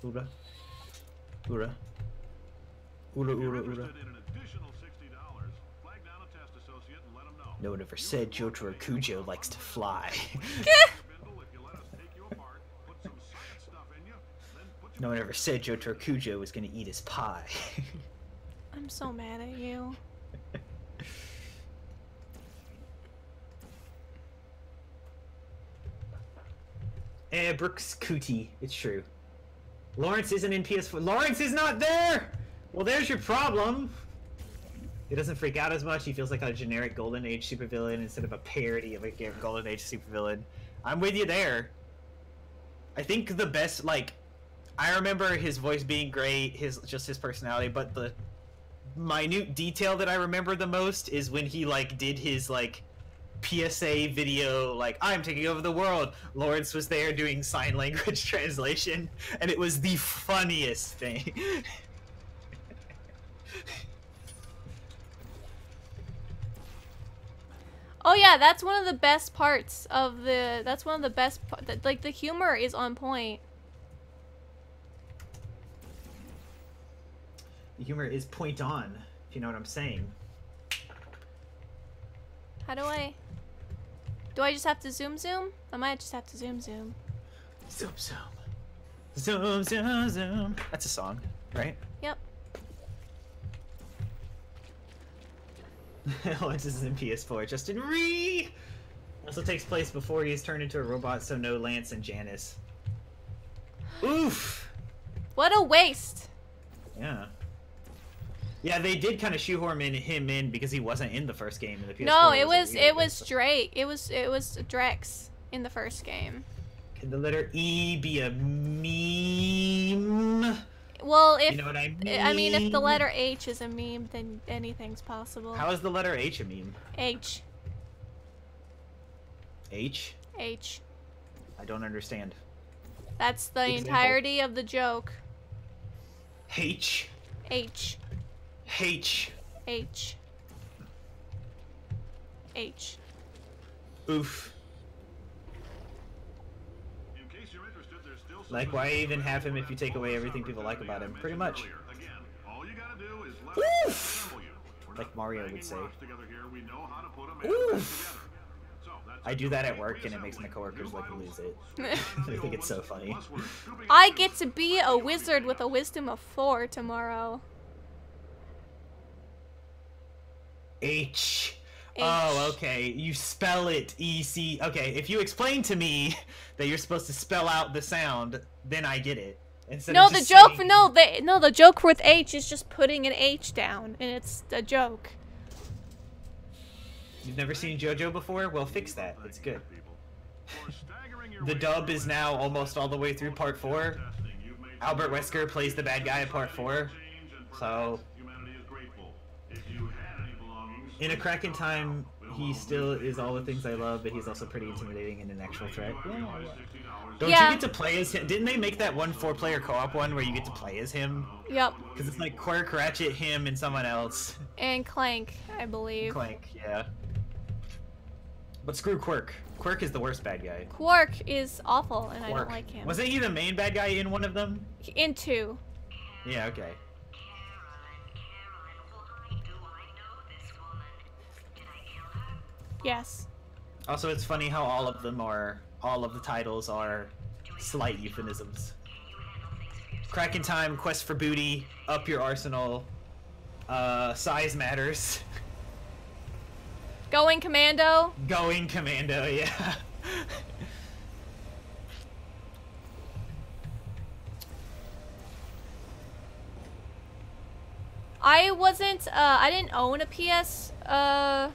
Ura? Ura? Ura, If you're ura, interested ura. in an additional $60, flag down a test associate and let them know. No one ever said Jotaro Kujo likes to fly. Bindle, if you let us take you apart, put some science stuff in you, then put you No one ever said Jotaro Kujo was gonna eat his pie. I'm so mad at you. Brooks Cootie. It's true. Lawrence isn't in PS4. Lawrence is not there! Well, there's your problem. He doesn't freak out as much. He feels like a generic Golden Age supervillain instead of a parody of a Golden Age supervillain. I'm with you there. I think the best, like, I remember his voice being great, his personality, but the minute detail that I remember the most is when he, like, did his, like, PSA video, like, I'm taking over the world. Lawrence was there doing sign language translation, and it was the funniest thing. Oh yeah, that's one of the best parts of the. That's one of the best. Like the humor is on point. The humor is point on, if you know what I'm saying. How do I? Do I just have to zoom? I might just have to zoom. Zoom, zoom. Zoom, zoom, zoom. That's a song, right? Yep. Lawrence is in PS4. Justin Ree also takes place before he is turned into a robot, so no Lance and Janice. Oof. What a waste. Yeah. Yeah, they did kind of shoehorn him in because he wasn't in the first game in the PS4. No, it was Drake. It was Drex in the first game. Can the letter E be a meme? Well, if You know what I I mean, if the mean? letter H is a meme, then anything's possible. How is the letter H a meme? H. H? H. I don't understand. That's the Example. entirety of the joke. H. H. H. H. H. Oof. In case you're interested, there's still some Like, why even have him if you take away everything people like about him? Pretty much. Again, all you gotta do is let Oof. us assemble you. We're Like not Mario would banging say. rocks together here. We know how to put 'em Oof. together. So, that's I it. do that at Complete work and it makes my reassembly. coworkers New like vitals, lose it. switch on I the think it's so old funny. ones, plus we're scooping I up get to be a wizard with a wisdom of 4 tomorrow. H. H. Oh, okay. You spell it E-C. Okay, if you explain to me that you're supposed to spell out the sound, then I get it. Instead No, of the just joke saying- the joke with H is just putting an H down, and it's a joke. You've never seen JoJo before? Well, fix that. It's good. people. For staggering your The way dub through is it, now almost all the way through part 4. testing, you've made Albert Wesker plays the bad guy in part 4. change, and So, humanity is grateful. If you had any belongings, in A Crack in Time, he still is all the things I love, but he's also pretty intimidating and an actual threat. Don't Yeah. you get to play as him? Didn't they make that one 4-player co-op one where you get to play as him? Yep. Because it's like Quirk, Ratchet, him, and someone else. And Clank, I believe. Clank, yeah. But screw Quirk. Quirk is the worst bad guy. Quark is awful, and I Quirk. don't like him. Wasn't he the main bad guy in one of them? In 2. Yeah, okay. Carolyn, why do I know this woman? Did I kill her? Yes. Also, it's funny how all of the titles are slight euphemisms. Crack in Time, Quest for Booty, Up Your Arsenal, Size Matters, Going Commando. Going Commando, yeah. I wasn't, I didn't own a PS2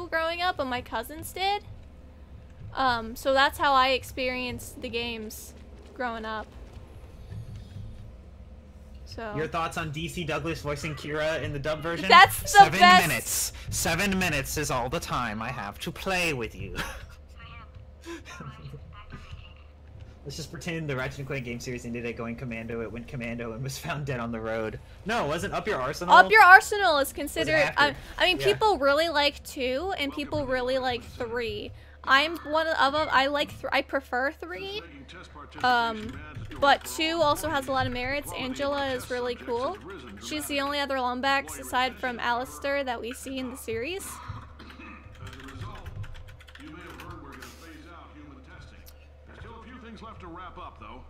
growing up, but my cousins did. So that's how I experienced the games growing up. So. Your thoughts on DC Douglas voicing Kira in the dub version? That's the 7 best. minutes. 7 minutes is all the time I have to play with you. Let's just pretend the Ratchet and Clank game series ended at Going Commando. It went commando and was found dead on the road. No, it wasn't Up Your Arsenal. Up Your Arsenal is considered. after. I mean, Yeah. people really like 2, and people really like 3. I'm one of them. I prefer 3. But 2 also has a lot of merits. Angela is really cool. She's the only other Lombax aside from Alistair that we see in the series. As a result, you may have heard we're going to phase out human testing. There's still a few things left to wrap up, though.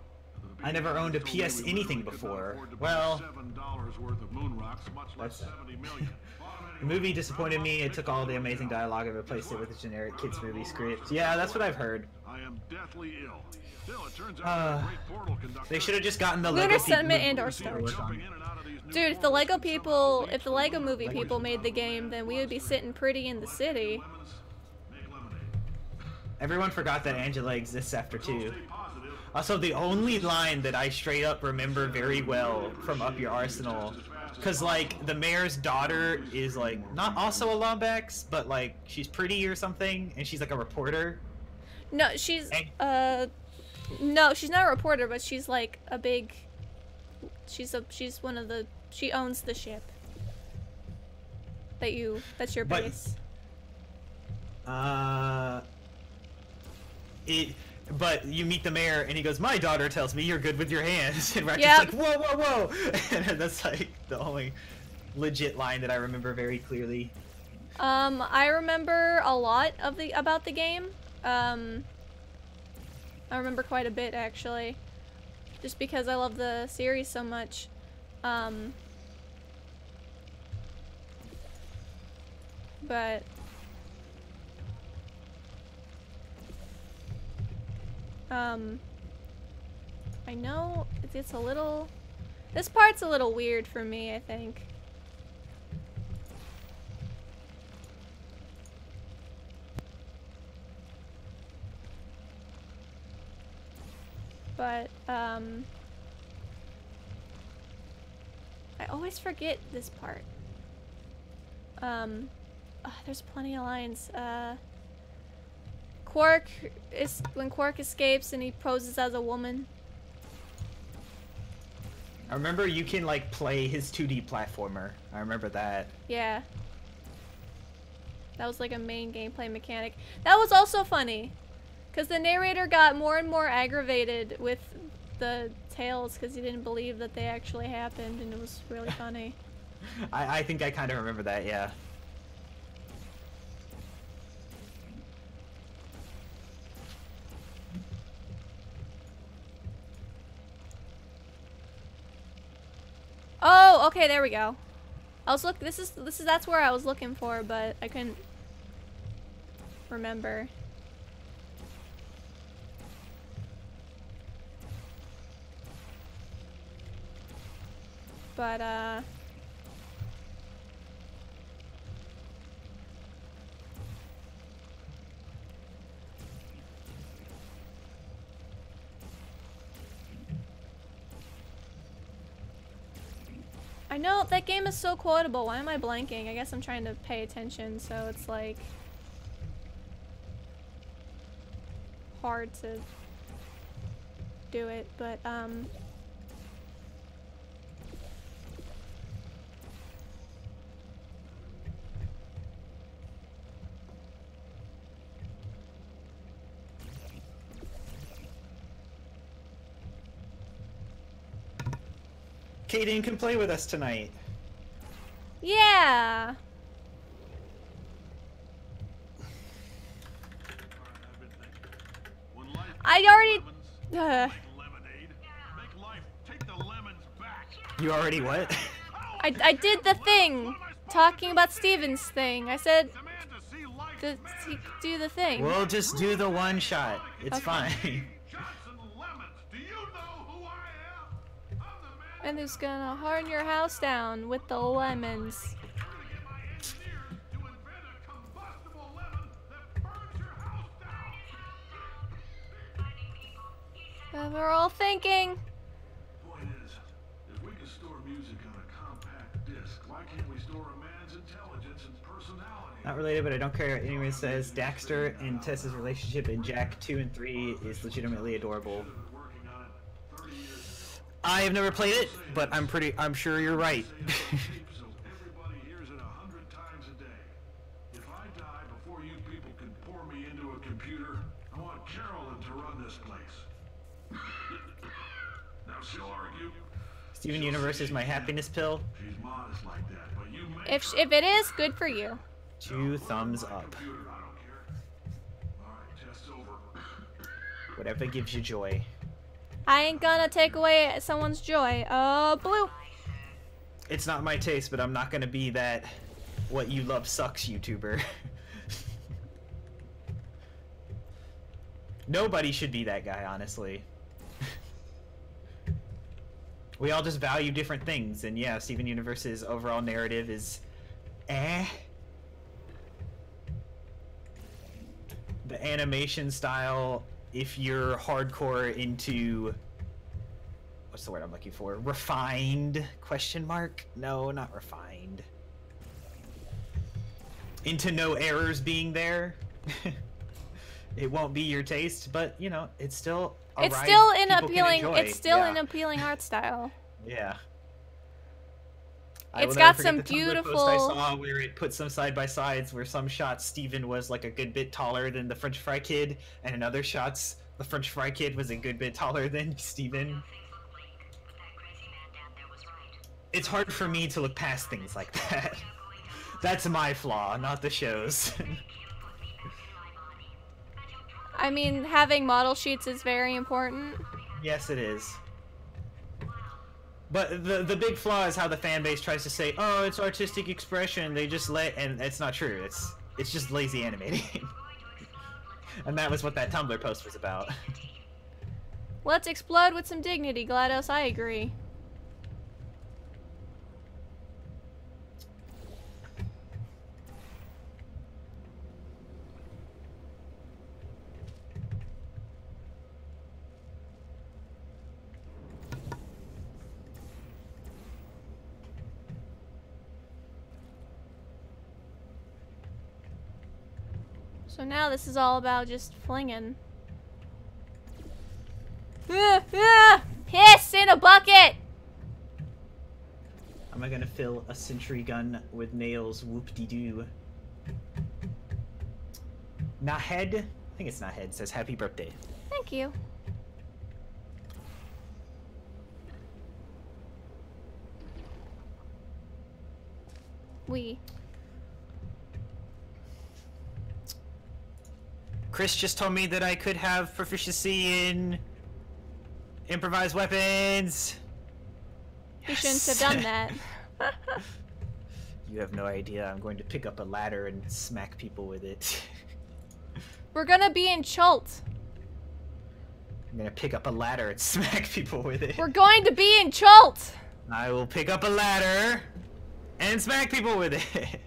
I never owned a PS anything before. Well, $7 worth of moon rocks, much less that's 70 million. the movie disappointed me. It took all the amazing dialogue and replaced it with a generic kids movie script. Yeah, that's what I've heard. I am deathly ill. Still, it turns out a great portal conductor. They should have just gotten the Lunar Lego Sentiment people and our to Star. work on Jumping it. in and out of these new Dude, if the Lego people, if the Lego movie people made the game, then we would be sitting pretty in the city. lemons, make lemonade. Everyone forgot that Angela exists after 2. Also, the only line that I straight up remember very well from Up Your Arsenal, because, like, the mayor's daughter is, like, not also a Lombax, but, like, she's pretty or something, and she's, like, a reporter. No, she's no, she's not a reporter, but she's like a big. She's one of the. She owns the ship. That's your But- base. But you meet the mayor, and he goes, "My daughter tells me you're good with your hands." And Ratchet's Yep. like, "Whoa, whoa, whoa!" And that's like the only legit line that I remember very clearly. I remember a lot of about the game. I remember quite a bit actually, just because I love the series so much. But I know it's a little. This part's a little weird for me, I think. But, I always forget this part. There's plenty of lines. Quark escapes and he poses as a woman. I remember you can like play his 2D platformer. I remember that. Yeah. That was like a main gameplay mechanic. That was also funny. Because the narrator got more and more aggravated with the tales because he didn't believe that they actually happened, and it was really funny. I think I kind of remember that, yeah. Oh, okay, there we go. I was that's where I was looking for, but I couldn't remember. But I know that game is so quotable. Why am I blanking? I guess I'm trying to pay attention, so it's like hard to do it, but Kaden can play with us tonight. yeah. When life I gives already lemons, make lemonade. Make life take the lemons back. You already what? I did the thing talking about Steven's thing. I said Demand to see life do the thing. We'll just do the one shot. It's Okay. fine. Johnson Lemons. Do you know who I am? I'm the man And who's gonna harden your house down with the lemons? who's gonna get my engineers to invent a combustible lemon that burns your house down. And we're all thinking. Point is, if we can store music on a compact disc, why can't we store a man's intelligence and personality? Not related, but I don't care. Anyone says Daxter and Tessa's relationship in Jack 2 and 3 is legitimately adorable. I've been working on it 30 years. I have never played it, but I'm sure you're right. So everybody hears it 100 times a day. If I die before you people can pour me into a computer, I want Carolyn to run this place. Now she'll argue. Steven Universe is my happiness pill. She's modest like that, but you make If it is, good for you. 2 thumbs up. computer, I don't care. Alright, test's over. Whatever gives you joy. I ain't gonna take away someone's joy. Bloop. It's not my taste, but I'm not gonna be that what you love sucks YouTuber. Nobody should be that guy, honestly. We all just value different things, and yeah, Steven Universe's overall narrative is eh. The animation style, if you're hardcore into what's the word I'm looking for? Refined? Question mark? No, not refined. Into no errors being there. It won't be your taste, but you know, it's still a It's ride still an people can appealing. enjoy. It's still Yeah. an appealing art style. Yeah. It's will got never forget some the Tumblr beautiful- post I saw where it put some side by sides where some shots Steven was like a good bit taller than the French Fry Kid, and in other shots the French Fry Kid was a good bit taller than Steven. Things look bleak, but that crazy man down there was right. It's hard for me to look past things like that. That's my flaw, not the show's. Him put me back in my body. And he'll probably I mean, having model sheets is very important. Yes, it is. But the big flaw is how the fan base tries to say, "Oh, it's artistic expression." They just and it's not true. It's just lazy animating. And that was what that Tumblr post was about. Let's explode with some dignity, GLaDOS. I agree. So now this is all about just flinging. Piss in a bucket! Am I gonna fill a sentry gun with nails? Whoop-de-doo. Nahed? I think it's Nahed. Says happy birthday. Thank you. Chris just told me that I could have proficiency in improvised weapons. You shouldn't have done that. You have no idea. I'm going to pick up a ladder and smack people with it. We're gonna be in Chult. I'm gonna pick up a ladder and smack people with it. We're going to be in Chult. I will pick up a ladder and smack people with it.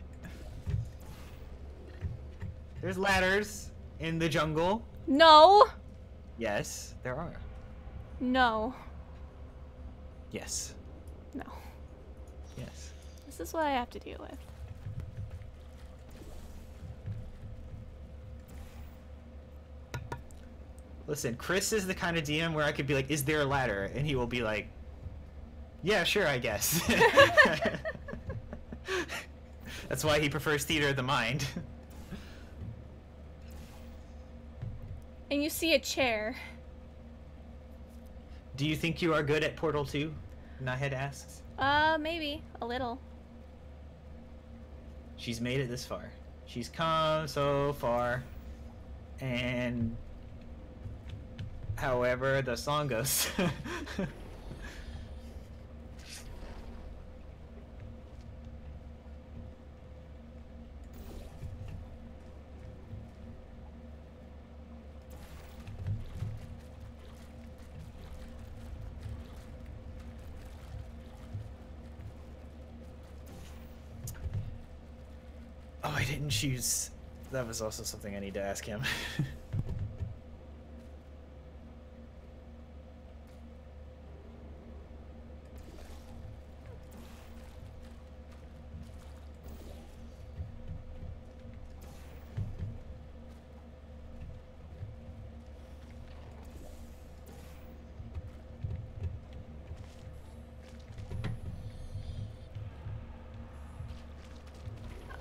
There's ladders in the jungle. No. Yes, there are. No. Yes. No. Yes. This is what I have to deal with. Listen, Chris is the kind of DM where I could be like, is there a ladder? And he will be like, yeah, sure, I guess. That's why he prefers Theater of the Mind. And you see a chair. Do you think you are good at Portal 2? Nahed asks. Maybe. A little. She's made it this far. She's come so far. And... however the song goes. Oh, I didn't choose. That was also something I need to ask him.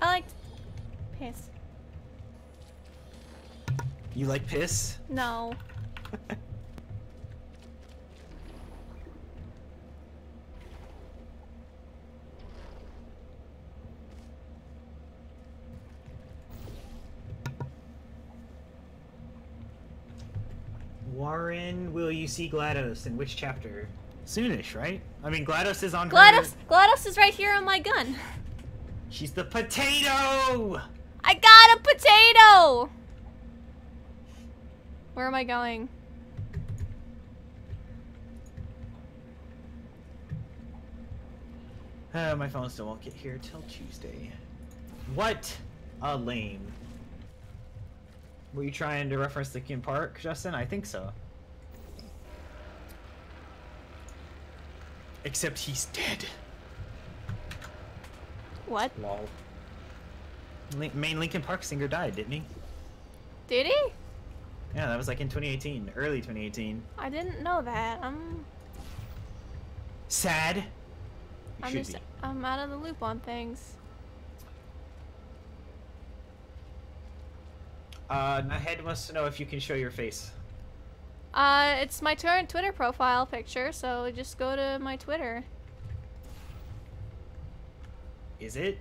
I like piss. You like piss? No. Warren, will you see GLaDOS in which chapter? Soonish, right? I mean, GLaDOS is on her... GLaDOS is right here on my gun. She's the potato! I got a potato! Where am I going? My phone still won't get here till Tuesday. What a lame. Were you trying to reference Linkin Park, Justin? I think so. Except he's dead. What? Lol. Main Linkin Park singer died, didn't he? Did he? Yeah, that was like in 2018, early 2018. I didn't know that. Sad. You I'm should just be. I'm out of the loop on things. Nahed wants to know if you can show your face. It's my Twitter profile picture, so just go to my Twitter. Is it?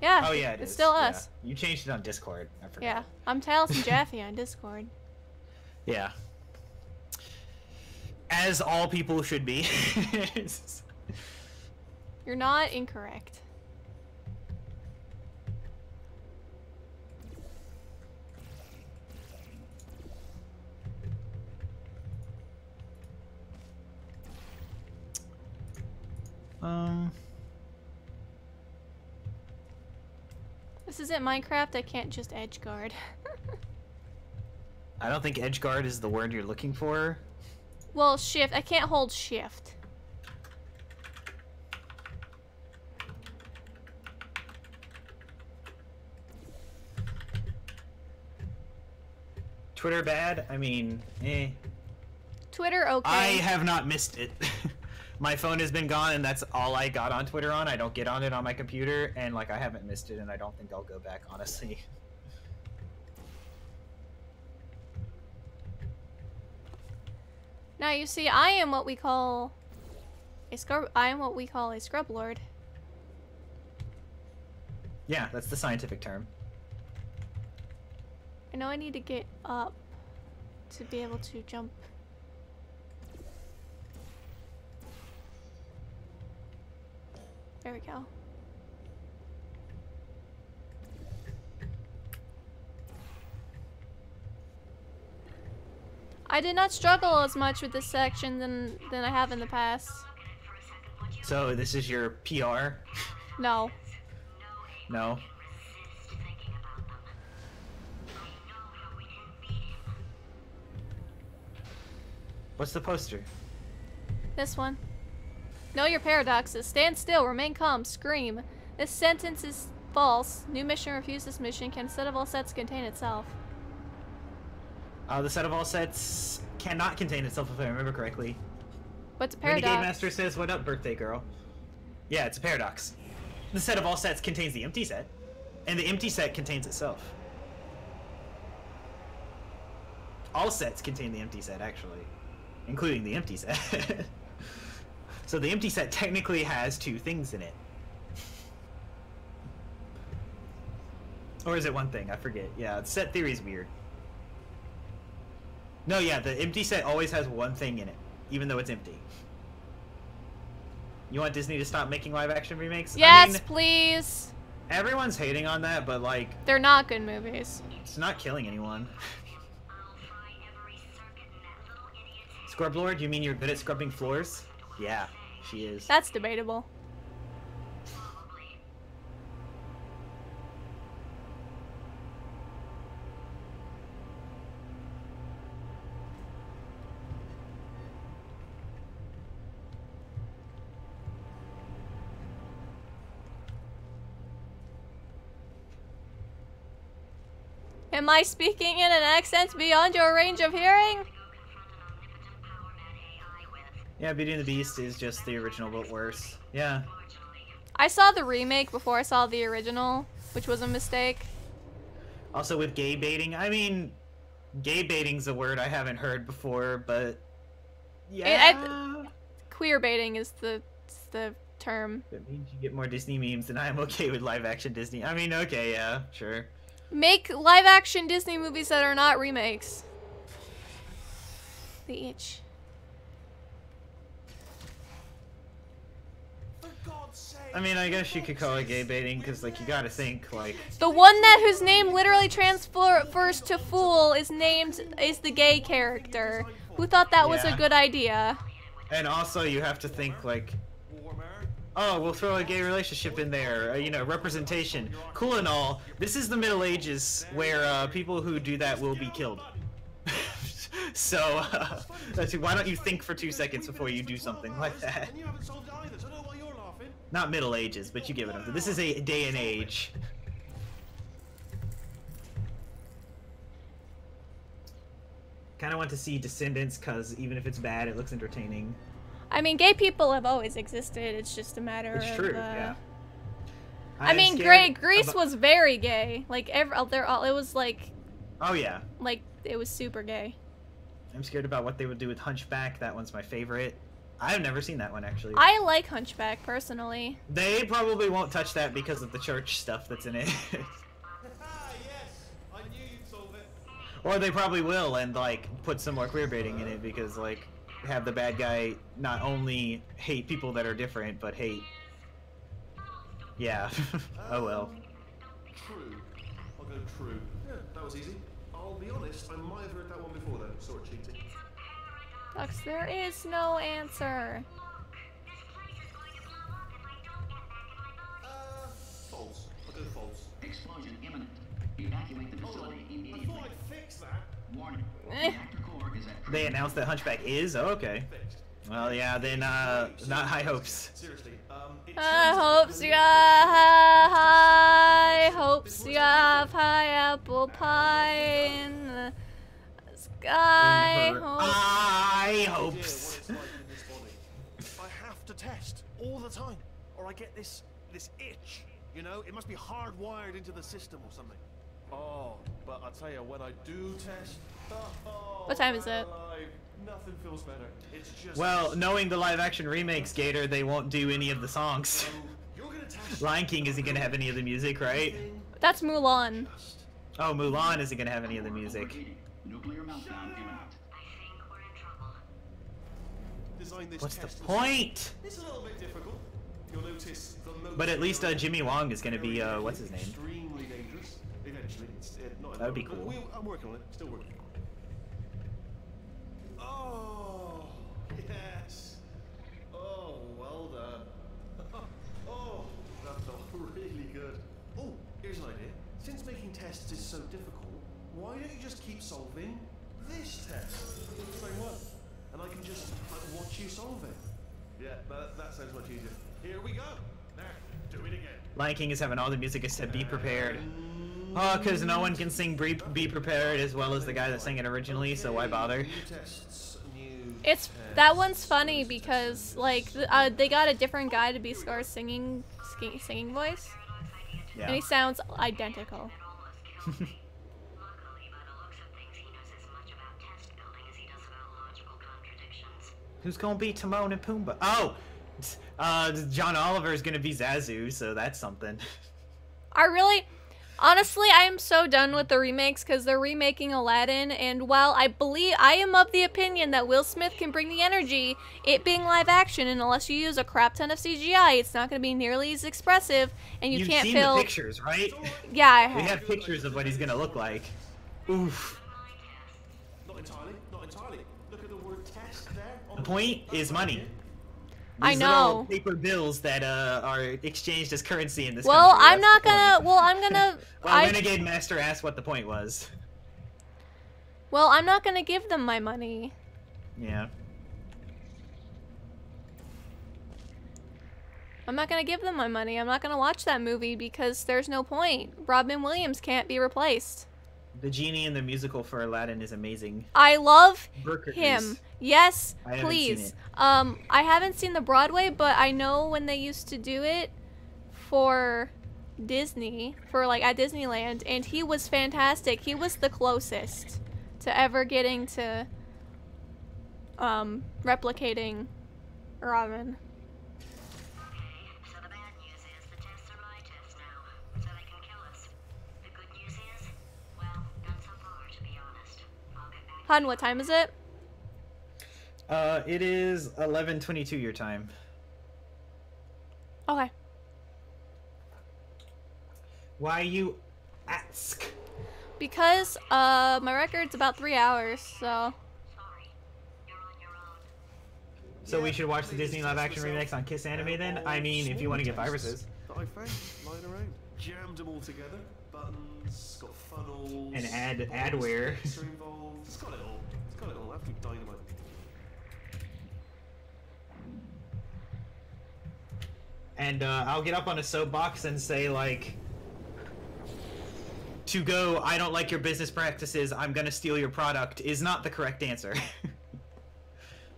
Yeah. Oh yeah, it's is. still Yeah. us. You changed it on Discord. I forgot. Yeah, I'm Taliesin Jaffe on Discord. Yeah. As all people should be. You're not incorrect. This isn't Minecraft, I can't just edge guard. I don't think edgeguard is the word you're looking for. Well, shift. I can't hold shift. Twitter bad? I mean, eh. Twitter, okay. I have not missed it. My phone has been gone, and that's all I got on Twitter on. I don't get on it on my computer, and like I haven't missed it, and I don't think I'll go back, honestly. Now you see, I am what we call a scrub. I am what we call a scrub lord. Yeah, that's the scientific term. I know I need to get up to be able to jump. There we go. I did not struggle as much with this section than I have in the past. So this is your PR? No. No? What's the poster? This one. Know your paradoxes. Stand still. Remain calm. Scream. This sentence is false. New mission refuse this mission. Can set of all sets contain itself? The set of all sets cannot contain itself, if I remember correctly. What's a Renegade paradox? Master says, "What up, birthday girl?" Yeah, it's a paradox. The set of all sets contains the empty set, and the empty set contains itself. All sets contain the empty set, actually, including the empty set. So the empty set technically has two things in it. Or is it one thing? I forget. Yeah, set theory is weird. No, yeah, the empty set always has one thing in it, even though it's empty. You want Disney to stop making live-action remakes? Yes, I mean, please. everyone's hating on that, but, like, They're not good movies. it's not killing anyone. Scrub Lord, you mean you're good at scrubbing floors? Yeah, she is. That's debatable. Am I speaking in an accent beyond your range of hearing? Yeah, Beauty and the Beast is just the original, but worse. Yeah. I saw the remake before I saw the original, which was a mistake. Also with gay baiting, I mean, gay baiting's a word I haven't heard before, but yeah. Queer baiting is the term. That means you get more Disney memes, and I am okay with live-action Disney. I mean, okay, yeah, sure. Make live-action Disney movies that are not remakes. The itch. I mean, I guess you could call it gay baiting, because, like, you gotta think, like... The one that whose name literally transfers to Fool is the gay character. Who thought that was a Yeah. good idea? And also, you have to think, like... Oh, we'll throw a gay relationship in there, you know, representation. Cool and all. This is the Middle Ages, where people who do that will be killed. So, why don't you think for 2 seconds before you do something like that? And you haven't solved it either, so I don't know why you're laughing. Not Middle Ages, but you give it up. This is a day and age. Kind of want to see Descendants, because even if it's bad, it looks entertaining. I mean, gay people have always existed. It's just a matter It's of. true, yeah. I I'm mean, scared Greece about- was very gay. Like it was like Oh yeah. it was super gay. I'm scared about what they would do with Hunchback. That one's my favorite. I've never seen that one, actually. I like Hunchback personally. They probably won't touch that because of the church stuff that's in it. Yes, I knew you'd solve it. Or they probably will and, like, put some more queer baiting in it because, like, have the bad guy not only hate people that are different, but hate... Yeah. Oh well. True. I'll go true. Yeah, that was easy. I'll be honest, I might have heard that one before though. Sort of cheating. Lux, there is no answer. False. I'll go false. Explosion imminent. Evacuate the facility I immediately. thought I'd fix that. Warning. Eh. Reactor core is at They announced that Hunchback is? Oh, okay. Fixed. Well, yeah, then, not high hopes. Seriously, it I turns hopes out you the got high hopes you have high apple pie. I her hope. eye idea hopes. what it's like in this body. I have to test all the time, or I get this itch. You know, it must be hardwired into the system or something. Oh, but I tell you, when I do test, What time is it? alive, nothing feels better. It's just Well, knowing the live-action remakes, Gator, they won't do any of the songs. so you're gonna test Lion King isn't gonna have any of the music, right? everything That's Mulan. just Oh, Mulan isn't gonna have any of the music. Overheating. Nuclear meltdown imminent. I think we're in trouble. design this What's the test. point? It's a little bit difficult. You'll notice the most But at least Jimmy Wong is gonna be what's his name? Extremely dangerous. Eventually, it's not. That would be but cool. I'm working on it. Still working. Oh yes. Oh, well done. Oh, that felt really good. Oh, here's an idea. Since making tests is so difficult, why don't you just keep solving this test? Same one. And I can just watch you solve it. Yeah, that sounds much easier. Here we go. Now, do it again. Lion King is having all the music except Be Prepared. Oh, because no one can sing Be Prepared as well as the guy that sang it originally, so why bother? New tests, new It's that one's funny because like they got a different guy to be Scar's singing voice, and Yeah. he sounds identical. It almost killed me. Luckily, by the looks of things, he knows as much about test building as he does about logical contradictions. Who's gonna be Timon and Pumbaa? Oh! John Oliver is gonna be Zazu, so that's something. Honestly, I am so done with the remakes because they're remaking Aladdin, and while I am of the opinion that Will Smith can bring the energy, it being live action, and unless you use a crap ton of CGI, it's not going to be nearly as expressive, and you You've can't seen fill. the pictures, right? Yeah, I We have. have pictures of what he's gonna look like. Oof. Not entirely, not entirely. Look at the word test there. The point is money. I These little know. paper bills that are exchanged as currency in this Well, country. I'm that's not the point. gonna. Well, I'm gonna. Well, Renegade Master asked what the point was. Well, I'm not gonna give them my money. Yeah. I'm not gonna give them my money. I'm not gonna watch that movie because there's no point. Robin Williams can't be replaced. The genie in the musical for Aladdin is amazing. I love Burkers. him. Yes, I haven't seen please. it. I haven't seen the Broadway, but I know when they used to do it for Disney, for like at Disneyland, and he was fantastic. He was the closest to ever getting to replicating Robin. Okay, so the bad news is the tests are my tests now, so they can kill us. The good news is, well, none so far, to be honest. I'll get back. Hun, what time is it? It is 11:22 your time. Okay. Why you ask? Because my record's about 3 hours, so Sorry, you're on your own. So we should watch the Disney live-action remakes on Kiss Anime then? I mean, if you want to get viruses. That I found lying around. Jammed them all together. Buttons, got funnels. And adware. Pixar involved. It's got it all. It's got it all. Absolute dynamite. And I'll get up on a soapbox and say like, to go, I don't like your business practices, I'm gonna steal your product, is not the correct answer.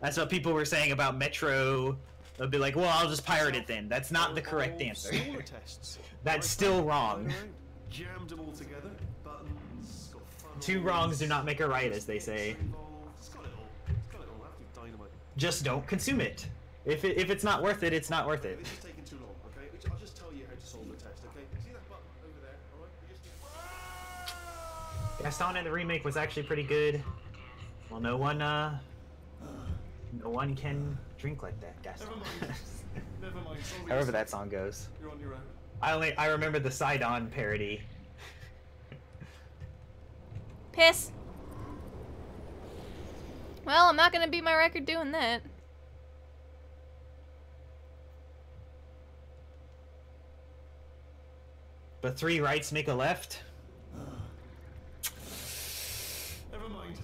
That's what people were saying about Metro. They'll be like, well, I'll just pirate it then. That's not the correct answer. Smaller tests. That's I still found wrong. lying around. Jammed them all together. Buttons, got funnels. Two wrongs do not make a right, as they say. Pixar involved. It's got it all. It's got it all. Absolute dynamite. Just don't consume it. If it's not worth it, it's not worth it. This is taking too long, okay? I'll just tell you how to solve the test, okay? See that button over there, alright? You just Gaston in the remake was actually pretty good. Well, no one can drink like that, Gaston. Never mind. Never mind. Solve However it. that song goes. You're on your own. I remember the Sidon parody. piss. Well, I'm not gonna beat my record doing that. But 3 rights make a left? Never mind.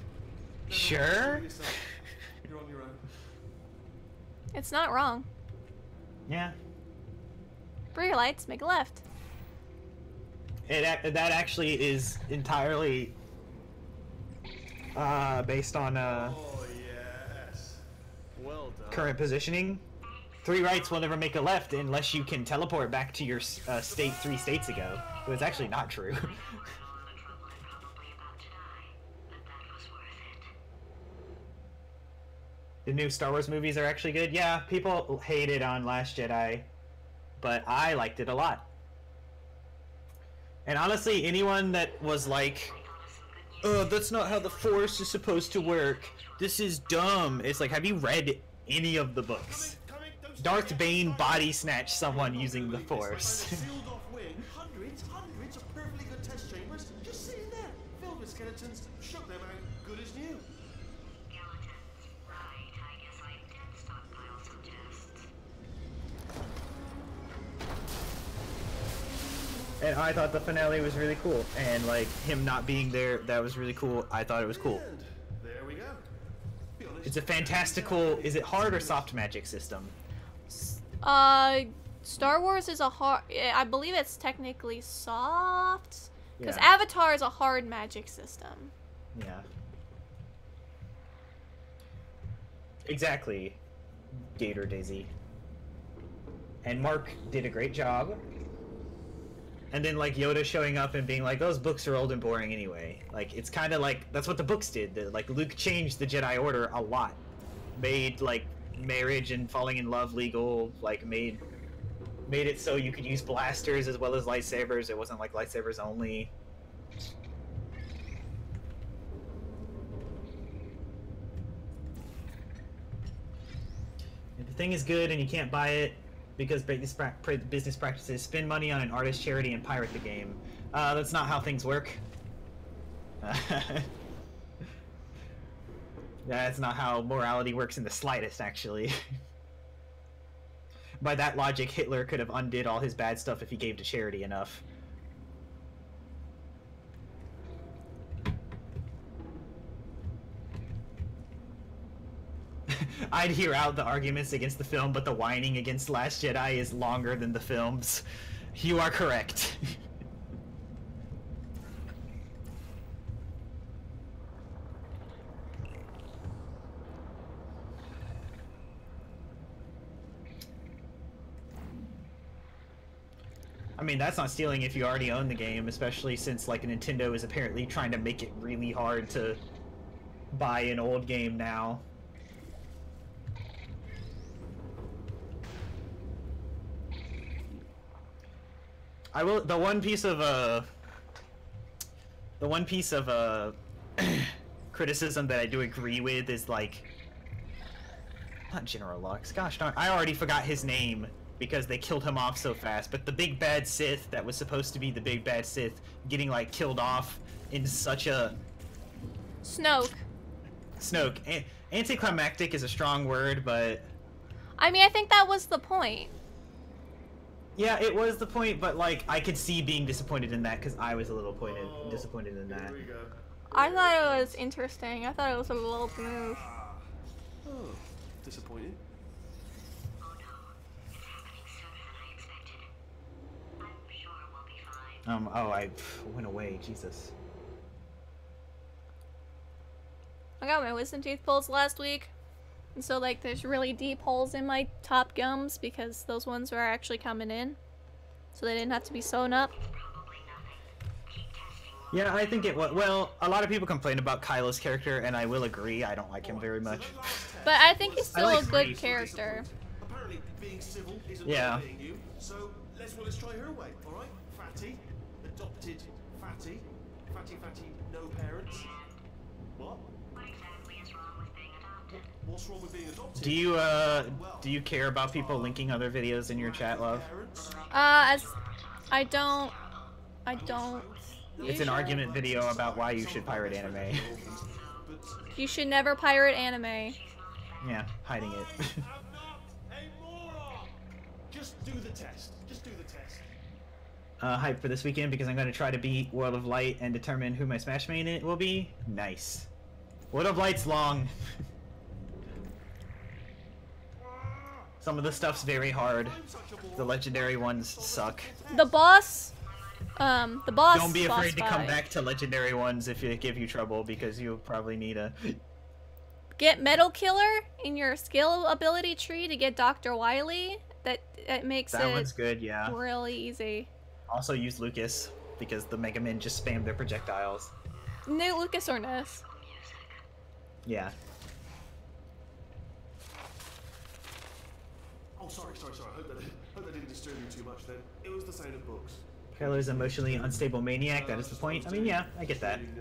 Sure? Solve it yourself. You're on your own. It's not wrong. Yeah. 3 lights, make a left. That actually is entirely based on Oh, yes. Well done. current positioning. 3 rights will never make a left unless you can teleport back to your state 3 states ago. But it's actually not true. All the trouble and probably about to die, but that was worth it. The new Star Wars movies are actually good. Yeah, people hated on Last Jedi, but I liked it a lot. And honestly, anyone that was like, "Oh, that's not how the Force is supposed to work. This is dumb." It's like, have you read any of the books? Darth Bane body snatched someone using the Force. Sealed off wing, hundreds of perfectly good test chambers just sitting there, filled with skeletons, shook them out, good as new. Skeletons. Right, I guess I did stockpile some tests. And I thought the finale was really cool. And like him not being there, that was really cool. I thought it was cool. And there we go. Be honest, It's a fantastical, is it hard or soft magic system? Star Wars is a hard. I believe it's technically soft, because Yeah. Avatar is a hard magic system. Yeah. Exactly, Gator Daisy. And Mark did a great job. And then like Yoda showing up and being like, "Those books are old and boring anyway." Like it's kind of like that's what the books did. Like Luke changed the Jedi Order a lot, made like marriage and falling in love legal. Like made it so you could use blasters as well as lightsabers. It wasn't like lightsabers only. If the thing is good and you can't buy it because business practices, spend money on an artist charity and pirate the game. That's not how things work. That's not how morality works in the slightest, actually. By that logic, Hitler could have undid all his bad stuff if he gave to charity enough. I'd hear out the arguments against the film, but the whining against Last Jedi is longer than the films. You are correct. I mean, that's not stealing if you already own the game, especially since like Nintendo is apparently trying to make it really hard to buy an old game now. I will. The one piece of criticism that I do agree with is like, not General Lux. Gosh darn, I already forgot his name because they killed him off so fast. But the big bad Sith that was supposed to be the big bad Sith getting like killed off in such a Snoke. Anticlimactic is a strong word, but I mean, I think that was the point. yeah, it was the point. But like, I could see being disappointed in that because I was a little disappointed in that. Here we go. I thought it was interesting. I thought it was a little move. Oh, disappointing. Oh no, it's happening sooner than I expected. I'm sure we'll be fine. Oh, I went away. Jesus. I got my wisdom teeth pulled last week. And so, like, there's really deep holes in my top gums because those ones were actually coming in. So they didn't have to be sewn up. Probably nothing. Keep testing. Yeah, I think it was. Well, a lot of people complain about Kylo's character, and I will agree. I don't like him very much. But I think he's still like a good Grease. character. Apparently, being civil isn't Yeah. being you. So let's try her way. All right, Fatty, adopted Fatty, Fatty, no parents. What? What exactly is wrong with being adopted? What's wrong with being adopted? Do you care about people linking other videos in your chat, love? Parents? As I don't It's an argument video about why you should pirate anime. You should never pirate anime. Yeah, hiding it. I'm not a moron. Just do the test. Just do the test. Hype for this weekend because I'm going to try to beat World of Light and determine who my Smash main it will be. Nice. World of Light's long. Some of the stuff's very hard. The legendary ones suck. The boss, The boss. Don't be boss afraid to come fight. back to legendary ones if it give you trouble, because you'll probably need a... Get Metal Killer in your skill ability tree to get Dr. Wily. That makes That it one's good, yeah. really easy. Also use Lucas, because the Mega Men just spam their projectiles. New Lucas or Ness. Yeah. Oh, sorry. Hope that didn't disturb you too much then. It was the sound of books. Kylo's emotionally unstable maniac, that is the point. I mean, yeah, I get that. Reading,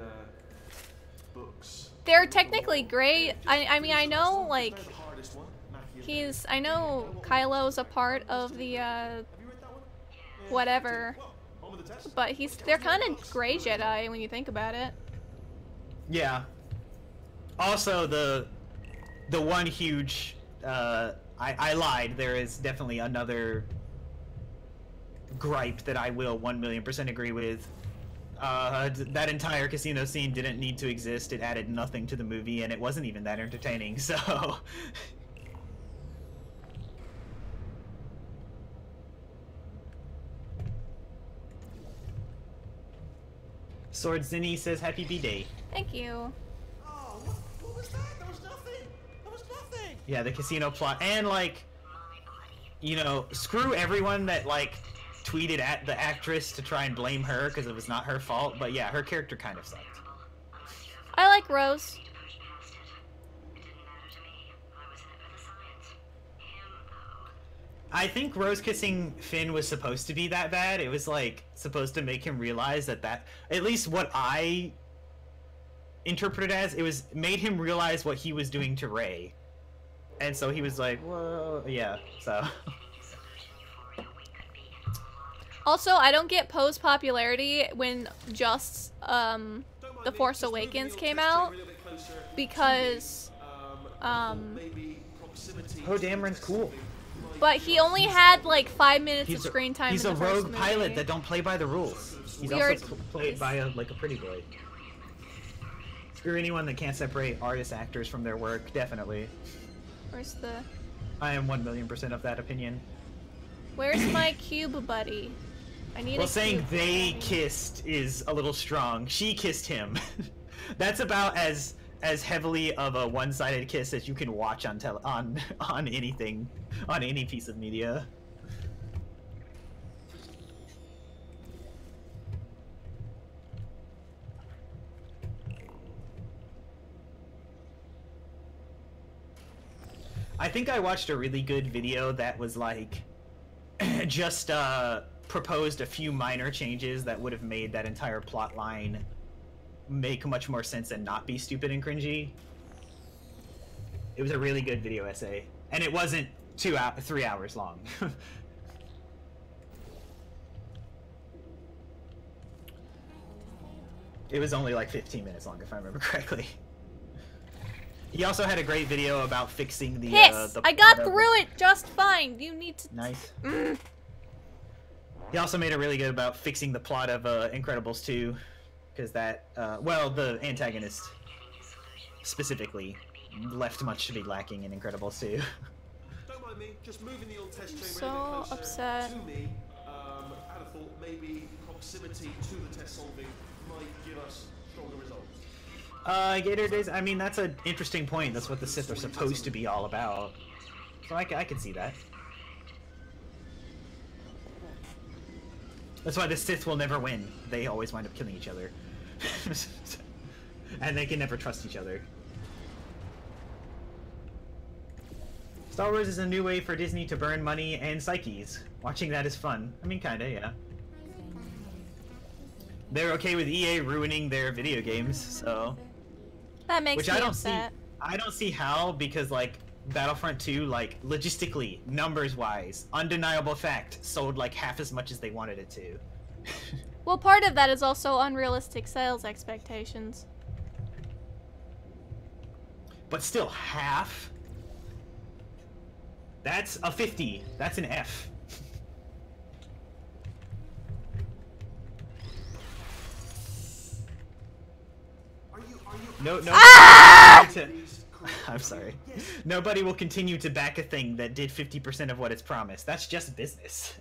books. They're technically great. I mean, I know, like, The hardest one, Machiavelli. I know Kylo's a part of the, Have you read that one? whatever. Well, on with the test. But they're kind of gray Jedi when you think about it. Yeah. Also, the one huge... I lied. There is definitely another gripe that I will 1,000,000% agree with. That entire casino scene didn't need to exist. It added nothing to the movie, and it wasn't even that entertaining, so... Sword Zinni says happy B-Day. Thank you. Oh, what was that? There was nothing. There was nothing. Yeah, the casino plot, and like, you know, screw everyone that like tweeted at the actress to try and blame her because it was not her fault, but yeah, her character kind of sucked. I like Rose. I think Rose kissing Finn was supposed to be that bad. It was like supposed to make him realize that at least what I interpreted as, it was made him realize what he was doing to Rey. And so he was like, whoa, yeah, so. Also, I don't get Poe's popularity when just The Force Awakens came out, because Maybe proximity. Poe Dameron's cool. but he only had like 5 minutes of screen time. He's in a the first rogue movie. pilot that don't play by the rules. He's We also already- played by a pretty boy. Screw anyone that can't separate artist actors from their work, definitely. Where's the? I am 1,000,000% of that opinion. Where's my cube buddy? I need Well, a saying cube they buddy. kissed is a little strong. She kissed him. That's about as heavily of a one-sided kiss as you can watch on on anything, on any piece of media. I think I watched a really good video that was like just proposed a few minor changes that would have made that entire plot line make much more sense and not be stupid and cringy. It was a really good video essay, and it wasn't 3 hours long. It was only like 15 minutes long, if I remember correctly. He also had a great video about fixing the Hiss! the I got plot of- through it just fine. You need to. Nice. Mm. He also made it really good about fixing the plot of Incredibles 2, because that, well, the antagonist specifically left much to be lacking in Incredibles 2. Don't mind me, just moving the old test chamber So a little bit closer upset. to me. I'd have thought maybe proximity to the test solving might give us stronger results. Gator Days, I mean, that's an interesting point. That's what the Sith are supposed to be all about. So I can see that. That's why the Sith will never win. They always wind up killing each other. And they can never trust each other. Star Wars is a new way for Disney to burn money and psyches. Watching that is fun. I mean, kinda, yeah. They're okay with EA ruining their video games, so... That makes Which me I don't upset. see. I don't see how, because like Battlefront 2, like logistically, numbers-wise, undeniable fact, sold like half as much as they wanted it to. Well, part of that is also unrealistic sales expectations. But still, half. That's a 50. That's an F. Are you No. I'm sorry. Nobody will continue to back a thing that did 50% of what it's promised. That's just business.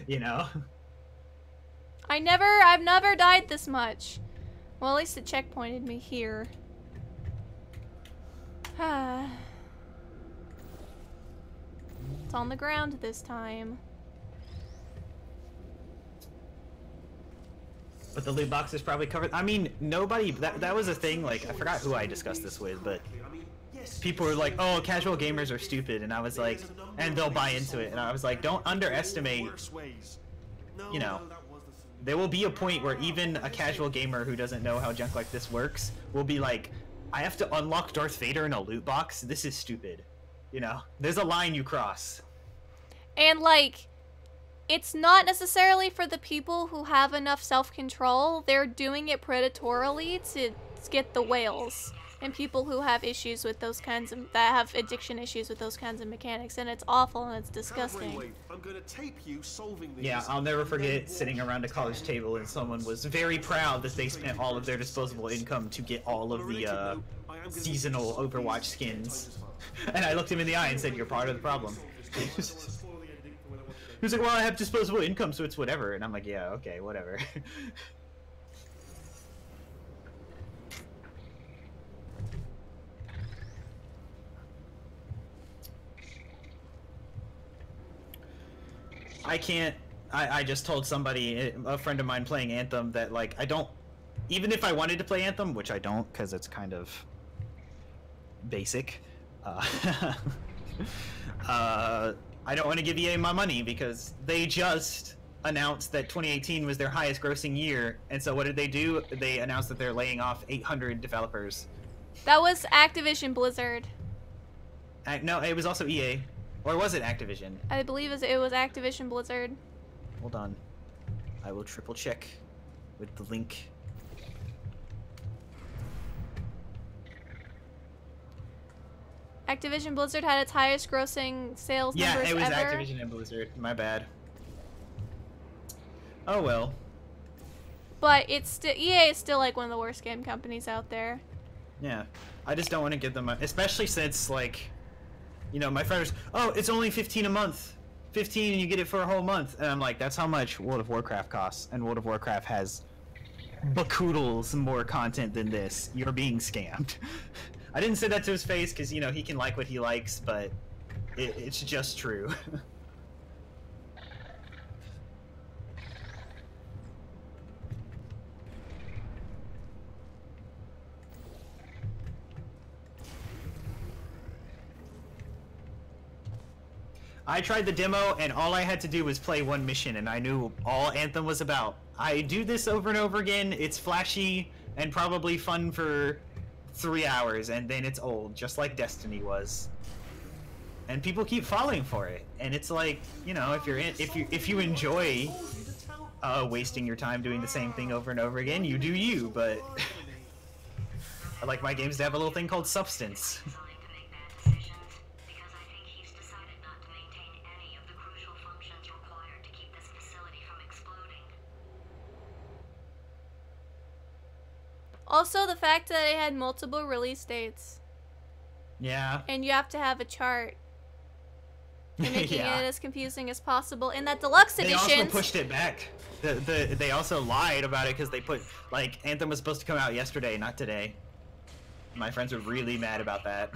You know? I've never died this much. Well, at least it checkpointed me here. It's on the ground this time. But the loot box is probably covered. I mean, nobody. That was a thing. Like, I forgot who I discussed this with, but people were like, "Oh, casual gamers are stupid," and I was like, and they'll buy into it, and I was like, "Don't underestimate." You know, there will be a point where even a casual gamer who doesn't know how junk like this works will be like, "I have to unlock Darth Vader in a loot box? This is stupid." You know, there's a line you cross. And like, it's not necessarily for the people who have enough self-control. They're doing it predatorily to get the whales. And people who have issues with those kinds of, that have addiction issues with those kinds of mechanics. And it's awful and it's disgusting. I'm gonna tape you solving these. Yeah, I'll never forget sitting around a college table and someone was very proud that they spent all of their disposable income to get all of the seasonal Overwatch skins. And I looked him in the eye and said, "You're part of the problem." He was like, "Well, I have disposable income, so it's whatever." And I'm like, "Yeah, okay, whatever." I can't. I just told somebody, a friend of mine playing Anthem, that like I don't. Even if I wanted to play Anthem, which I don't, because it's kind of basic. I don't want to give EA my money because they just announced that 2018 was their highest grossing year, and so what did they do? They announced that they're laying off 800 developers. That was Activision Blizzard. No, it was also EA. Or was it Activision? I believe it was Activision Blizzard. Hold on. I will triple check with the link. Activision Blizzard had its highest grossing sales numbers ever. Yeah, it was Activision and Blizzard. My bad. Oh well. But it's EA is still like one of the worst game companies out there. Yeah. I just don't want to give them especially since like, you know, my friend was, "Oh, it's only 15 a month. 15 and you get it for a whole month." And I'm like, "That's how much World of Warcraft costs." And World of Warcraft has bakoodles more content than this. You're being scammed. I didn't say that to his face because, you know, he can like what he likes, but it's just true. I tried the demo and all I had to do was play one mission and I knew all Anthem was about. I do this over and over again. It's flashy and probably fun for 3 hours and then it's old, just like Destiny was. And people keep falling for it. And it's like, you know, if you enjoy wasting your time doing the same thing over and over again, you do you, but I like my games to have a little thing called substance. Also, the fact that it had multiple release dates. Yeah. And you have to have a chart. And making Yeah. it as confusing as possible. In that deluxe edition. They also pushed it back. They also lied about it because they put, like, Anthem was supposed to come out yesterday, not today. My friends were really mad about that.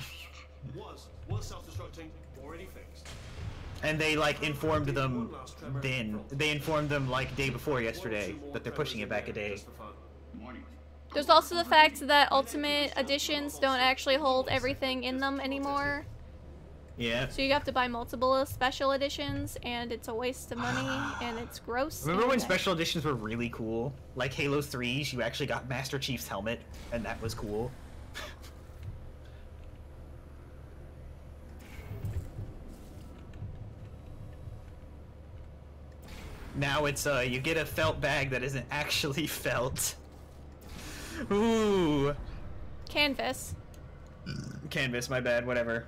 Was self-destructing already fixed? And they, like, informed them then. They informed them, like, day before yesterday that they're pushing it back a day. There's also the fact that Ultimate Editions don't actually hold everything in them anymore. Yeah. So you have to buy multiple special editions, and it's a waste of money, and it's gross. Remember when special editions were really cool? Like Halo 3's, you actually got Master Chief's helmet, and that was cool. Now it's, you get a felt bag that isn't actually felt. Ooh. Canvas. Canvas, my bad, whatever.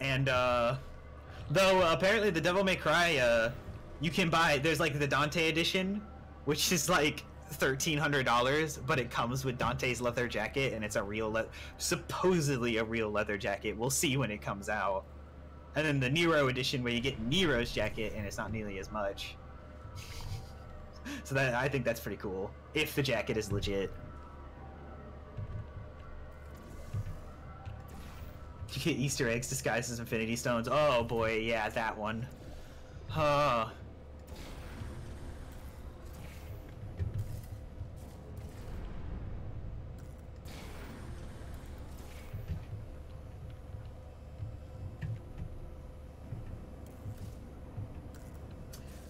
And, though apparently the Devil May Cry, you can buy, there's like the Dante edition, which is like $1,300, but it comes with Dante's leather jacket, and it's a real, supposedly a real leather jacket. We'll see when it comes out. And then the Nero edition, where you get Nero's jacket, and it's not nearly as much. So that I think that's pretty cool. If the jacket is legit. You get Easter eggs disguised as Infinity Stones. Oh boy, yeah, that one. Huh.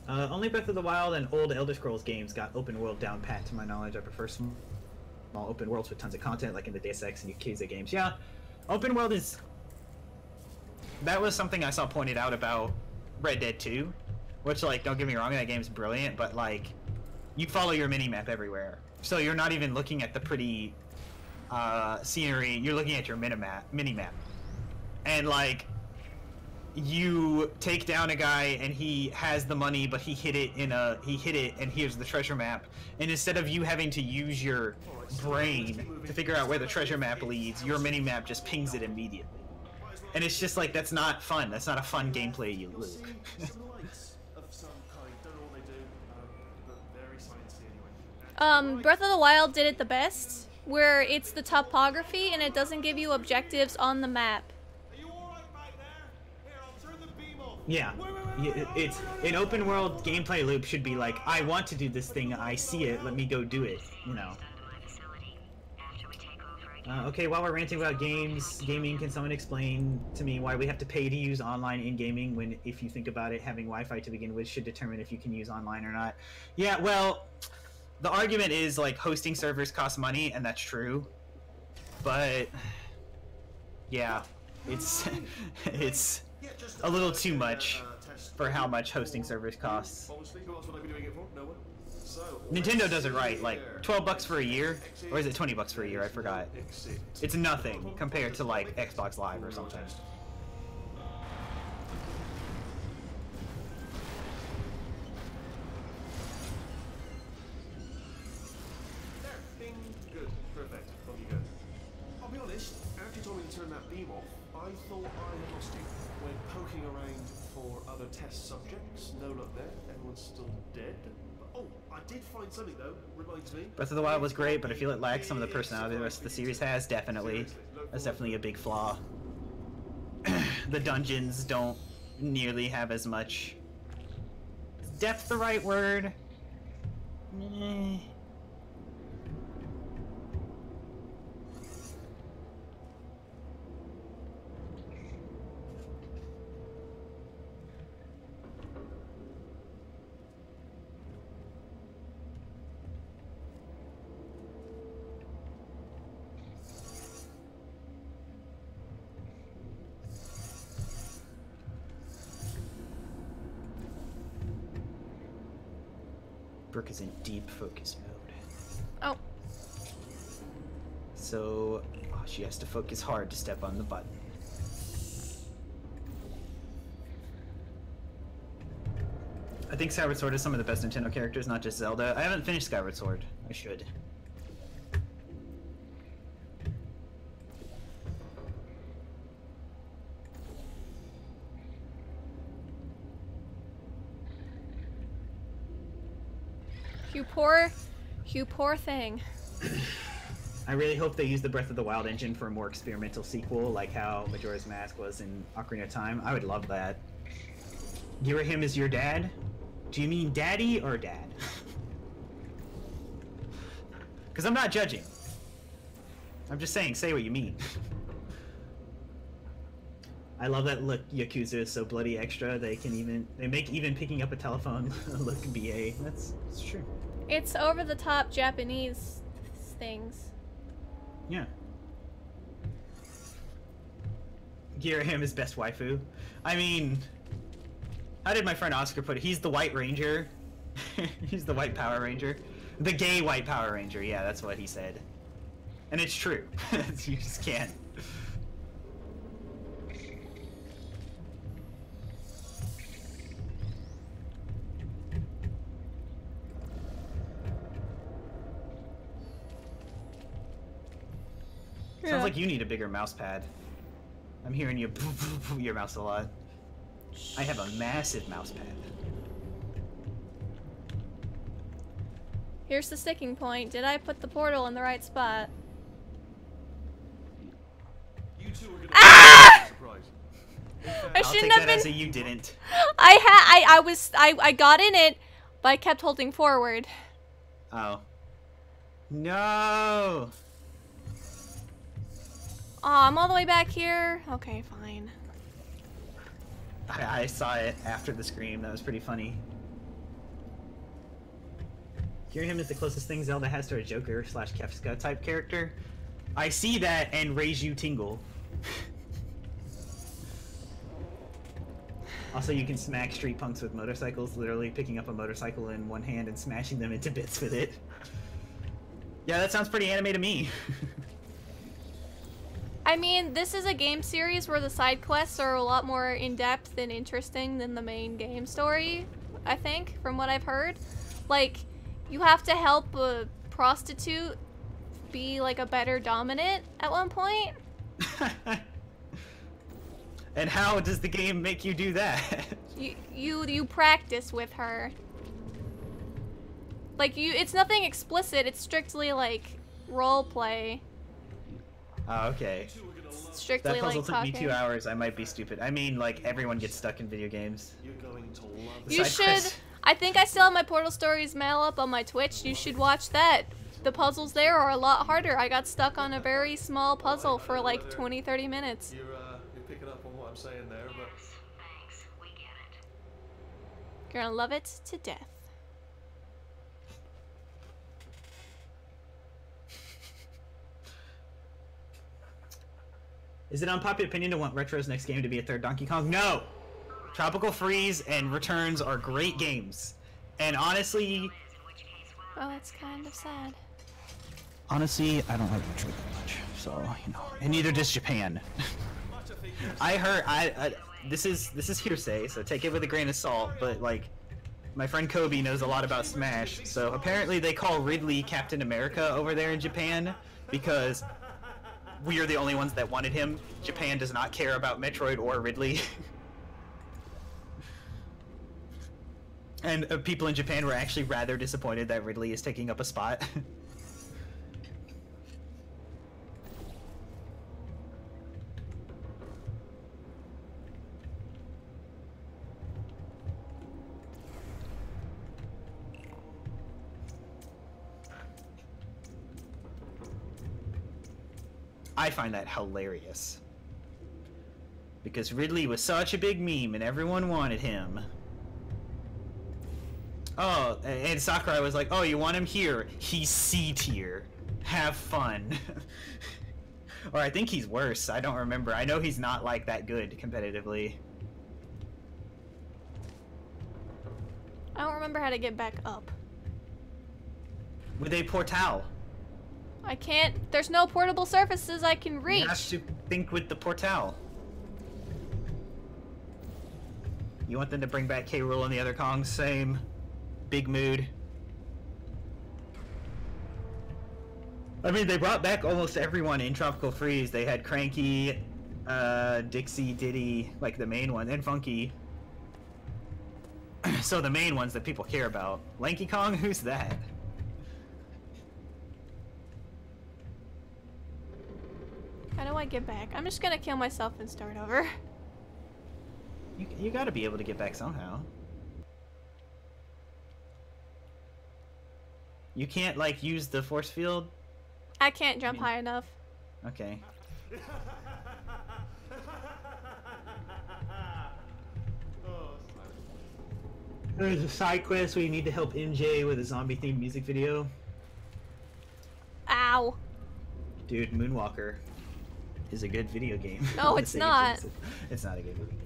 Only Breath of the Wild and old Elder Scrolls games got open world down pat, to my knowledge. I prefer small open worlds with tons of content, like in the Deus Ex and Yakuza games. Yeah, open world is... That was something I saw pointed out about Red Dead 2, which, like, don't get me wrong, that game's brilliant, but, like, you follow your mini-map everywhere. So you're not even looking at the pretty scenery, you're looking at your mini-map. And, like, you take down a guy and he has the money, but he hit it and here's the treasure map. And instead of you having to use your brain to figure out where the treasure map leads, your mini map just pings it immediately. And it's just like, that's not fun. That's not a fun gameplay, you Luke. Breath of the Wild did it the best, where it's the topography and it doesn't give you objectives on the map. Yeah, it's an open world gameplay loop should be like, I want to do this thing, I see it, let me go do it, you know. Okay, while we're ranting about gaming, can someone explain to me why we have to pay to use online in gaming when, if you think about it, having Wi-Fi to begin with should determine if you can use online or not? Yeah, well, the argument is, like, hosting servers cost money, and that's true. But, yeah, it's a little too much for how much hosting servers cost. Nintendo does it right, like 12 bucks for a year, or is it 20 bucks for a year? I forgot. It's nothing compared to like Xbox Live or something. Good, perfect. Off you go. I'll be honest, after you told me to turn that beam off, I thought I had lost you. When poking around for other test subjects, no luck there. Everyone's still dead. Oh, I did find something though. Reminds me. Breath of the Wild was great, but I feel it lacks some of the personality the rest of the series has. Definitely, that's definitely a big flaw. The dungeons don't nearly have as much. Is depth the right word? Meh. Brooke is in deep focus mode. Oh. So, she has to focus hard to step on the button. I think Skyward Sword is some of the best Nintendo characters, not just Zelda. I haven't finished Skyward Sword. I should. You poor thing. I really hope they use the Breath of the Wild engine for a more experimental sequel, like how Majora's Mask was in Ocarina of Time. I would love that. Girahim is your dad? Do you mean daddy or dad? Because I'm not judging. I'm just saying, say what you mean. I love that look. Yakuza is so bloody extra. They make even picking up a telephone look BA. That's true. It's over the top Japanese things. Yeah. Girahim is best waifu. I mean, how did my friend Oscar put it? He's the White Ranger. He's the White Power Ranger. The gay White Power Ranger. Yeah, that's what he said. And it's true. You just can't. Sounds like you need a bigger mouse pad. I'm hearing you your mouse a lot. I have a massive mouse pad. Here's the sticking point. Did I put the portal in the right spot? You two are gonna Ah! be surprised. I I'll shouldn't take have that as been. a you didn't. I got in it, but I kept holding forward. Oh. No! Aw, I'm all the way back here. Okay, fine. I saw it after the scream. That was pretty funny. Kirihime is the closest thing Zelda has to a Joker / Kefka type character. I see that and raise you tingle. Also, you can smack street punks with motorcycles, literally picking up a motorcycle in one hand and smashing them into bits with it. Yeah, that sounds pretty anime to me. I mean, this is a game series where the side quests are a lot more in-depth and interesting than the main game story, I think, from what I've heard. Like, you have to help a prostitute be, like, a better dominant at one point. And how does the game make you do that? You practice with her. Like, it's nothing explicit, it's strictly, like, role play. Oh, okay. Strictly, That puzzle like, took me talking. 2 hours. I might be stupid. I mean, like, everyone gets stuck in video games. You're going to love You Side should. quest. I think I still have my Portal Stories mail up on my Twitch. You should watch that. The puzzles there are a lot harder. I got stuck on a very small puzzle for like 20-30 minutes. You're picking up on what I'm saying there, but Yes, thanks. We get it. You're gonna love it to death. Is it unpopular opinion to want Retro's next game to be a third Donkey Kong? No! Tropical Freeze and Returns are great games. And honestly, In which case, well, Oh, that's kind of sad. I don't like Metroid that much. So, you know, and neither does Japan. I heard, this is hearsay, so take it with a grain of salt, but like, my friend Kobe knows a lot about Smash, so apparently they call Ridley Captain America over there in Japan because we are the only ones that wanted him. Japan does not care about Metroid or Ridley. And people in Japan were actually rather disappointed that Ridley is taking up a spot. I find that hilarious. Because Ridley was such a big meme and everyone wanted him. Oh, and Sakurai was like, oh, you want him here? He's C tier. Have fun. Or I think he's worse. I don't remember. I know he's not like that good competitively. I don't remember how to get back up. With a portal. I can't. There's no portable surfaces I can reach. You have to think with the portal. You want them to bring back K. Rool and the other Kongs? Same. Big mood. I mean, they brought back almost everyone in Tropical Freeze. They had Cranky, Dixie, Diddy, like the main one, and Funky. So the main ones that people care about. Lanky Kong? Who's that? How do I get back? I'm just gonna kill myself and start over. You gotta be able to get back somehow. You can't, like, use the force field? I can't jump high enough. Okay. There's a side quest where you need to help MJ with a zombie-themed music video. Ow. Dude, Moonwalker is a good video game. No, On the it's Sega not. Genesis. It's not a good video game.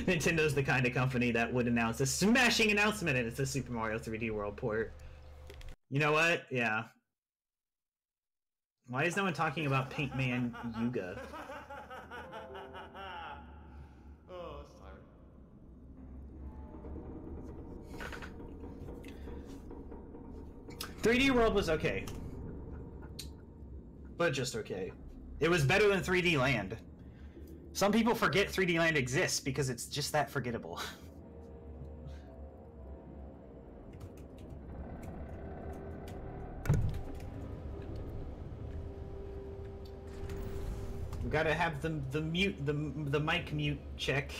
Nintendo's the kind of company that would announce a smashing announcement and it's a Super Mario 3D World port. You know what? Yeah. Why is no one talking about Paintman Yuga? oh, that's tiring. 3D World was okay. But just okay. It was better than 3D Land. Some people forget 3D Land exists because it's just that forgettable. gotta have the mic mute check.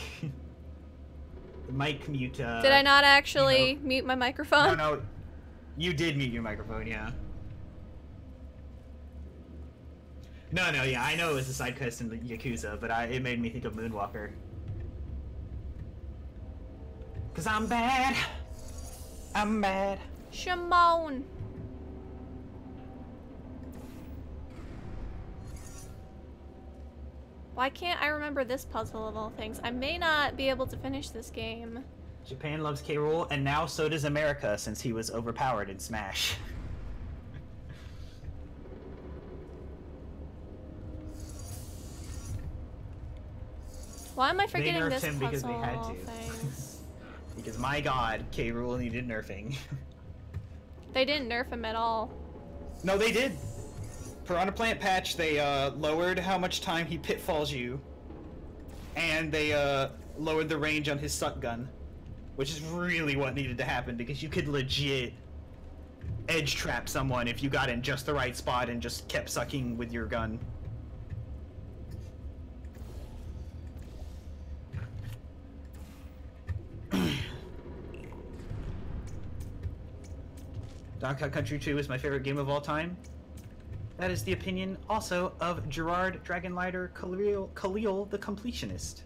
The mic mute. Did I not actually mute my microphone? No, you did mute your microphone, yeah. No, yeah, I know it was a side quest in Yakuza, but it made me think of Moonwalker. Cause I'm bad. I'm bad. Shimon. Why can't I remember this puzzle of all things? I may not be able to finish this game. Japan loves K. Rool, and now so does America, since he was overpowered in Smash. Why am I forgetting nerfed this him puzzle because they had to. things? Because my god, K. Rool needed nerfing. They didn't nerf him at all. No, they did. Piranha Plant patch, they lowered how much time he pitfalls you, and they lowered the range on his suck gun, which is really what needed to happen, because you could legit edge trap someone if you got in just the right spot and just kept sucking with your gun. Donkey Kong Country 2 is my favorite game of all time. That is the opinion also of Gerard Dragonlighter Khalil the Completionist.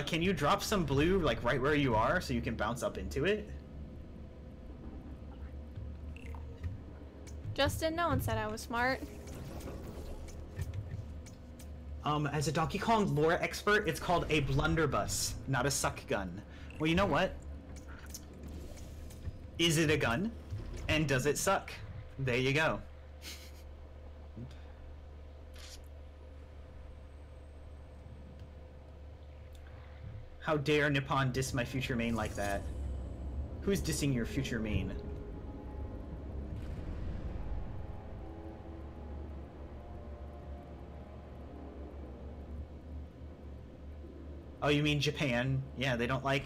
Can you drop some blue, like, right where you are so you can bounce up into it? Justin, no one said I was smart. As a Donkey Kong lore expert, it's called a blunderbuss, not a suck gun. Well, you know what? Is it a gun? And does it suck? There you go. How dare Nippon diss my future main like that? Who's dissing your future main? Oh, you mean Japan? Yeah, they don't like...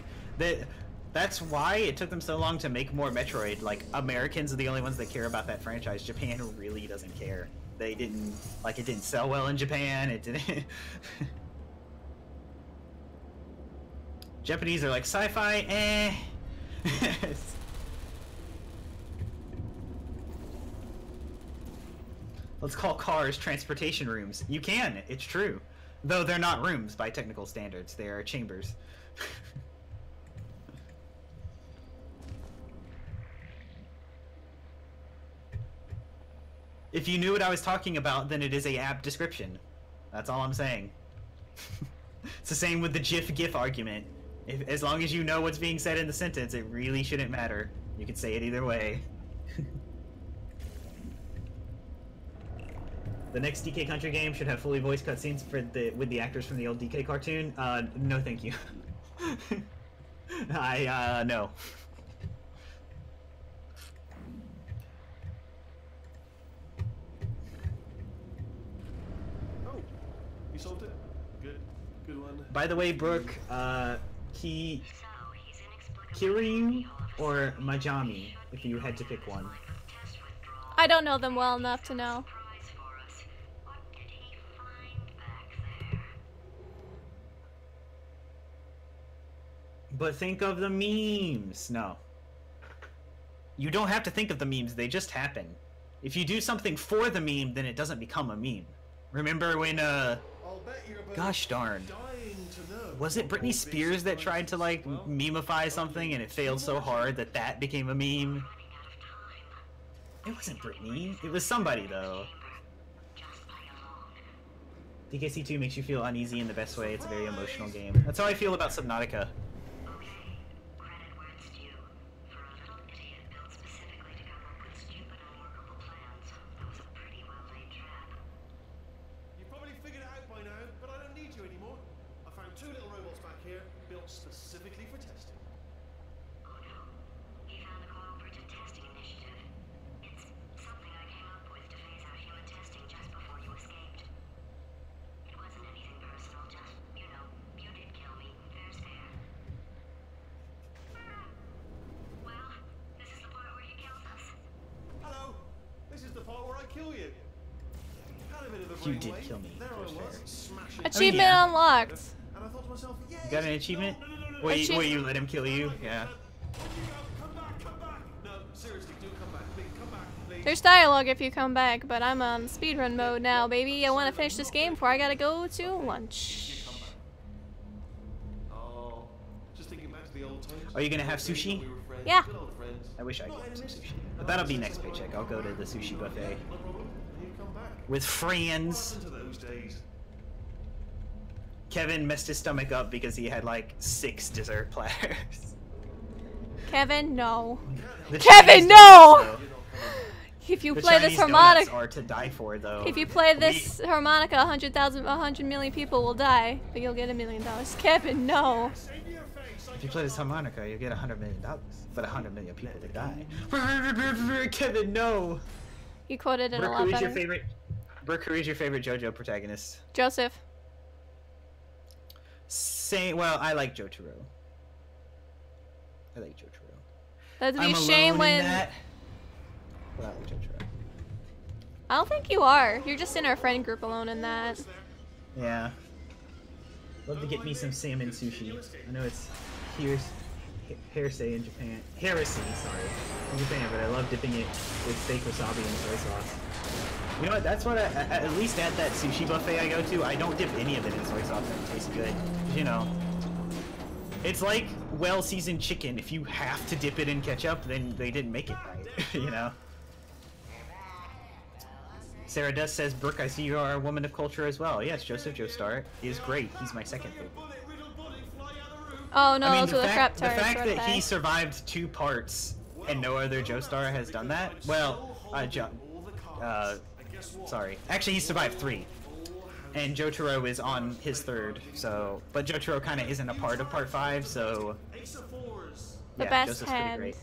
That's why it took them so long to make more Metroid. Like, Americans are the only ones that care about that franchise. Japan really doesn't care. They didn't... Like, it didn't sell well in Japan, it didn't... Japanese are like, sci-fi, eh... Let's call cars transportation rooms. You can, it's true. Though they're not rooms by technical standards, they are chambers. If you knew what I was talking about, then it is a apt description. That's all I'm saying. It's the same with the GIF argument. As long as you know what's being said in the sentence, it really shouldn't matter. You can say it either way. The next DK Country game should have fully voiced cutscenes with the actors from the old DK cartoon. No thank you. No. Oh, you solved it? Good one. By the way, Brooke, Kiryu or Majami, if you had to pick one. I don't know them well enough to know. But think of the memes. No. You don't have to think of the memes, they just happen. If you do something for the meme, then it doesn't become a meme. Remember when, gosh darn. Was it Britney Spears that tried to, like, memeify something and it failed so hard that that became a meme? It wasn't Britney. It was somebody, though. DKC 2 makes you feel uneasy in the best way. It's a very emotional game. That's how I feel about Subnautica. Specifically for testing. Oh no. He found a cooperative testing initiative. It's something I came up with to phase out human testing just before you escaped. It wasn't anything personal, just, you know, you did kill me. Fair's fair. Well, this is the part where he kills us. Hello, You did kill me. There I First was, fair. smashing. Achievement yeah. unlocked. And I thought to myself, yeah. You got an achievement? Wait, you let him kill you? Yeah. Come back, come back. No, seriously, do come back. Please, come back, please. There's dialogue if you come back, but I'm on speedrun mode now, baby. I want to finish this game before I gotta go to lunch. Oh, just thinking back to the old times. Are you gonna have sushi? We were friends, Yeah. good old friends. I wish I could have some sushi. But that'll be next paycheck. I'll go to the sushi buffet No problem. You come back. with friends. Listen to those days. Kevin messed his stomach up because he had like 6 dessert platters. Kevin, no. The Kevin, Chinese no! donuts, though. If you The play this Chinese donuts harmonica, are to die for, though. if you play this harmonica, 100 million people will die, but you'll get $1 million. Kevin, no. If you play this harmonica, you'll get $100 million, but 100 million people to die. Kevin, no. You quoted it a Brooke, lot who is your better. favorite? Brooke, who is your favorite JoJo protagonist? Joseph. Well, I like Jotaro. I like Jotaro. That'd be I'm a shame alone in when. that, but I like Jotaro. I don't think you are. You're just in our friend group alone in that. Yeah. Love to get me some salmon sushi. I know it's heresy in Japan. Heresy, sorry, in Japan, but I love dipping it with fake wasabi and soy sauce. You know what? That's what at least at that sushi buffet I go to, I don't dip any of it in soy sauce and it tastes good. You know, it's like well-seasoned chicken. If you have to dip it in ketchup, then they didn't make it right. You know. Sarah Dust says, Brooke, I see you are a woman of culture as well. Yes, Joseph Joestar is great. He's my second favorite. Oh no, I mean, those were the crap the tires. fact right that he there. survived 2 parts and no other Joestar has done that. Well, sorry. Actually, he survived 3. And Jotaro is on his 3rd, so... But Jotaro kind of isn't a part of part 5, so... The yeah, best Joseph's pretty hand. great.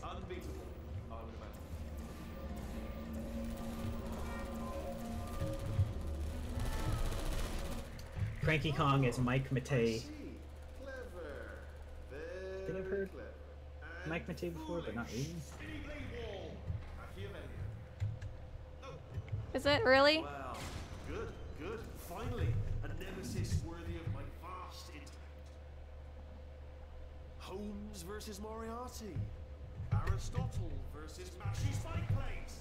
Cranky Kong is Mike Matei. I think I've heard Mike Matei before, but not really. Is it really? Wow, good, good. Finally, a nemesis worthy of my vast intellect. Holmes versus Moriarty. Aristotle versus Mashy Spike Plates.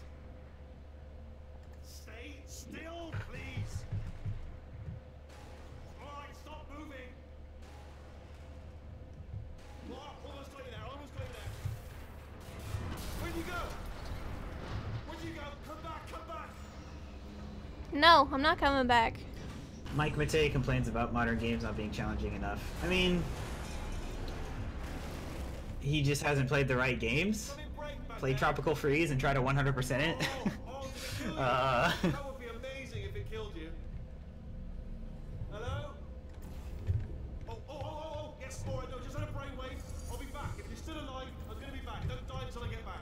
Stay still, please. Alright, stop moving. Almost got you there, almost got you there. Where'd you go? Where'd you go? Come back, come back. No, I'm not coming back. Mike Matei complains about modern games not being challenging enough. I mean... He just hasn't played the right games. Play Tropical Freeze and try to 100% it. That would be amazing if it killed you. Hello? Oh, yes, alright, no, just had a brainwave. I'll be back. If you're still alive, I'm gonna be back. Don't die until I get back.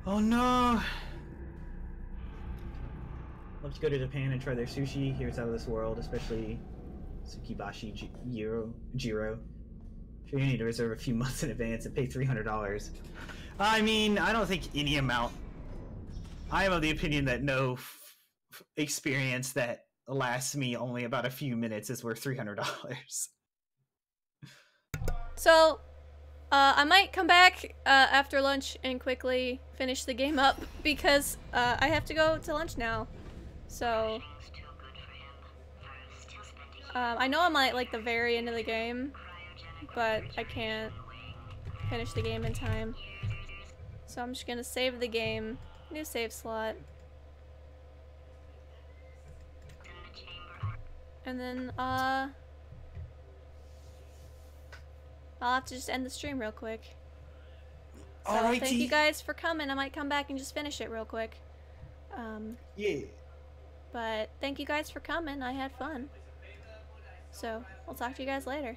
Oh no! Love to go to Japan and try their sushi. Here it's out of this world, especially Tsukibashi Jiro. Sure, you need to reserve a few months in advance and pay $300. I mean, I don't think any amount. I am of the opinion that no experience that lasts me only about a few minutes is worth $300. So, I might come back after lunch and quickly finish the game up because I have to go to lunch now. So, I know I'm at like the very end of the game, but I can't finish the game in time. So I'm just gonna save the game, new save slot, and then I'll have to just end the stream real quick. So thank you guys for coming. I might come back and just finish it real quick. Yeah. But thank you guys for coming. I had fun. So, I'll talk to you guys later.